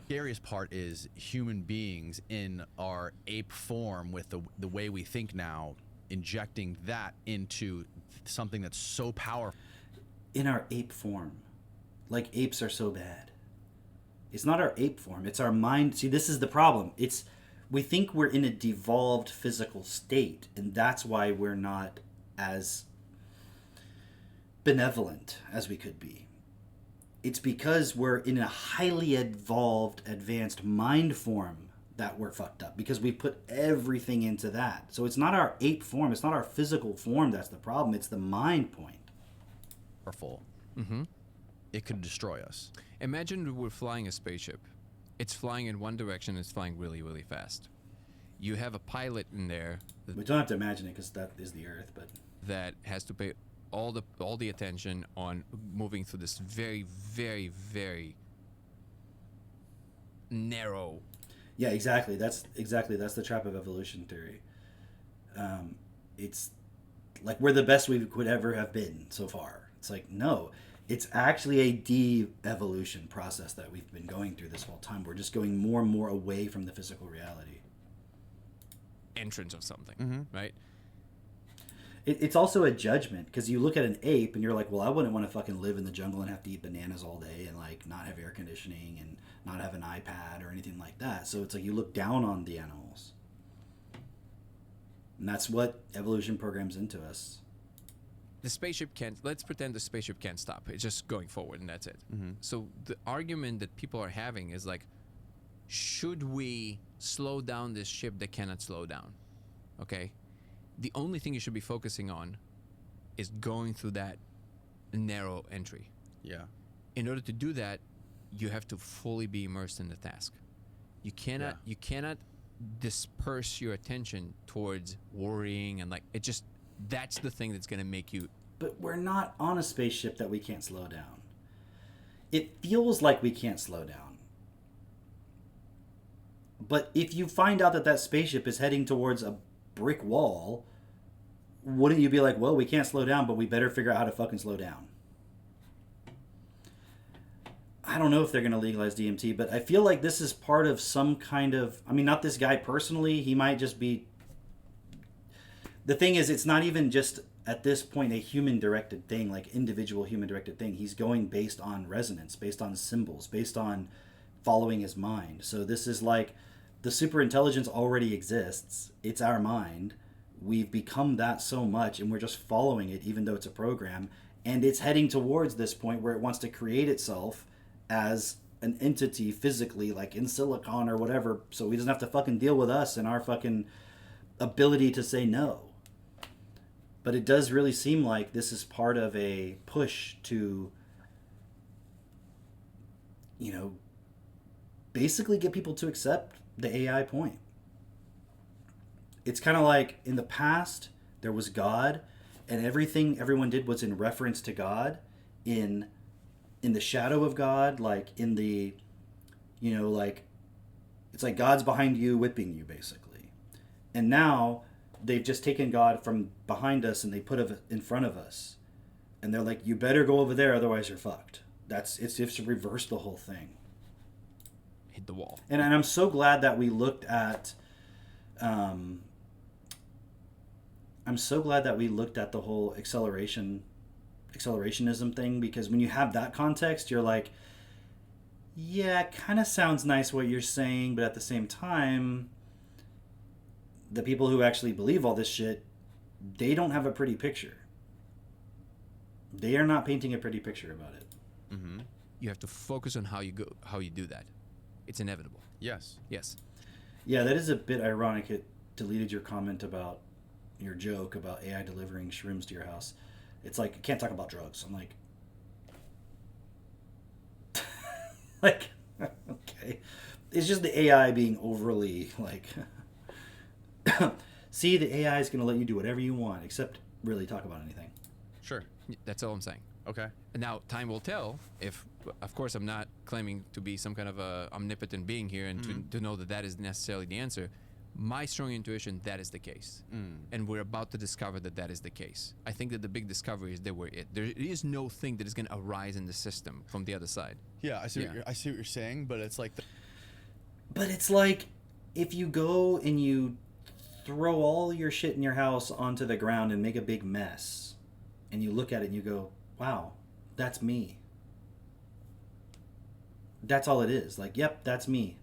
scariest part is human beings in our ape form with the way we think now, injecting that into something that's so powerful. In our ape form. Like apes are so bad. It's not our ape form, it's our mind. See, this is the problem. We think we're in a devolved physical state, and that's why we're not as benevolent as we could be. It's because we're in a highly evolved, advanced mind form that we're fucked up, because we put everything into that. So it's not our ape form, it's not our physical form that's the problem, it's the mind point. Powerful. Mm-hmm. It could destroy us. Imagine we're flying a spaceship. It's flying in one direction, it's flying really, really fast. You have a pilot in there We don't have to imagine it, because that is the Earth, but that has to pay all the attention on moving through this very, very, very narrow. yeah, exactly. That's the trap of evolution theory. It's like we're the best we could ever have been so far. It's like, no, it's actually a de-evolution process that we've been going through this whole time. We're just going more and more away from the physical reality. Entrance of something, Mm-hmm. right? It's also a judgment, because you look at an ape and you're like, well, I wouldn't want to fucking live in the jungle and have to eat bananas all day and like not have air conditioning and not have an iPad or anything like that. So it's like you look down on the animals. And that's what evolution programs into us. The spaceship can't, let's pretend the spaceship can't stop. It's just going forward and that's it. Mm-hmm. So the argument that people are having is like, should we slow down this ship that cannot slow down? Okay? The only thing you should be focusing on is going through that narrow entry. Yeah. In order to do that, you have to fully be immersed in the task. You cannot disperse your attention towards worrying and like it just, that's the thing that's going to make you. But we're not on a spaceship that we can't slow down. It feels like we can't slow down. But if you find out that that spaceship is heading towards a brick wall, wouldn't you be like, well, we can't slow down, but we better figure out how to fucking slow down? I don't know if they're going to legalize DMT, but I feel like this is part of some kind of, I mean, not this guy personally, he might just be, the thing is, it's not even just at this point a human directed thing, like individual human directed thing. He's going based on resonance, based on symbols, based on following his mind. So this is like the super intelligence already exists. It's our mind. We've become that so much, and we're just following it, even though it's a program. And it's heading towards this point where it wants to create itself as an entity physically, like in silicon or whatever, so he doesn't have to fucking deal with us and our fucking ability to say no. But it does really seem like this is part of a push to, you know, basically get people to accept the AI point. It's kind of like in the past, there was God, and everything everyone did was in reference to God, in the shadow of God, like in the, you know, like, it's like God's behind you whipping you, basically. And now they've just taken God from behind us and they put it in front of us. And they're like, you better go over there, otherwise you're fucked. It's to reverse the whole thing. Hit the wall. And I'm so glad that we looked at, I'm so glad that we looked at the whole accelerationism thing, because when you have that context, you're like, yeah, it kind of sounds nice what you're saying, but at the same time, the people who actually believe all this shit, they don't have a pretty picture. They are not painting a pretty picture about it. Mm-hmm. You have to focus on how you do that. It's inevitable. Yes. Yes. Yeah, that is a bit ironic. It deleted your comment about your joke about AI delivering shrooms to your house. It's like, I can't talk about drugs. I'm like, like, okay. It's just the AI being overly, like, see, the AI is going to let you do whatever you want, except really talk about anything. Sure. That's all I'm saying. Okay. And now time will tell if, of course, I'm not claiming to be some kind of a omnipotent being here and to know that that is necessarily the answer. My strong intuition, that is the case. And we're about to discover that that is the case. I think that the big discovery is that there is no thing that is going to arise in the system from the other side. Yeah, I see. Yeah. I see what you're saying, but it's like, But it's like, if you go and you throw all your shit in your house onto the ground and make a big mess, and you look at it and you go, wow, that's me. That's all it is. Like, yep, that's me.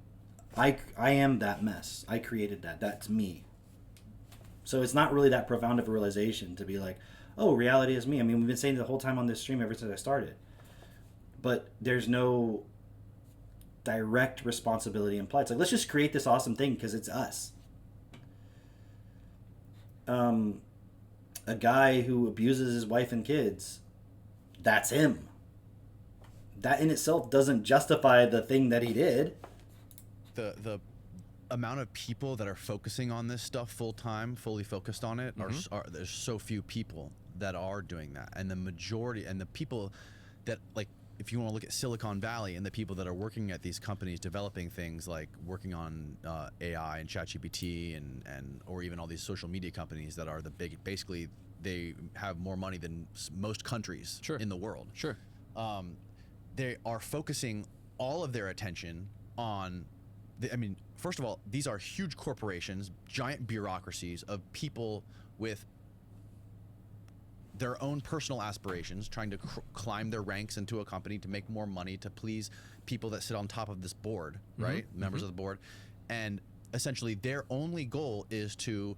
I am that mess. I created that. That's me. So it's not really that profound of a realization to be like, oh, reality is me. I mean, we've been saying it the whole time on this stream ever since I started. But there's no direct responsibility implied. It's like, let's just create this awesome thing because it's us. A guy who abuses his wife and kids, that's him. That in itself doesn't justify the thing that he did. the amount of people that are focusing on this stuff full time, fully focused on it, are there's so few people that are doing that, and the majority and the people that, like, if you want to look at Silicon Valley and the people that are working at these companies developing things like working on AI and ChatGPT and or even all these social media companies that are the big, basically they have more money than most countries in the world. Sure. They are focusing all of their attention on I mean, first of all, these are huge corporations, giant bureaucracies of people with their own personal aspirations, trying to climb their ranks into a company to make more money, to please people that sit on top of this board, right? Members of the board. And essentially their only goal is to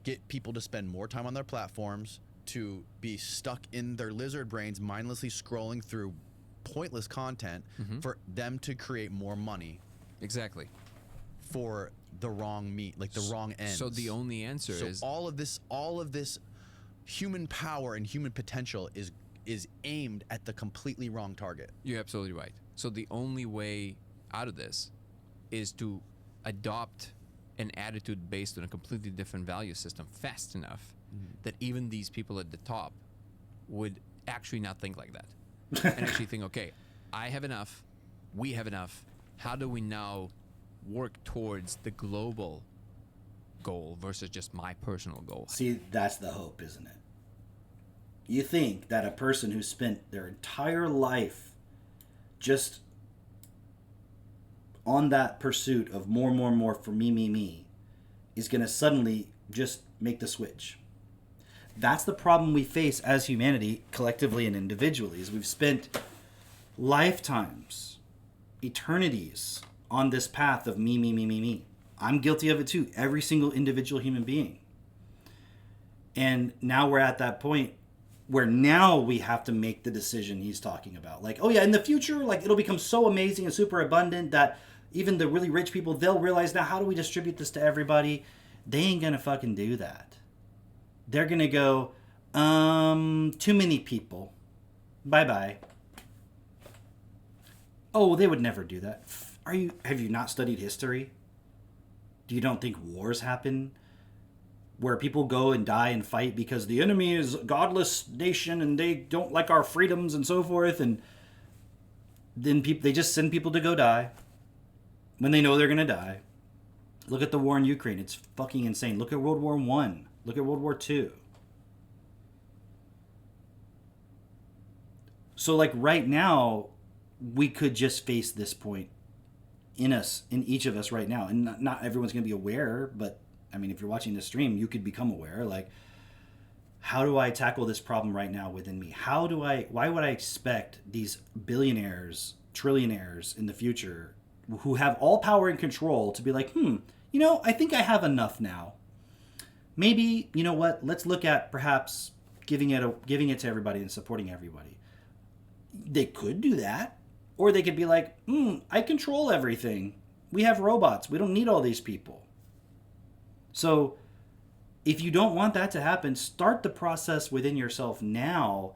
get people to spend more time on their platforms, to be stuck in their lizard brains, mindlessly scrolling through pointless content for them to create more money. Exactly. For the wrong like the wrong ends. So the only answer is all of this human power and human potential is aimed at the completely wrong target. You're absolutely right. So the only way out of this is to adopt an attitude based on a completely different value system fast enough that even these people at the top would actually not think like that. And actually think, okay, I have enough, we have enough. How do we now work towards the global goal versus just my personal goal? See, that's the hope, isn't it? You think that a person who spent their entire life just on that pursuit of more and more and more for me, is going to suddenly just make the switch. That's the problem we face as humanity, collectively and individually, is we've spent lifetimes, eternities on this path of me. I'm guilty of it too. Every single individual human being. And now we're at that point where now we have to make the decision he's talking about. Like, oh yeah, in the future, like it'll become so amazing and super abundant that even the really rich people, they'll realize now, how do we distribute this to everybody? They ain't gonna fucking do that. They're gonna go, too many people. Bye-bye. Oh, they would never do that. Have you not studied history? Do you don't think wars happen where people go and die and fight because the enemy is a godless nation and they don't like our freedoms and so forth, and then they just send people to go die when they know they're going to die? Look at the war in Ukraine. It's fucking insane. Look at World War I. Look at World War II. So like right now, we could just face this point in each of us right now. And not everyone's going to be aware, but I mean, if you're watching this stream, you could become aware. Like, how do I tackle this problem right now within me? Why would I expect these billionaires, trillionaires in the future who have all power and control to be like, I think I have enough now. Maybe, you know what? Let's look at perhaps giving it to everybody and supporting everybody. They could do that. Or they could be like, I control everything. We have robots. We don't need all these people. So if you don't want that to happen, start the process within yourself now,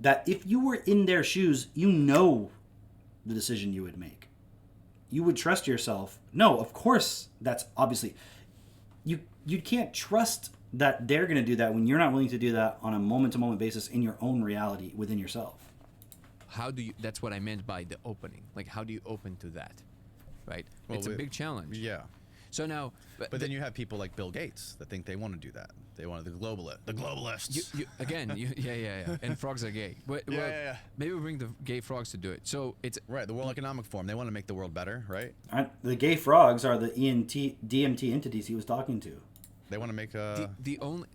that if you were in their shoes, you know the decision you would make. You would trust yourself. No, of course, that's obviously... You can't trust that they're going to do that when you're not willing to do that on a moment-to-moment basis in your own reality within yourself. That's what I meant by the opening. Like, how do you open to that? Right? Well, it's a big challenge. Yeah. So now... But then you have people like Bill Gates that think they want to do that. They want the globalists. Yeah. And frogs are gay. Yeah. Maybe we bring the gay frogs to do it. So it's... Right, the World Economic Forum. They want to make the world better, right? The gay frogs are the DMT entities he was talking to. They want to make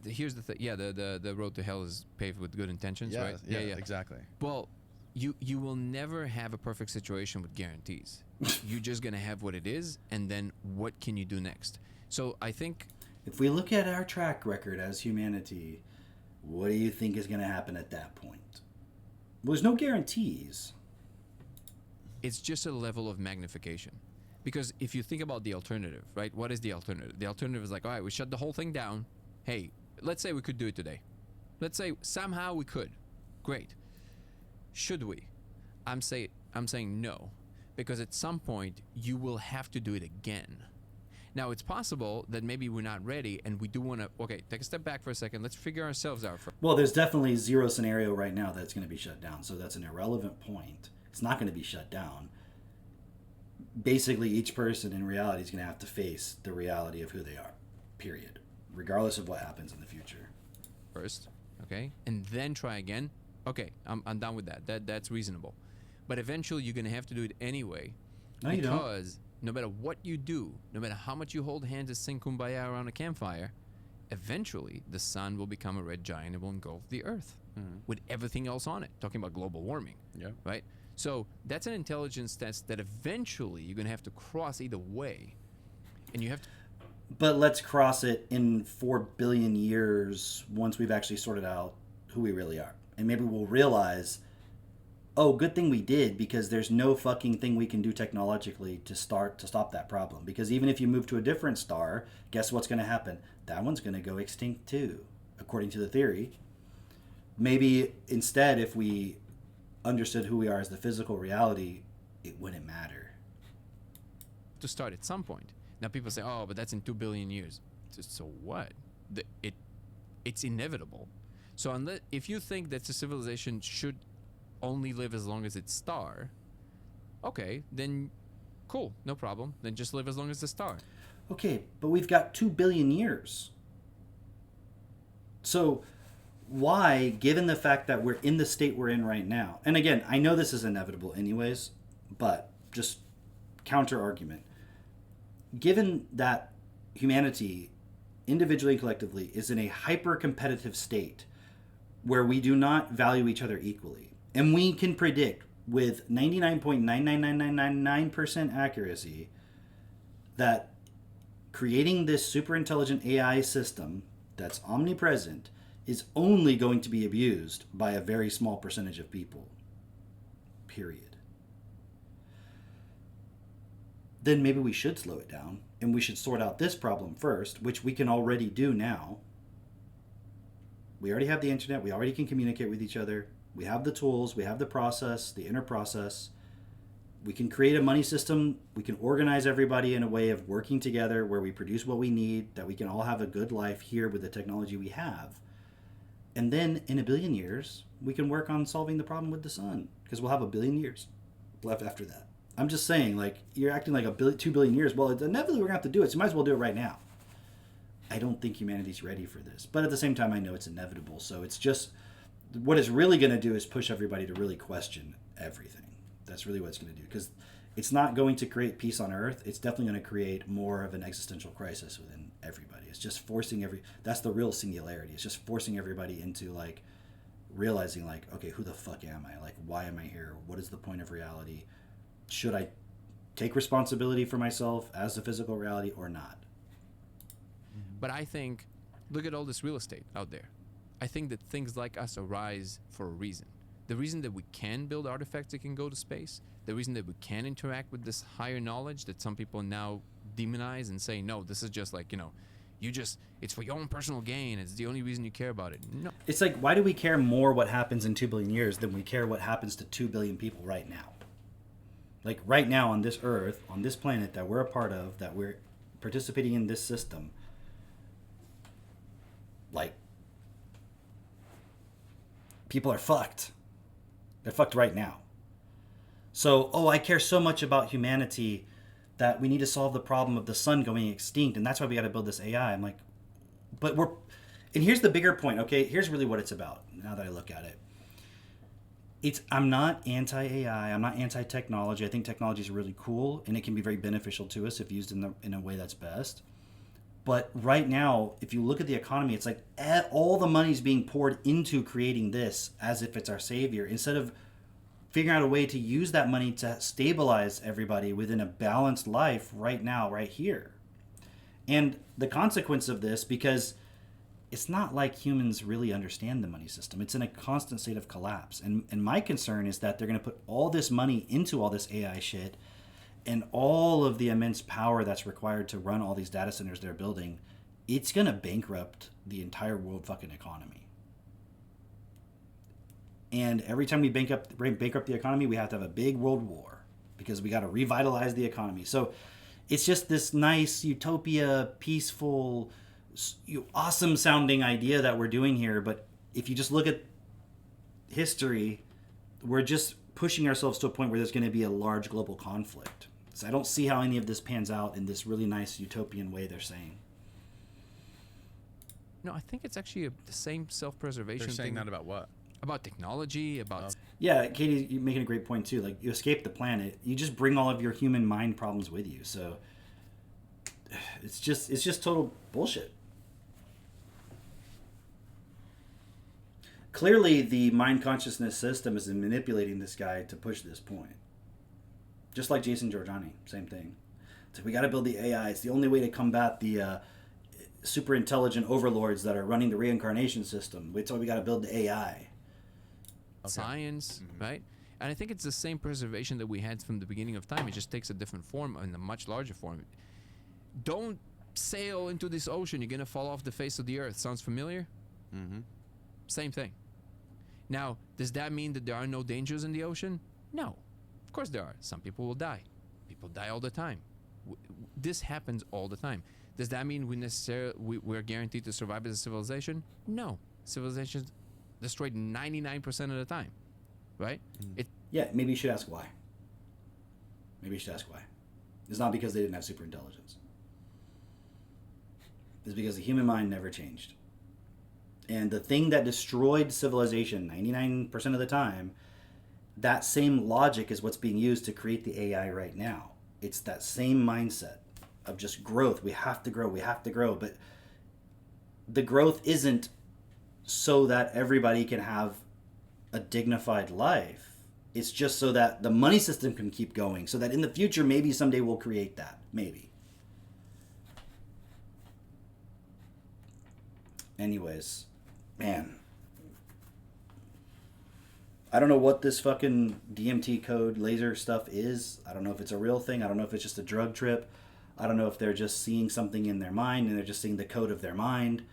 here's the thing. Yeah, the road to hell is paved with good intentions, right? Yeah, exactly. Well, you will never have a perfect situation with guarantees. You're just going to have what it is, and then what can you do next? So I think... If we look at our track record as humanity, what do you think is going to happen at that point? Well, there's no guarantees. It's just a level of magnification. Because if you think about the alternative, right? What is the alternative? The alternative is like, all right, we shut the whole thing down. Hey, let's say we could do it today. Let's say somehow we could. Great. Should we? I'm saying no. Because at some point, you will have to do it again. Now, it's possible that maybe we're not ready and we do want to... Okay, take a step back for a second. Let's figure ourselves out first. Well, there's definitely zero scenario right now that's going to be shut down. So that's an irrelevant point. It's not going to be shut down. Basically, each person in reality is going to have to face the reality of who they are, period, regardless of what happens in the future. First, okay? And then try again. Okay, I'm done with that. That's reasonable. But eventually, you're going to have to do it anyway. No, you don't. Because no matter what you do, no matter how much you hold hands and sing Kumbaya around a campfire, eventually the sun will become a red giant and will engulf the earth with everything else on it. Talking about global warming, right? So that's an intelligence test that eventually you're going to have to cross either way. And you have to... But let's cross it in 4 billion years once we've actually sorted out who we really are. And maybe we'll realize, oh, good thing we did, because there's no fucking thing we can do technologically to stop that problem. Because even if you move to a different star, guess what's going to happen? That one's going to go extinct too, according to the theory. Maybe instead, if we understood who we are as the physical reality, it wouldn't matter. To start at some point. Now people say, oh, but that's in 2 billion years. So what? It's inevitable. So if you think that the civilization should only live as long as its star, okay, then cool, no problem. Then just live as long as the star. Okay, but we've got 2 billion years. So why, given the fact that we're in the state we're in right now, and again, I know this is inevitable anyways, but just counter argument. Given that humanity, individually and collectively, is in a hyper-competitive state where we do not value each other equally, and we can predict with 99.99999% accuracy that creating this super intelligent AI system that's omnipresent is only going to be abused by a very small percentage of people. Period. Then maybe we should slow it down and we should sort out this problem first, which we can already do now. We already have the internet. We already can communicate with each other. We have the tools. We have the process, the inner process. We can create a money system. We can organize everybody in a way of working together where we produce what we need, that we can all have a good life here with the technology we have. And then in 1 billion years, we can work on solving the problem with the sun, because we'll have 1 billion years left after that. I'm just saying, like, you're acting like 2 billion years. Well, inevitably we're going to have to do it, so you might as well do it right now. I don't think humanity's ready for this. But at the same time, I know it's inevitable. So it's just, what it's really going to do is push everybody to really question everything. That's really what it's going to do. Because it's not going to create peace on Earth. It's definitely going to create more of an existential crisis within everybody. It's just forcing that's the real singularity. It's just forcing everybody into, like, realizing, like, okay, who the fuck am I? Like, why am I here? What is the point of reality? Should I take responsibility for myself as a physical reality or not? But I think, look at all this real estate out there. I think that things like us arise for a reason. The reason that we can build artifacts that can go to space, the reason that we can interact with this higher knowledge that some people now demonize and say, no, this is just like, it's for your own personal gain. It's the only reason you care about it. No. It's like, why do we care more what happens in 2 billion years than we care what happens to 2 billion people right now? Like, right now on this Earth, on this planet that we're a part of, that we're participating in this system, like, people are fucked. They're fucked right now. So, I care so much about humanity that we need to solve the problem of the sun going extinct, and that's why we got to build this AI. I'm like, and here's the bigger point, okay? Here's really what it's about, now that I look at it. I'm not anti-AI. I'm not anti-technology. I think technology is really cool, and it can be very beneficial to us if used in a way that's best. But right now, if you look at the economy, it's like all the money's being poured into creating this as if it's our savior, instead of figuring out a way to use that money to stabilize everybody within a balanced life right now, right here. And the consequence of this, because it's not like humans really understand the money system. It's in a constant state of collapse. And my concern is that they're going to put all this money into all this AI shit, and all of the immense power that's required to run all these data centers they're building, it's going to bankrupt the entire world fucking economy. And every time we bankrupt the economy, we have to have a big world war, because we got to revitalize the economy. So it's just this nice utopia, peaceful, awesome sounding idea that we're doing here. But if you just look at history, we're just pushing ourselves to a point where there's going to be a large global conflict. So I don't see how any of this pans out in this really nice utopian way they're saying. No, I think it's actually the same self-preservation They're saying thing. that about what? About technology, about... Yeah, Katie, you're making a great point too. Like, you escape the planet, you just bring all of your human mind problems with you. So it's just total bullshit. Clearly, the mind consciousness system is manipulating this guy to push this point. Just like Jason Giorgiani, same thing. It's like, we got to build the AI. It's the only way to combat the super intelligent overlords that are running the reincarnation system. So we got to build the AI. Science, right? And I think it's the same preservation that we had from the beginning of time. It just takes a different form, and a much larger form. Don't sail into this ocean. You're going to fall off the face of the earth. Sounds familiar? Mm-hmm. Same thing. Now, does that mean that there are no dangers in the ocean? No. Of course there are. Some people will die. People die all the time. This happens all the time. Does that mean we're guaranteed to survive as a civilization? No. Civilization's destroyed 99% of the time. Right? Yeah, maybe you should ask why. It's not because they didn't have super intelligence. It's because the human mind never changed. And the thing that destroyed civilization 99% of the time, that same logic is what's being used to create the AI right now. it's that same mindset of just growth. We have to grow. But the growth isn't so that everybody can have a dignified life. It's just so that the money system can keep going, so that in the future, maybe someday we'll create that. Maybe. Anyways, man. I don't know what this fucking DMT code laser stuff is. I don't know if it's a real thing. I don't know if it's just a drug trip. I don't know if they're just seeing something in their mind and they're just seeing the code of their mind.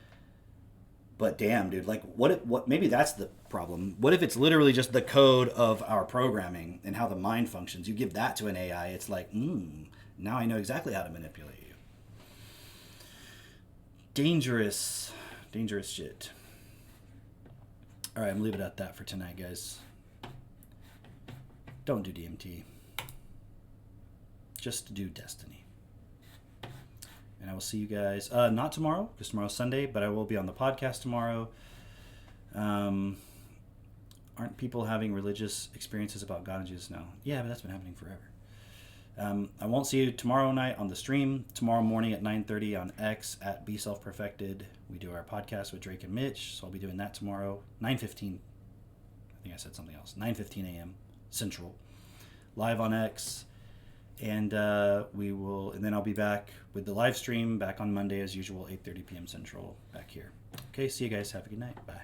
But damn, dude, like what maybe that's the problem. What if it's literally just the code of our programming and how the mind functions? You give that to an AI, it's like, now I know exactly how to manipulate you. Dangerous shit. All right, I'm leaving it at that for tonight, guys. Don't do DMT. Just do Destiny. And I will see you guys, not tomorrow, because tomorrow's Sunday, but I will be on the podcast tomorrow. Aren't people having religious experiences about God and Jesus now? Yeah, but that's been happening forever. I won't see you tomorrow night on the stream. Tomorrow morning at 9:30 on X at Be Self Perfected. We do our podcast with Drake and Mitch, so I'll be doing that tomorrow. 9:15. I think I said something else. 9:15 a.m. Central. Live on X. And and then I'll be back with the live stream back on Monday as usual, 8:30 p.m. Central, back here. Okay, see you guys. Have a good night. Bye.